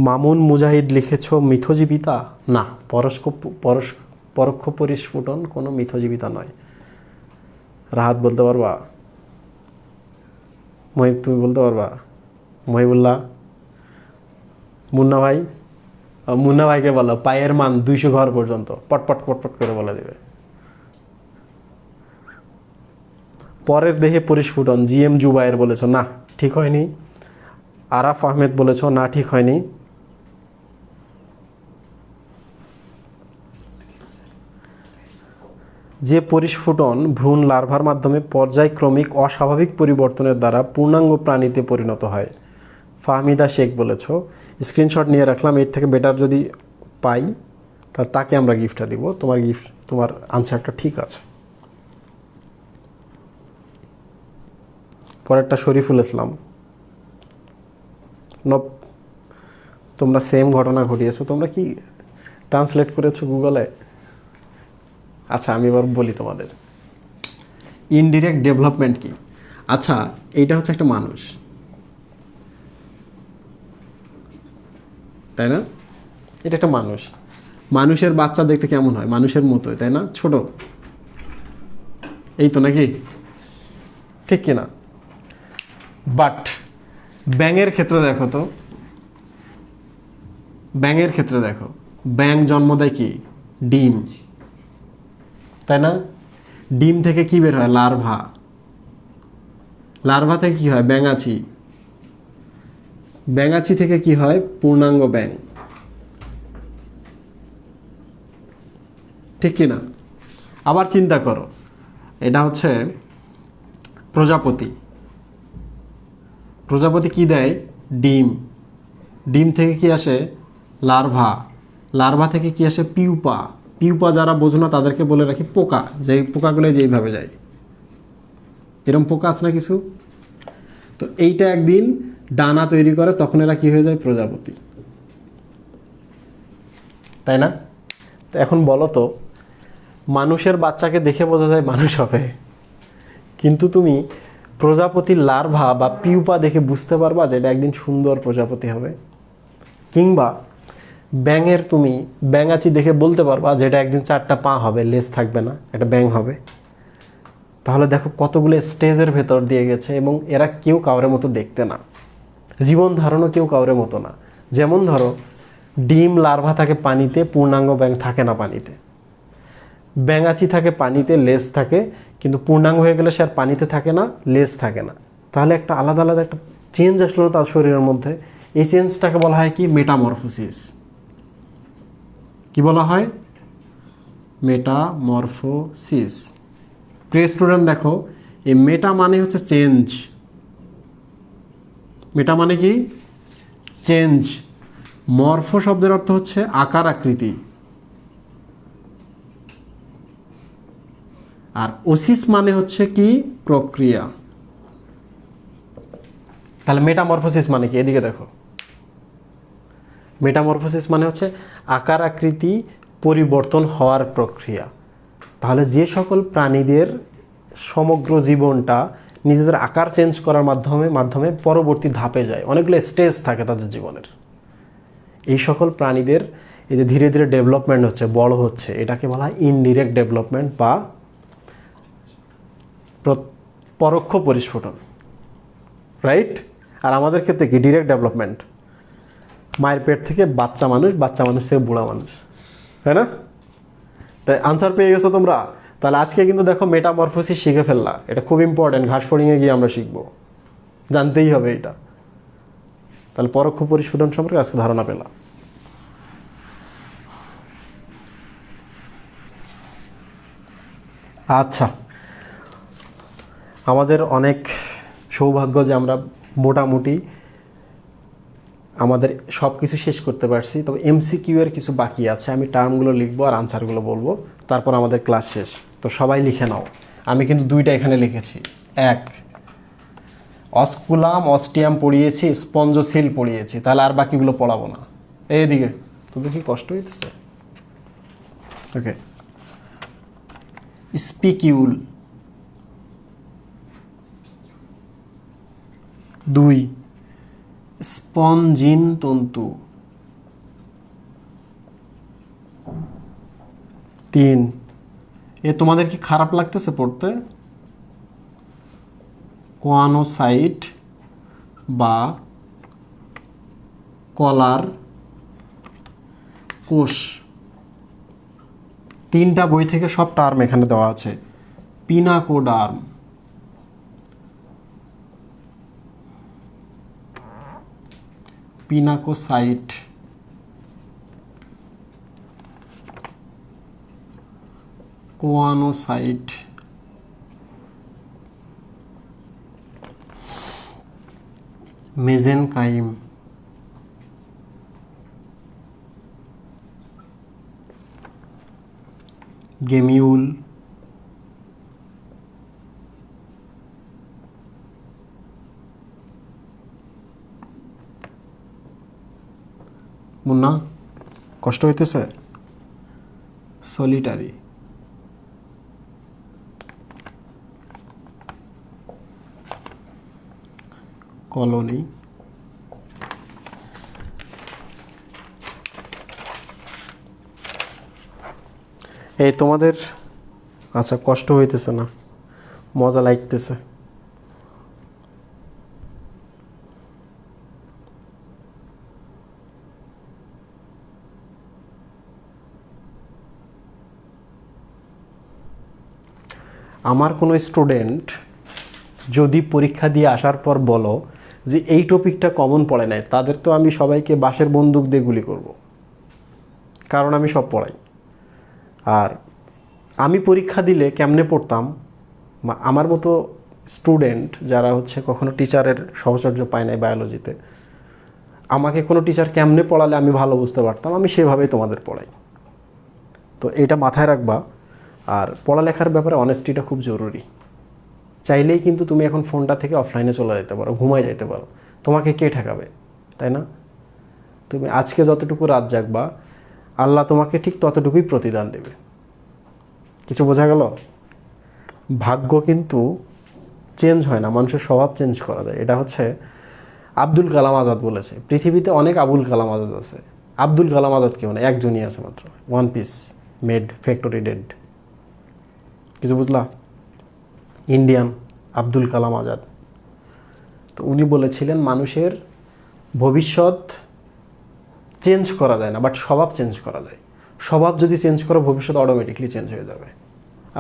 মামুন মুজাহিদ লিখেছ মিথজীবিতা? না, পরোক্ষ পরিস্ফুটন কোনো মিথজীবিতা নয়। রাহাত বলতে পারবা? মহিব তুমি বলতে পারবা? মহিবুল্লাহ, মুন্না ভাই, মুন্না ভাইকে বলো পায়ের মান 200 ঘর পর্যন্ত পটপট পটপট করে বলে দেবে। পরের দেহে পরিস্ফুটন জিএম জুবায়ের বলেছ না, ঠিক হয়নি। আরাফ আহমেদ বলেছ না, ঠিক হয়নি। যে পরিস্ফুটন ভ্রূণ লার্ভার মাধ্যমে পর্যায়ক্রমিক অস্বাভাবিক পরিবর্তনের দ্বারা পূর্ণাঙ্গ প্রাণীতে পরিণত হয়। ফাহমিদা শেখ বলেছ। স্ক্রিনশট নিয়ে রাখলাম, এর থেকে বেটার যদি পাই তাকে আমরা গিফটটা দিব। তোমার আনসারটা ঠিক আছে। পরেরটা শরীফুল ইসলাম। তোমরা সেম ঘটনা ঘটিয়েছো। তোমরা কি ট্রান্সলেট করেছো গুগলে? আচ্ছা আমি এবার বলি তোমাদের ইনডিরেক্ট ডেভেলপমেন্ট কি। আচ্ছা এইটা হচ্ছে একটা মানুষ, তাই না? এটা একটা মানুষ, মানুষের বাচ্চা দেখতে কেমন হয়? মানুষের মতোই, তাই না? ছোট, এই তো নাকি, ঠিক কিনা? বাট ব্যাঙের ক্ষেত্রে দেখো তো, ব্যাঙের ক্ষেত্রে দেখো, ব্যাঙ জন্ম দেয় কি? ডিম, তাই না? ডিম থেকে কি বের হয়? লার্ভা, লার্ভা থেকে কি হয়? ব্যাঙাচি, ব্যাঙাচি থেকে কি হয়? পূর্ণাঙ্গ ব্যাঙ, ঠিক কি না? আবার চিন্তা করো, এটা হচ্ছে প্রজাপতি, প্রজাপতি কি দেয়? ডিম, ডিম থেকে কি আসে? লার্ভা, লার্ভা থেকে কি আসে? পিউপা, পিউপা যারা বোঝো না তাদেরকে বলে রাখি পোকা, যে পোকাগুলো যেইভাবে যায়, এরকম পোকা আছে না কিছু? তো এইটা একদিন ডানা তৈরি করে, তখন এরা কি হয়ে যায়? প্রজাপতি, তাই না? তো এখন বলো তো, মানুষের বাচ্চাকে দেখে বোঝা যায় মানুষ হবে, কিন্তু তুমি প্রজাপতির লার্ভা বা পিউপা দেখে বুঝতে পারবা যে এটা একদিন সুন্দর প্রজাপতি হবে? কিংবা ব্যাঙের তুমি ব্যাঙাচি দেখে বলতে পারবা যে এটা একদিন 4টা পা হবে, লেজ থাকবে না, এটা ব্যাঙ হবে? তাহলে দেখো কতগুলো স্টেজের ভেতর দিয়ে গেছে, এবং এরা কেউ কাউরের মতো দেখতে না, জীবন ধারণও কেউ কাউরের মতো না। যেমন ধরো ডিম লার্ভা থাকে পানিতে, পূর্ণাঙ্গ ব্যাঙ থাকে না পানিতে। ব্যাঙাচি থাকে পানিতে, লেজ থাকে, কিন্তু পূর্ণাঙ্গ হয়ে গেলে সে আর পানিতে থাকে না, লেজ থাকে না। তাহলে একটা আলাদা আলাদা একটা চেঞ্জ আসলো তার শরীরের মধ্যে। এই চেঞ্জটাকে বলা হয় কি? মেটামরফোসিস। কি বলা হয়? মেটামরফোসিস। প্রিয় স্টুডেন্ট দেখো, এই মেটা মানে হচ্ছে চেঞ্জ, মেটা মানে কি? চেঞ্জ। মরফো শব্দের অর্থ হচ্ছে আকার আকৃতি, আর ওসিস মানে হচ্ছে কি? প্রক্রিয়া। তাহলে মেটামরফোসিস মানে কি? এদিকে দেখো, মেটামরফোসিস মানে হচ্ছে আকার আকৃতি পরিবর্তন হওয়ার প্রক্রিয়া। তাহলে যে সকল প্রাণীদের সমগ্র জীবনটা নিজেদের আকার চেঞ্জ করার মাধ্যমে পরবর্তী ধাপে যায়, অনেকগুলো স্টেজ থাকে তাদের জীবনের, এই সকল প্রাণীদের এই যে ধীরে ধীরে ডেভেলপমেন্ট হচ্ছে, বড় হচ্ছে, এটাকে বলা হয় ইনডিরেক্ট ডেভেলপমেন্ট বা পরোক্ষ পরিস্ফুটন, রাইট? আর আমাদের ক্ষেত্রে কি? ডিরেক্ট ডেভেলপমেন্ট, মায়ের পেট থেকে বাচ্চা মানুষ, বাচ্চা মানুষ থেকে বুড়া মানুষ, তাই না? তাই আনসার পেয়ে গেছো তোমরা? তাহলে আজকে কিন্তু দেখো মেটামরফোসিস শিখে ফেললা, এটা খুব ইম্পর্টেন্ট, ঘাস ফড়িংয়ে গিয়ে আমরা শিখবো, জানতেই হবে এটা। তাহলে পরোক্ষ পরিস্ফুটন সম্পর্কে আজকে ধারণা পেলাম। আচ্ছা, আমাদের অনেক সৌভাগ্য যে আমরা মোটামুটি আমাদের সব কিছু শেষ করতে পারছি। তবে এমসিকিউ এর কিছু বাকি আছে, আমি টার্মগুলো লিখবো আর আনসারগুলো বলবো, তারপর আমাদের ক্লাস শেষ। তো সবাই লিখে নাও, আমি কিন্তু 2টা এখানে লিখেছি। 1, অস্কুলাম অস্টিয়াম পড়িয়েছি, স্পঞ্জোসিল পড়িয়েছি, তাহলে আর বাকিগুলো পড়াবো না। এইদিকে তোদের কি কষ্ট হইতেছে? ওকে, স্পিকিউল 2, স্পঞ্জিন তন্তু 3। এ তোমাদের কি খারাপ লাগতেছে পড়তে? কোয়ানোসাইট বা কলার কোষ, 3টা বই থেকে সব টার্ম এখানে দেওয়া আছে। পিনাকোডার্ম, পিনাকোসাইট, কোয়ানোসাইট, মেজেনকাইম, গেমিউল, মুন্না কষ্ট হইতেছে? Solitary, colony. এই তোমাদের আচ্ছা কষ্ট হইতেছে না, মজা লাগতেছে। আমার কোনো স্টুডেন্ট যদি পরীক্ষা দিয়ে আসার পর বলো যে এই টপিকটা কমন পড়ে নাই, তাদের তো আমি সবাইকে বাঁশের বন্দুক দিয়ে গুলি করব, কারণ আমি সব পড়াই। আর আমি পরীক্ষা দিলে কেমনে পড়তাম, আমার মতো স্টুডেন্ট যারা হচ্ছে কখনো টিচারের সহচর্য পায় নাই বায়োলজিতে, আমাকে কোনো টিচার কেমনে পড়ালে আমি ভালো বুঝতে পারতাম, আমি সেভাবেই তোমাদের পড়াই। তো এটা মাথায় রাখবা। আর পড়ালেখার ব্যাপারে অনেস্টিটা খুব জরুরি। চাইলেই কিন্তু তুমি এখন ফোনটা থেকে অফলাইনে চলে যেতে পারো, ঘুমায় যেতে পারো, তোমাকে কে ঠেকাবে, তাই না? তুমি আজকে যতটুকু রাত জাগবা, আল্লাহ তোমাকে ঠিক ততটুকুই প্রতিদান দেবে। কিছু বোঝা গেল? ভাগ্য কিন্তু চেঞ্জ হয় না, মানুষের স্বভাব চেঞ্জ করা যায়। এটা হচ্ছে আব্দুল কালাম আজাদ বলেছে। পৃথিবীতে অনেক আবুল কালাম আজাদ আছে, আব্দুল কালাম আজাদ কেউ না, একজনই আছে মাত্র। One piece made, factory dead. কিছু বুঝলা? ইন্ডিয়ান আব্দুল কালাম আজাদ। তো উনি বলেছিলেন মানুষের ভবিষ্যৎ চেঞ্জ করা যায় না, বাট স্বভাব চেঞ্জ করা যায়। স্বভাব যদি চেঞ্জ করো, ভবিষ্যৎ অটোমেটিকলি চেঞ্জ হয়ে যাবে।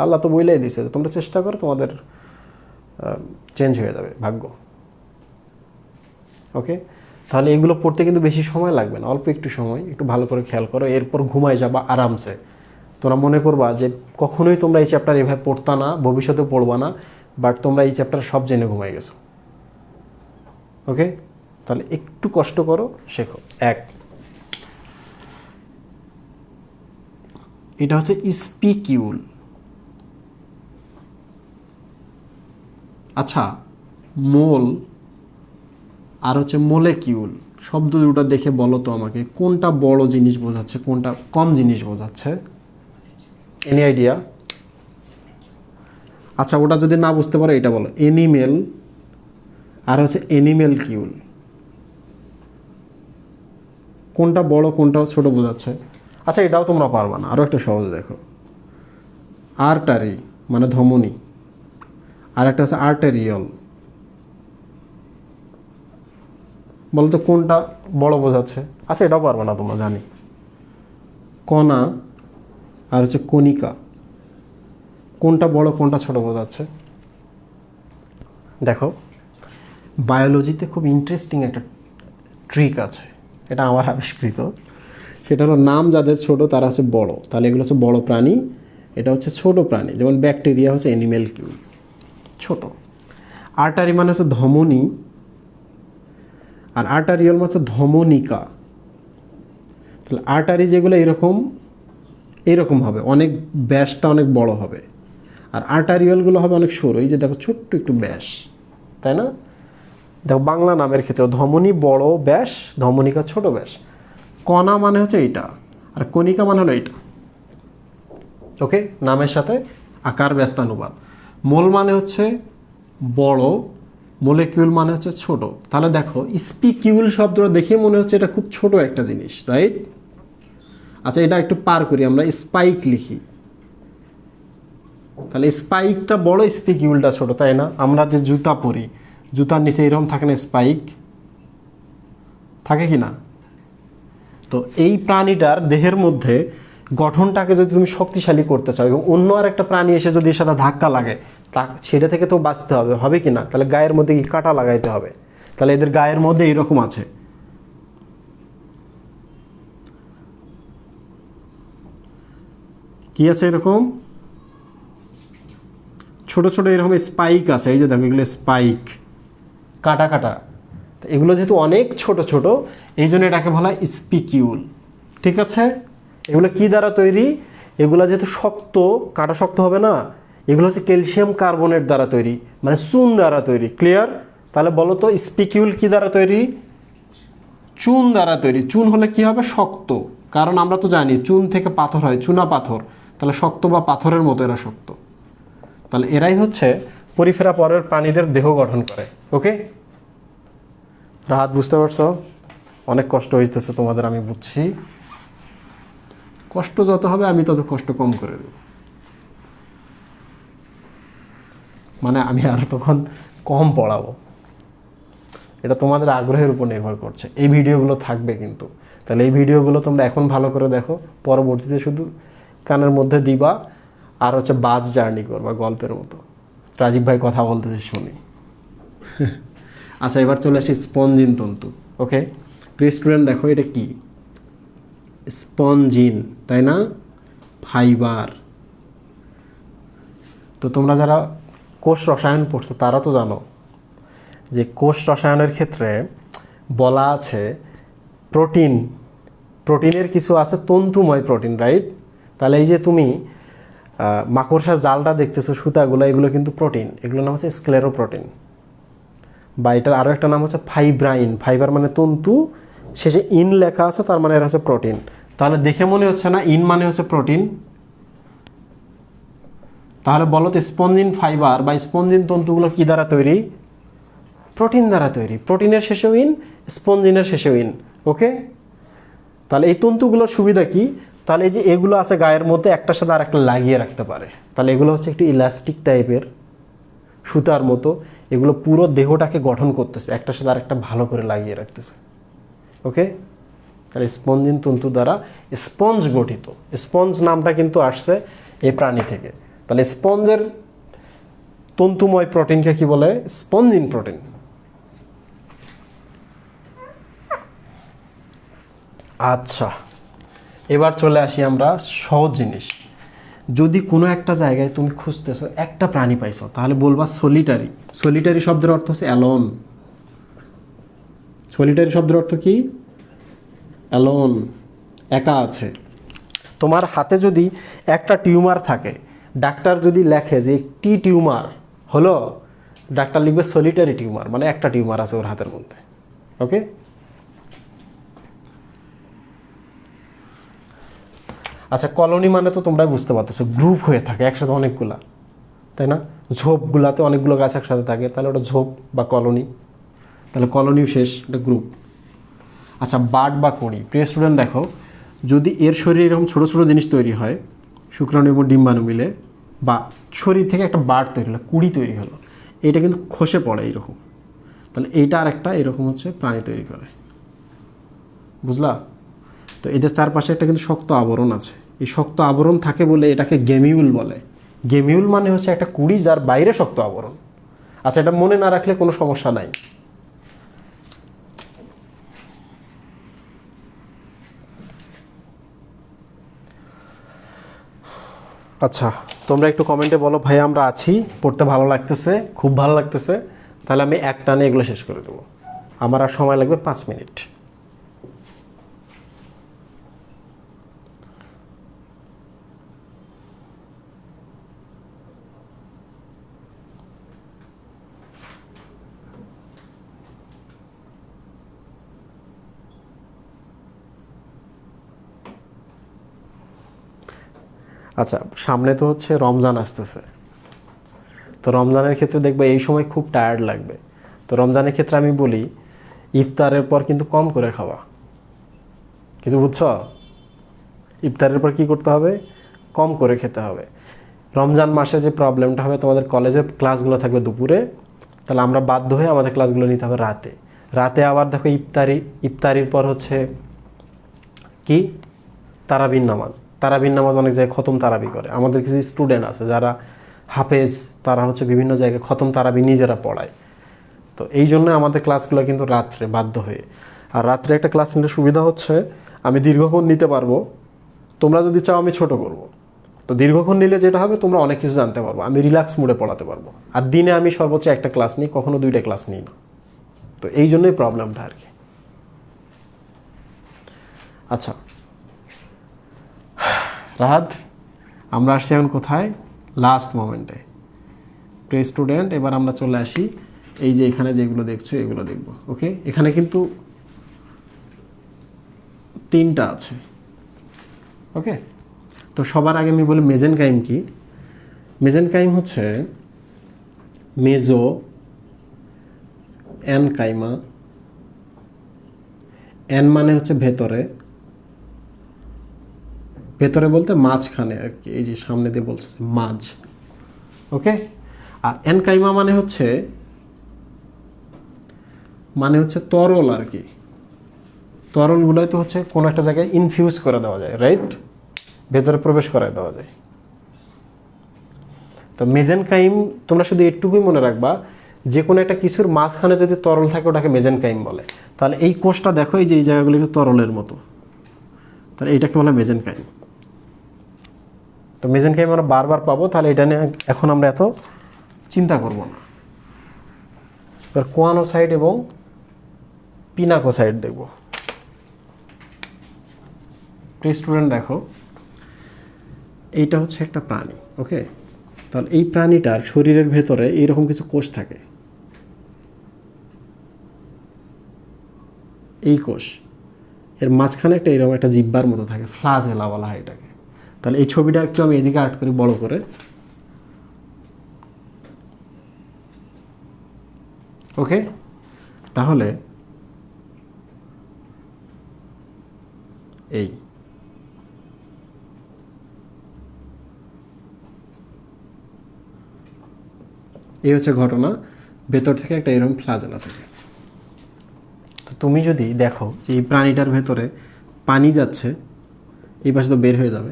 আল্লাহ তো বলেই দিয়েছে যে তোমরা চেষ্টা করো, তোমাদের চেঞ্জ হয়ে যাবে ভাগ্য। ওকে, তাহলে এগুলো পড়তে কিন্তু বেশি সময় লাগবে না, অল্প একটু সময়, একটু ভালো করে খেয়াল করো, এরপর ঘুমায় যাবা আরামসে। তোমরা মনে করবা যে কখনোই তোমরা এই চ্যাপ্টার এভাবে পড়তা না, ভবিষ্যতেও পড়বা না, বাট তোমরা এই চ্যাপ্টার সব জেনে ঘুমাই গেছো। ওকে, তাহলে একটু কষ্ট করো, শেখো। এটা হচ্ছে স্পিকিউল। আচ্ছা, মোল আর হচ্ছে মোলেকিউল শব্দ দুটো দেখে বলো তো আমাকে, কোনটা বড় জিনিস বোঝাচ্ছে, কোনটা কম জিনিস বোঝাচ্ছে? Any idea? আচ্ছা, ওটা যদি না বুঝতে পারো এটা বলো। এনিমেল আর হচ্ছে এনিমেল কিউল, কোনটা বড় কোনটা ছোট বোঝাচ্ছে? আচ্ছা, এটাও তোমরা পারবা না, আরও একটা সহজ দেখো। আর্টারি মানে ধমনী, আর একটা হচ্ছে আর্টেরিয়ল। বলো তো কোনটা বড় বোঝাচ্ছে? আচ্ছা, এটাও পারবা না তোমরা, জানি। কণা আর হচ্ছে কণিকা, কোনটা বড় কোনটা ছোট বোঝাচ্ছে? দেখো, বায়োলজিতে খুব ইন্টারেস্টিং একটা ট্রিক আছে, এটা আমার আবিষ্কৃত। সেটা হলো নাম যাদের ছোট তারা হচ্ছে বড়, তাহলে এগুলো হচ্ছে বড় প্রাণী, এটা হচ্ছে ছোট প্রাণী। যেমন ব্যাকটেরিয়া হচ্ছে অ্যানিমেল কিউল, ছোট। আর্টারি মানে হচ্ছে ধমনী, আর আর্টারিয়াল মানে হচ্ছে ধমনিকা। তাহলে আর্টারি যেগুলো এইরকম হবে, অনেক ব্যাসটা অনেক বড় হবে, আর আর্টারিয়ালগুলো হবে অনেক সরু। এই যে দেখো, ছোট্ট একটু ব্যাস, তাই না? দেখো, বাংলা নামের ক্ষেত্রে ধমনী বড় ব্যাস, ধমনিকা ছোট ব্যাস। কণা মানে হচ্ছে এইটা, আর কণিকা মানে হলো এইটা। ওকে, নামের সাথে আকার ব্যস্তানুপাত। মোল মানে হচ্ছে বড়, মোলেকিউল মানে হচ্ছে ছোট। তাহলে দেখো, স্পিকিউল শব্দটা দেখে মনে হচ্ছে এটা খুব ছোট একটা জিনিস, রাইট? আচ্ছা, এটা একটু পার করি, আমরা স্পাইক লিখি। তাহলে স্পাইকটা বড়, স্পিকিউলটা ছোট, তাই না? আমরা যে জুতা পরি, জুতার নিচে এরকম থাকে না স্পাইক, থাকে কি না? তো এই প্রাণীটার দেহের মধ্যে গঠনটাকে যদি তুমি শক্তিশালী করতে চাও, এবং অন্য আর একটা প্রাণী এসে যদি এর সাথে ধাক্কা লাগে, সেটা থেকে তো বাঁচতে হবে, হবে কি না? তাহলে গায়ের মধ্যে কি কাঁটা লাগাইতে হবে। তাহলে এদের গায়ের মধ্যে এরকম আছে, কি আছে? এরকম ছোট ছোট এরকম স্পাইক আছে। এই যে দেখো, এগুলো স্পাইক, কাটা কাটা। এগুলো যেহেতু অনেক ছোট ছোট, এই জন্য এটাকে বলা হয় স্পিকিউল। ঠিক আছে? এগুলো কি দ্বারা তৈরি? এগুলো যেহেতু শক্ত, কাটা শক্ত হবে না, এগুলো হচ্ছে ক্যালসিয়াম কার্বনেট দ্বারা তৈরি, মানে চুন দ্বারা তৈরি। ক্লিয়ার? তাহলে বলো তো, স্পিকিউল কি দ্বারা তৈরি? চুন দ্বারা তৈরি। চুন হলে কি হবে? শক্ত। কারণ আমরা তো জানি চুন থেকে পাথর হয়, চুনা পাথর। তাহলে শক্ত বা পাথরের মতো এরা শক্ত। তাহলে এরাই হচ্ছে পরিফেরা পরের প্রাণীদের দেহ গঠন করে। ওকে, রাহাত বুঝতে পারছো? অনেক কষ্ট হইতেছে তোমাদের, আমি বুঝছি। কষ্ট যত হবে আমি তত কষ্ট কম করে দেব, মানে আমি আর তখন কম পড়াবো। এটা তোমাদের আগ্রহের উপর নির্ভর করছে। এই ভিডিওগুলো থাকবে কিন্তু, তাহলে এই ভিডিওগুলো তোমরা এখন ভালো করে দেখো, পরবর্তীতে শুধু কানের মধ্যে দিবা আর হচ্ছে বাস জার্নি করবা গল্পের মতো। রাজীব ভাই কথা বলতেছে শুনি। আচ্ছা, এবার চলে আসি স্পঞ্জিন তন্তু। ওকে প্রিয় স্টুডেন্ট, দেখো এটা কি? স্পঞ্জিন, তাই না? ফাইবার। তো তোমরা যারা কোষ রসায়ন পড়ছো তারা তো জানো যে কোষ রসায়নের ক্ষেত্রে বলা আছে প্রোটিনের কিছু আছে তন্তুময় প্রোটিন, রাইট? তাহলে এই যে তুমি মাকড়সার জালটা দেখতেছো, সুতাগুলো, এগুলো কিন্তু প্রোটিন, এগুলোর নাম হচ্ছে স্ক্লেরোপ্রোটিন, বা এটার আরও একটা নাম হচ্ছে ফাইব্রাইন। ফাইবার মানে তন্তু, শেষে ইন লেখা আছে, তার মানে এটা হচ্ছে প্রোটিন। তাহলে দেখে মনে হচ্ছে না ইন মানে হচ্ছে প্রোটিন? তাহলে বলো তো স্পঞ্জিন ফাইবার বা স্পঞ্জিন তন্তুগুলো কি দ্বারা তৈরি? প্রোটিন দ্বারা তৈরি। প্রোটিনের শেষেও ইন, স্পঞ্জিনের শেষেও ইন। ওকে, তাহলে এই তন্তুগুলোর সুবিধা কি? তাহলে এই যে এগুলো আছে গায়ের মধ্যে, একটার সাথে আর একটা লাগিয়ে রাখতে পারে। তাহলে এগুলো হচ্ছে একটু ইলাস্টিক টাইপের, সুতার মতো। এগুলো পুরো দেহটাকে গঠন করতেছে, একটার সাথে আরেকটা ভালো করে লাগিয়ে রাখতেছে। ওকে, তাহলে স্পঞ্জিন তন্তু দ্বারা স্পঞ্জ গঠিত। স্পঞ্জ নামটা কিন্তু আসছে এই প্রাণী থেকে। তাহলে স্পঞ্জের তন্তুময় প্রোটিনকে কি বলে? Spongin protein. আচ্ছা, এবার চলে আসি আমরা সহজ জিনিস। যদি কোনো একটা জায়গায় তুমি খুঁজতেছো, একটা প্রাণী পাইছো, তাহলে বলবা সলিটারি। সলিটারি শব্দের অর্থ হচ্ছে অ্যালোন। সলিটারি শব্দের অর্থ কি? অ্যালোন, একা আছে। তোমার হাতে যদি একটা টিউমার থাকে, ডাক্তার যদি লেখে যে একটি টিউমার হলো, ডাক্তার লিখবে সলিটারি টিউমার, মানে একটা টিউমার আছে ওর হাতের মধ্যে। ওকে, আচ্ছা, কলোনি মানে তো তোমরা বুঝতে পারতেছো, গ্রুপ হয়ে থাকে একসাথে অনেকগুলা, তাই না? ঝোপগুলাতে অনেকগুলো গাছ একসাথে থাকে, তাহলে ওটা ঝোপ বা কলোনি। তাহলে কলোনিও শেষ, এটা গ্রুপ। আচ্ছা, বার্ড বা কুঁড়ি। প্রিয় স্টুডেন্ট দেখো, যদি এর শরীরে এরকম ছোটো ছোটো জিনিস তৈরি হয়, শুক্রাণু এবং ডিম্বাণু মিলে, বা শরীর থেকে একটা বার্ড তৈরি হলো, কুঁড়ি তৈরি হলো, এটা কিন্তু খসে পড়ে এইরকম। তাহলে এইটা আর একটা এরকম হচ্ছে প্রাণী তৈরি করে, বুঝলা? তো এদের চারপাশে একটা কিন্তু শক্ত আবরণ আছে। এই শক্ত আবরণ থাকে বলে এটাকে গেমিউল বলে। গেমিউল মানে হচ্ছে একটা কুঁড়ি যার বাইরে শক্ত আবরণ। আচ্ছা, এটা মনে না রাখলে কোনো সমস্যা নাই। আচ্ছা, তোমরা একটু কমেন্টে বলো ভাই আমরা আছি, পড়তে ভালো লাগতেছে, খুব ভালো লাগতেছে। তাহলে আমি এক টানে এগুলো শেষ করে দেবো। আমার আর সময় লাগবে 5 মিনিট। আচ্ছা, সামনে তো হচ্ছে রমজান আসতেছে। তো রমজানের ক্ষেত্রে দেখবে এই সময় খুব টায়ার্ড লাগবে। তো রমজানের ক্ষেত্রে আমি বলি ইফতারের পর কিন্তু কম করে খাওয়া। কিছু বুঝছ? ইফতারের পর কি করতে হবে? কম করে খেতে হবে। রমজান মাসে যে প্রবলেমটা হবে, তোমাদের কলেজের ক্লাসগুলো থাকবে দুপুরে, তাহলে আমরা বাধ্য হয়ে আমাদের ক্লাসগুলো নিতে হবে রাতে। রাতে আবার দেখো ইফতারির পর হচ্ছে কি? তারাবির নামাজ। তারাবির নামাজ অনেক জায়গায় খতম তারাবি করে। আমাদের কিছু স্টুডেন্ট আছে যারা হাফেজ, তারা হচ্ছে বিভিন্ন জায়গায় খতম তারাবি নিজেরা পড়ায়। তো এই জন্য আমাদের ক্লাসগুলো কিন্তু রাত্রে বাধ্য হয়ে। আর রাত্রে একটা ক্লাস নিতে সুবিধা হচ্ছে আমি দীর্ঘক্ষণ নিতে পারবো। তোমরা যদি চাও আমি ছোট করব। তো দীর্ঘক্ষণ নিলে যেটা হবে, তোমরা অনেক কিছু জানতে পারবো, আমি রিল্যাক্স মুডে পড়াতে পারবো। আর দিনে আমি সর্বোচ্চ একটা ক্লাস নিই, কখনো 2টা ক্লাস নিই না। তো এই জন্যই প্রবলেমটা আর কি। আচ্ছা রাহাত, আমরা আসছি এখন কোথায়? লাস্ট মোমেন্টে। প্রিয় স্টুডেন্ট, এবার আমরা চলে আসি এই যে এখানে যেগুলো দেখছো এগুলো দেখব। ওকে, এখানে কিন্তু 3টা আছে। ওকে, তো সবার আগে আমি বলি মেজেনকাইম কি। মেজেনকাইম হচ্ছে মেজো অ্যানকাইমা এন মানে হচ্ছে ভেতরে, ভেতরে বলতে মাঝখানে আর কি, এই যে সামনে দিয়ে বলছে মাঝ। ওকে, আর এনকাইমা মানে হচ্ছে তরল আর কি। তরলগুলোই তো হচ্ছে কোনো একটা জায়গায় ইনফিউজ করে দেওয়া যায়, রাইট, ভেতরে প্রবেশ করায় দেওয়া যায়। তো মেজেনকাইম তোমরা শুধু এটুকুই মনে রাখবা, যে কোনো একটা কিছুর মাঝখানে যদি তরল থাকে ওটাকে মেজেনকাইম বলে। তাহলে এই কোষটা দেখো, এই যে এই জায়গাগুলো একটু তরলের মতো, তাহলে এইটাকে বলে মেজেনকাইম। তো মেজেনকাইম আমরা বারবার পাবো, তাহলে এটা নিয়ে এখন আমরা এত চিন্তা করব না। এবার কোয়ানোসাইট এবং পিনাকোসাইট দেখব। প্রিয় স্টুডেন্ট দেখো, এইটা হচ্ছে একটা প্রাণী, ওকে। তাহলে এই প্রাণীটার শরীরের ভেতরে এইরকম কিছু কোষ থাকে, এই কোষ এর মাঝখানে একটা এরকম একটা জিহ্বার মতো থাকে, ফ্লাজেলা বলা হয় এটাকে। তাহলে এই ছবিটা একটু আমি এদিকে আর্ট করি বড় করে, ওকে। তাহলে এই হচ্ছে ঘটনা, ভেতর থেকে একটা এরকম ফ্লাজেলা থাকে। তো তুমি যদি দেখো যে এই প্রাণীটার ভেতরে পানি যাচ্ছে, এই পাশে তো বের হয়ে যাবে,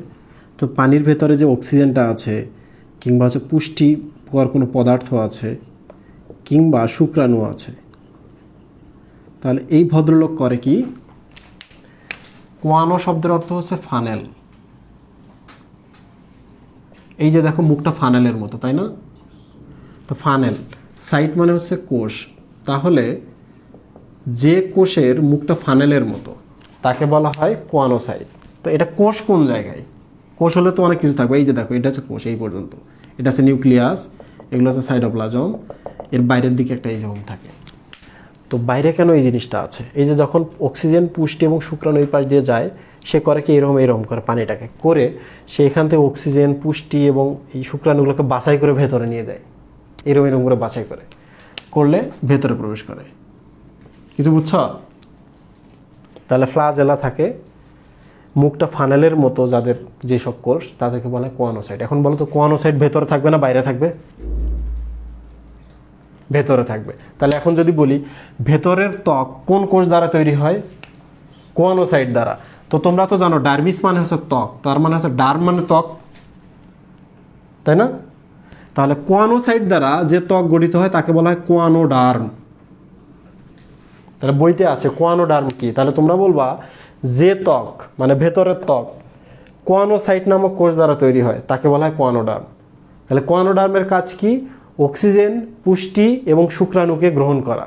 তো পানির ভেতরে যে অক্সিজেনটা আছে, কিংবা হচ্ছে পুষ্টিকর কোনো পদার্থ আছে, কিংবা শুক্রাণু আছে, তাহলে এই ভদ্রলোক করে কি, কোয়ানো শব্দের অর্থ হচ্ছে ফানেল। এই যে দেখো মুখটা ফানেলের মতো, তাই না? তো ফানেল, সাইট মানে হচ্ছে কোষ, তাহলে যে কোষের মুখটা ফানেলের মতো তাকে বলা হয় কোয়ানোসাইট। তো এটা কোষ কোন জায়গায়? কোষ হলে তো অনেক কিছু থাকবে, এই যে দেখো এটা হচ্ছে কোষ, এই পর্যন্ত এটা হচ্ছে নিউক্লিয়াস, এগুলো হচ্ছে সাইটোপ্লাজম, এর বাইরের দিকে একটা এই যেমন থাকে। তো বাইরে কেন এই জিনিসটা আছে? এই যে যখন অক্সিজেন, পুষ্টি এবং শুক্রাণু এই পাশ দিয়ে যায়, সে করে কি এরকম করে পানিটাকে করে সে এখান থেকে অক্সিজেন, পুষ্টি এবং এই শুক্রাণুগুলোকে বাছাই করে ভেতরে নিয়ে যায়, এরকম করে বাছাই করলে ভেতরে প্রবেশ করে। কিছু বুঝছ? তাহলে ফ্লাজেলা থাকে, মুখটা ফানেলের মতো, যাদের যেসব কোষ তাদেরকে বলা হয় কোয়ানোসাইট। এখন বলো তো কোয়ানোসাইট ভেতরে থাকবে না বাইরে থাকবে? ভেতরে থাকবে। তাহলে এখন যদি বলি ভেতরের ত্বক কোন কোষ দ্বারা তৈরি হয়? কোয়ানোসাইট দ্বারা। তো তোমরা তো জানো ডার্মিস মানে হচ্ছে ত্বক, তার মানে হচ্ছে ডার্ম মানে ত্বক, তাই না? তাহলে কোয়ানোসাইট দ্বারা যে ত্বক গঠিত হয় তাকে বলা হয় কোয়ানোডার্ম। তাহলে বইতে আছে কোয়ানোডার্ম কি, তাহলে তোমরা বলবা যে ত্বক মানে ভেতরের ত্বক কোয়ানোসাইট নামক কোষ দ্বারা তৈরি হয় তাকে বলা হয় কোয়ানোডার্ম। তাহলে কোয়ানোডার্মের কাজ কি? অক্সিজেন, পুষ্টি এবং শুক্রাণুকে গ্রহণ করা।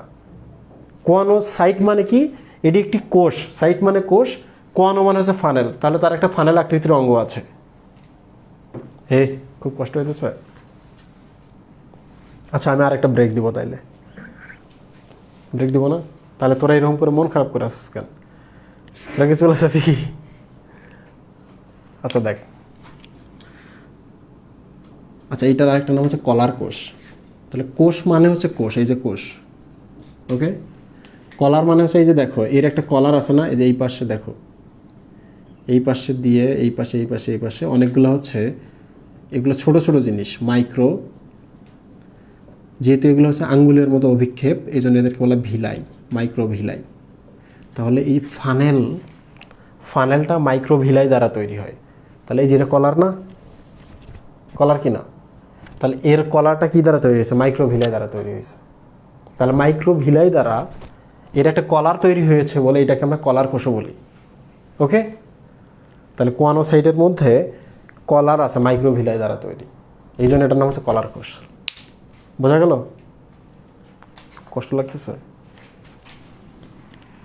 কোয়ানোসাইট মানে কি? এটি একটি কোষ, সাইট মানে কোষ, কোয়ানো মানে হচ্ছে ফানেল, তাহলে তার একটা ফানেল আকৃতির অঙ্গ আছে। হে, খুব কষ্ট হইতেছে? আচ্ছা, আমি আর একটা ব্রেক দিব, তাইলে ব্রেক দিব না? তাহলে তোরা এরকম করে মন খারাপ করে আসিস কেন? তোরা কি চলে যাবি? আচ্ছা দেখ, আচ্ছা এইটার আরেকটা নাম হচ্ছে কলার কোষ। তাহলে কোষ মানে হচ্ছে কোষ, এই যে কোষ, ওকে। কলার মানে হচ্ছে এই যে দেখো এর একটা কলার আছে না, এই যে এই পাশে দেখো, এই পাশে দিয়ে এই পাশে এই পাশে এই পাশে অনেকগুলো হচ্ছে, এগুলো ছোট ছোট জিনিস, মাইক্রো, যেহেতু এগুলো হচ্ছে আঙ্গুলের মতো অভিক্ষেপ এই জন্য এদেরকে বলা ভিলাই, মাইক্রো ভিলাই। তাহলে এই ফানেলটা মাইক্রো ভিলাই দ্বারা তৈরি হয়। তাহলে এই যেটা কলার না, কলার কি না? তাহলে এর কলারটা কি দ্বারা তৈরি হয়েছে? মাইক্রো ভিলাই দ্বারা তৈরি হয়েছে। তাহলে মাইক্রো ভিলাই দ্বারা এর একটা কলার তৈরি হয়েছে বলে এটাকে আমরা কলার কোষও বলি, ওকে। তাহলে কোয়ানোসাইটের মধ্যে কলার আছে মাইক্রো ভিলাই দ্বারা তৈরি, এই জন্য এটার নাম হচ্ছে কলার কোষ। বোঝা গেল? কষ্ট লাগতেছে?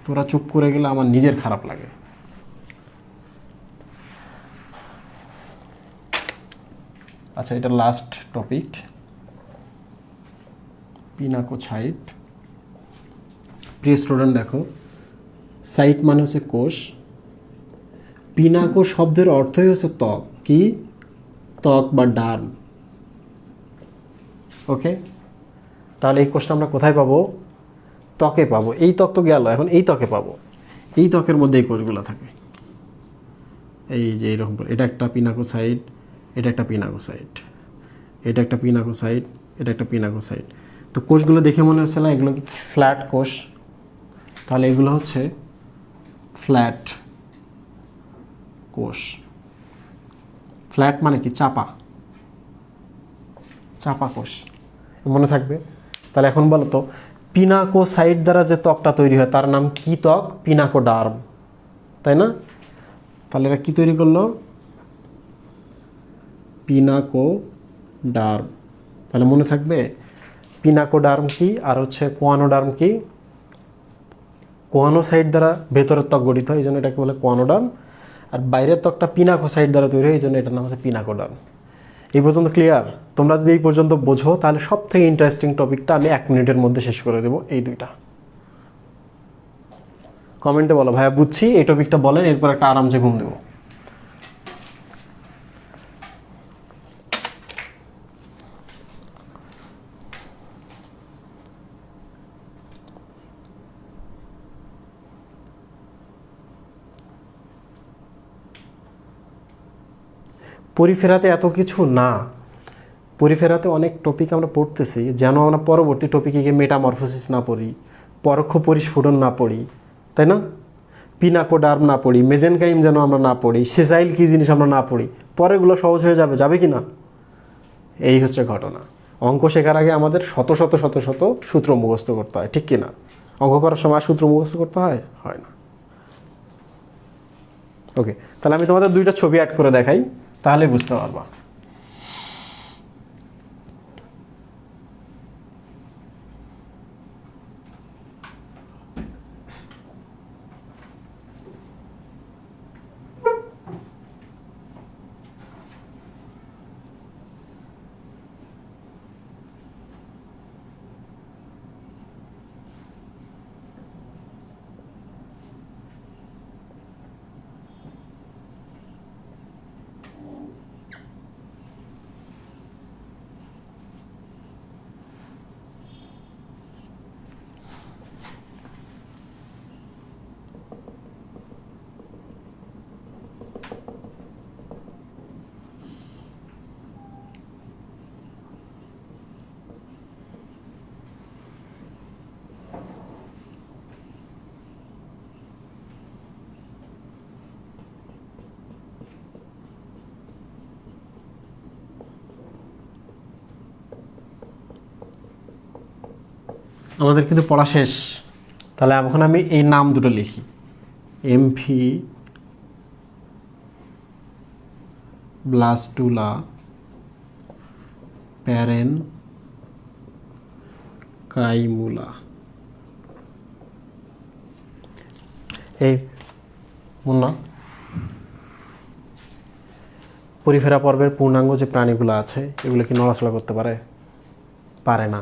তোরা চুপ করে গেলে আমার নিজের খারাপ লাগে। আচ্ছা, এটা লাস্ট টপিক, পিনাকোসাইট। প্রিয় স্টুডেন্ট দেখো, সাইট মানে হচ্ছে কোষ, পিনাকো শব্দের অর্থই হচ্ছে ত্বক, কি? ত্বক বা ডার্ম, ওকে। তাহলে এই কোষটা আমরা কোথায় পাবো? ত্বকে পাবো। এই ত্বক তো গেল, এখন এই ত্বকে পাবো। এই ত্বকের মধ্যে এই কোষগুলো থাকে, এই যে এইরকম করে। এটা একটা পিনাকোসাইট, এটা একটা পিনাকোসাইট, এটা একটা পিনাকোসাইট, এটা একটা পিনাকোসাইট। তো কোষগুলো দেখে মনে হচ্ছে না এগুলো ফ্ল্যাট কোষ, তাহলে এগুলো হচ্ছে ফ্ল্যাট কোষ। ফ্ল্যাট মানে কি? চাপা, চাপা কোষ, মনে থাকবে। তাহলে এখন বলো তো, পিনাকোসাইট দ্বারা যে ত্বকটা তৈরি হয় তার নাম কি ত্বক? পিনাকোডার্ম, তাই না? তাহলে এরা কি তৈরি করলো? পিনাকোডার্ম। তাহলে মনে থাকবে পিনাকোডার্ম কি আর হচ্ছে কোয়ানোডার্ম কি? কোয়ানোসাইট দ্বারা ভেতরের ত্বক গঠিত হয়, এই জন্য এটাকে বলে কোয়ানোডার্ম। আর বাইরের ত্বকটা পিনাকোসাইট দ্বারা তৈরি হয়, এই জন্য এটার নাম হচ্ছে পিনাকোডার্ম। এই পর্যন্ত ক্লিয়ার? তোমরা যদি এই পর্যন্ত বোঝো তাহলে সব থেকে ইন্টারেস্টিং টপিকটা আমি 1 মিনিটের মধ্যে শেষ করে দেবো। এই দুইটা কমেন্টে বলো ভাইয়া বুঝছি, এই টপিকটা বলেন, এরপর একটা আরামসে ঘুম দেবো। পরিফেরাতে এত কিছু না, পরিফেরাতে অনেক টপিক আমরা পড়তেছি যেন আমরা পরবর্তী টপিকে গিয়ে মেটামরফোসিস না পড়ি, পরোক্ষ পরিস্ফুটন না পড়ি, তাই না? পিনাকোডার্ম না পড়ি, মেজেনকাইম যেন আমরা না পড়ি, সেজাইল কী জিনিস আমরা না পড়ি, পরেগুলো সহজ হয়ে যাবে, যাবে কি না? এই হচ্ছে ঘটনা। অঙ্ক শেখার আগে আমাদের শত শত শত শত সূত্র মুখস্থ করতে হয়, ঠিক কি না? অঙ্ক করার সময় সূত্র মুখস্থ করতে হয়? হয় না। ওকে, তাহলে আমি তোমাদের 2টা ছবি অ্যাড করে দেখাই, তাহলে বুঝতে পারবা। আমাদের কিন্তু পড়া শেষ, তাহলে এখন আমি এই নাম দুটো লিখি, এমফি ব্লাস্টুলা প্যারেন কাইমুলা। এই মুন্না, পরিফেরা পর্বের পূর্ণাঙ্গ যে প্রাণীগুলো আছে এগুলো কি নড়াচড়া করতে পারে? পারে না।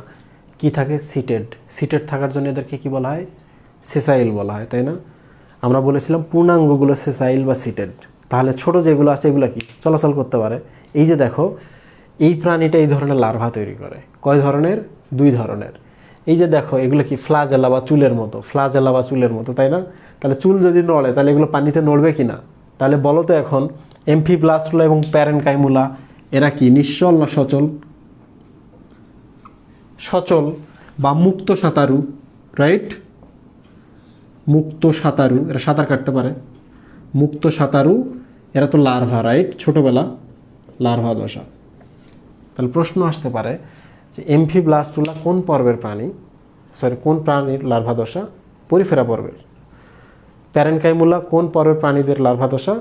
কি থাকে? সিটেড। সিটেড থাকার জন্য এদেরকে কি বলা হয়? সেসাইল বলা হয়, তাই না? আমরা বলেছিলাম পূর্ণাঙ্গগুলো সেসাইল বা সিটেড। তাহলে ছোট যেগুলো আছে এগুলো কি চলাচল করতে পারে? এই যে দেখো, এই প্রাণীটা এই ধরনের লার্ভা তৈরি করে। কয় ধরনের? 2 ধরনের। এই যে দেখো, এগুলো কি ফ্লাজেলা বা চুলের মতো, ফ্লাজেলা বা চুলের মতো, তাই না? তাহলে চুল যদি নড়ে তাহলে এগুলো পানিতে নড়বে কি না? তাহলে বলো তো এখন, এমফিব্লাস্টুলা এবং প্যারেনকাইমুলা এরা কি নিশ্চল না সচল? সচল বা মুক্ত সাঁতারু, রাইট? মুক্ত সাঁতারু, এরা সাঁতার কাটতে পারে। মুক্ত সাঁতারু, এরা তো লার্ভা, রাইট? ছোটোবেলা লার্ভা দশা। তাহলে প্রশ্ন আসতে পারে যে এমফিব্লাস্টুলা কোন পর্বের প্রাণী? কোন প্রাণীর লার্ভা দশা? পরিফেরা পর্বের। প্যারেনকাইমুলা কোন পর্বের প্রাণীদের লার্ভা দশা?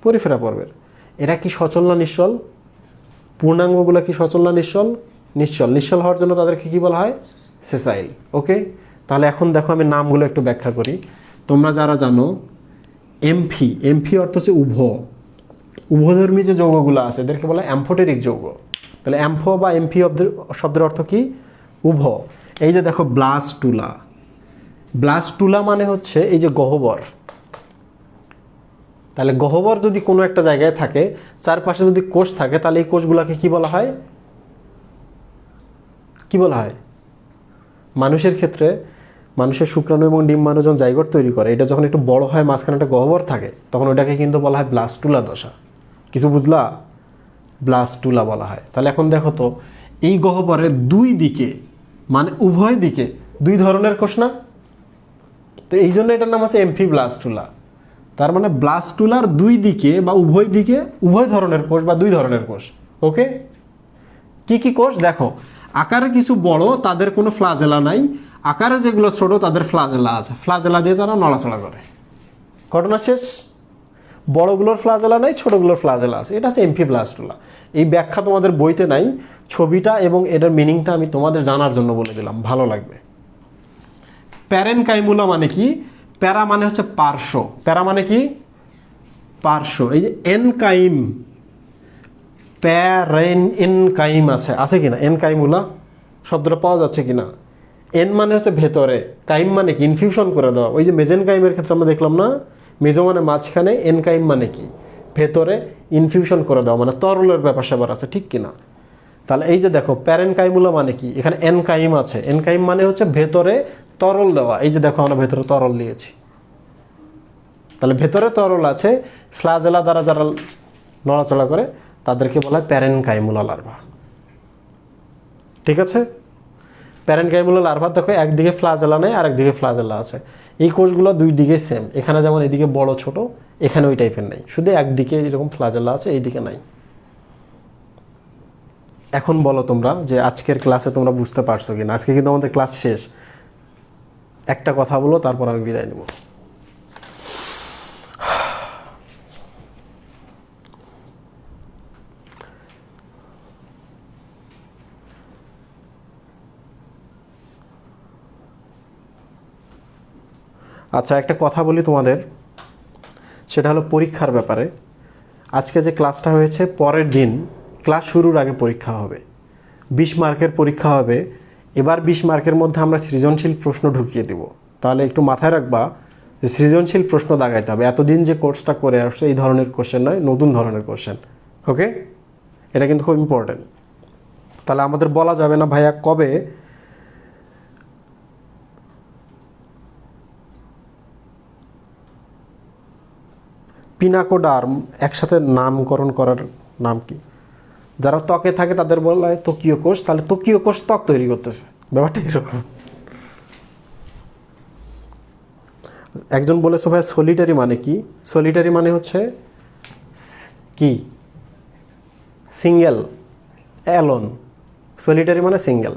পরিফেরা পর্বের। এরা কি সচল না নিশ্চল? পূর্ণাঙ্গগুলো কি সচল না নিশ্চল? নিশ্চল। নিশ্চল হওয়ার জন্য তাদেরকে কি বলা হয়? সেসাইল। ওকে, তাহলে এখন দেখো আমি নামগুলো একটু ব্যাখ্যা করি। তোমরা যারা জানো এমফি, এমফি অর্থ হচ্ছে উভধর্মী যে যৌগগুলো আছে এদেরকে বলা হয় অ্যাম্ফোটেরিক যৌগ। তাহলে অ্যাম্ফো বা এমফি শব্দের অর্থ কি? উভ। এই যে দেখো ব্লাস্টুলা, ব্লাস্টুলা মানে হচ্ছে এই যে গহ্বর। তাহলে গহ্বর যদি কোনো একটা জায়গায় থাকে, চারপাশে যদি কোষ থাকে, তাহলে এই কোষগুলোকে কি বলা হয়? কি বলা হয়? মানুষের ক্ষেত্রে মানুষের শুক্রাণু এবং ডিম্বাণু যখন জাইগোট তৈরি করে, এটা যখন একটু বড় হয়, মাঝখানে একটা গহ্বর থাকে, তখন ওটাকে কিন্তু বলা হয় ব্লাস্টুলা দশা। কিছু বুঝলা? ব্লাস্টুলা বলা হয়। তাহলে এখন দেখো তো, এই গহ্বরের দুই দিকে মানে উভয় দিকে দুই ধরনের কোষ না, তো এই জন্য এটার নাম আছে এমফিব্লাস্টুলা। তার মানে ব্লাস্টুলার দুই দিকে বা উভয় দিকে উভয় ধরনের কোষ বা দুই ধরনের কোষ। ওকে, কি কি কোষ দেখো, আকারে কিছু বড়, তাদের কোনো ফ্লাজেলা নাই, আকারে যেগুলো ছোট তাদের ফ্লাজেলা আছে, ফ্লাজেলা দিয়ে তারা নড়াচড়া করে। ঘটনা শেষ। বড়গুলোর ফ্লাজেলা নাই, ছোটগুলোর ফ্লাজেলা আছে, এটা হচ্ছে এমফিব্লাস্টুলা। এই ব্যাখ্যা তোমাদের বইতে নাই, ছবিটা এবং এটার মিনিংটা আমি তোমাদের জানার জন্য বলে দিলাম, ভালো লাগবে। প্যারেনকাইমুলা মানে কি? প্যারা মানে হচ্ছে পার্শ্ব, প্যারা মানে কি? পার্শ্ব। এই যে এনকাইম, প্যারেন এনকাইম আছে কিনা? এনকাইমুলা শব্দটা পাওয়া যাচ্ছে কিনা? এন মানে হচ্ছে ভেতরে, কাইম মানে কি? ইনফিউশন করে দেওয়া। ওই যে মেজেনকাইমের ক্ষেত্রে আমরা দেখলাম না, মেজো মানে মাঝখানে, এনকাইম মানে কি? ভেতরে ইনফিউশন করে দেওয়া, মানে তরলের ব্যাপার স্যাপার আছে, ঠিক কিনা? তাহলে এই যে দেখো প্যারেনকাইমুলা মানে কি? এখানে এনকাইম আছে, এনকাইম মানে হচ্ছে ভেতরে তরল দেওয়া। এই যে দেখো আমরা ভেতরে তরল দিয়েছি, তাহলে ভেতরে তরল আছে। ফ্লাজেলা দ্বারা যারা নড়াচড়া করে তাদেরকে বলা হয় প্যারেনকাইমুলা লার্ভা। ঠিক আছে, প্যারেনকাইমুলা লার্ভা দেখো একদিকে ফ্লাজেলা নেই, আর একদিকে ফ্লাজেলা আছে। এই কোষগুলো দুই দিকে সেম, এখানে যেমন এদিকে বড় ছোট, এখানে ওই টাইপের নেই, শুধু একদিকে এরকম ফ্লাজেলা আছে, এইদিকে নাই। এখন বলো তোমরা যে আজকের ক্লাসে তোমরা বুঝতে পারছো কিনা? আজকে কিন্তু আমাদের ক্লাস শেষ। একটা কথা বলো, তারপর আমি বিদায় নেব। আচ্ছা, একটা কথা বলি তোমাদের, সেটা হলো পরীক্ষার ব্যাপারে। আজকে যে ক্লাসটা হয়েছে, পরের দিন ক্লাস শুরুর আগে পরীক্ষা হবে, 20 মার্কের পরীক্ষা হবে। এবার 20 মার্কের মধ্যে আমরা সৃজনশীল প্রশ্ন ঢুকিয়ে দেব। তাহলে একটু মাথায় রাখবা যে সৃজনশীল প্রশ্ন দাগাইতে হবে। এতদিন যে কোর্সটা করে আসছে এই ধরনের কোশ্চেন নয়, নতুন ধরনের কোশ্চেন। ওকে, এটা কিন্তু খুব ইম্পর্টেন্ট। তাহলে আমাদের বলা যাবে না ভাইয়া কবে পিনাকোডার্ম একসাথে নামকরণ করার নাম কি? যারা ত্বকে থাকে তাদের বলা হয় ত্বকীয় কোষ। তাহলে ত্বকীয় কোষ ত্বক তৈরি করতেছে, ব্যাপারটা এরকম। একজন বলেছে ভাই সলিটারি মানে কি? সলিটারি মানে হচ্ছে কি? Single, alone. সলিটারি মানে সিঙ্গেল।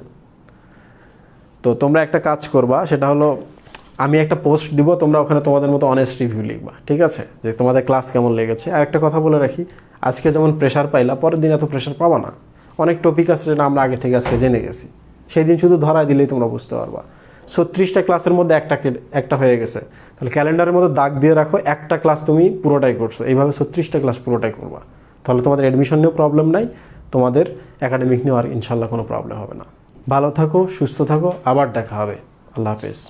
তো তোমরা একটা কাজ করবা, সেটা হলো আমি একটা পোস্ট দিব, তোমরা ওখানে তোমাদের মতো অনেস্ট রিভিউ লিখবা, ঠিক আছে? যে তোমাদের ক্লাস কেমন লেগেছে। আর একটা কথা বলে রাখি, আজকে যেমন প্রেশার পাইলা, পরের দিন এত প্রেশার পাবা না। অনেক টপিক আছে যেটা আমরা আগে থেকে আজকে জেনে গেছি, সেই দিন শুধু ধরায় দিলেই তোমরা বুঝতে পারবা। 36টা ক্লাসের মধ্যে একটা হয়ে গেছে, তাহলে ক্যালেন্ডারের মধ্যে দাগ দিয়ে রাখো, একটা ক্লাস তুমি পুরোটাই করছো। এইভাবে 36টা ক্লাস পুরোটাই করবা, তাহলে তোমাদের অ্যাডমিশন নিয়েও প্রবলেম নাই, তোমাদের একাডেমিক নিয়েও আর ইনশাল্লাহ কোনো প্রবলেম হবে না। ভালো থাকো, সুস্থ থাকো, আবার দেখা হবে। আল্লাহ হাফেজ।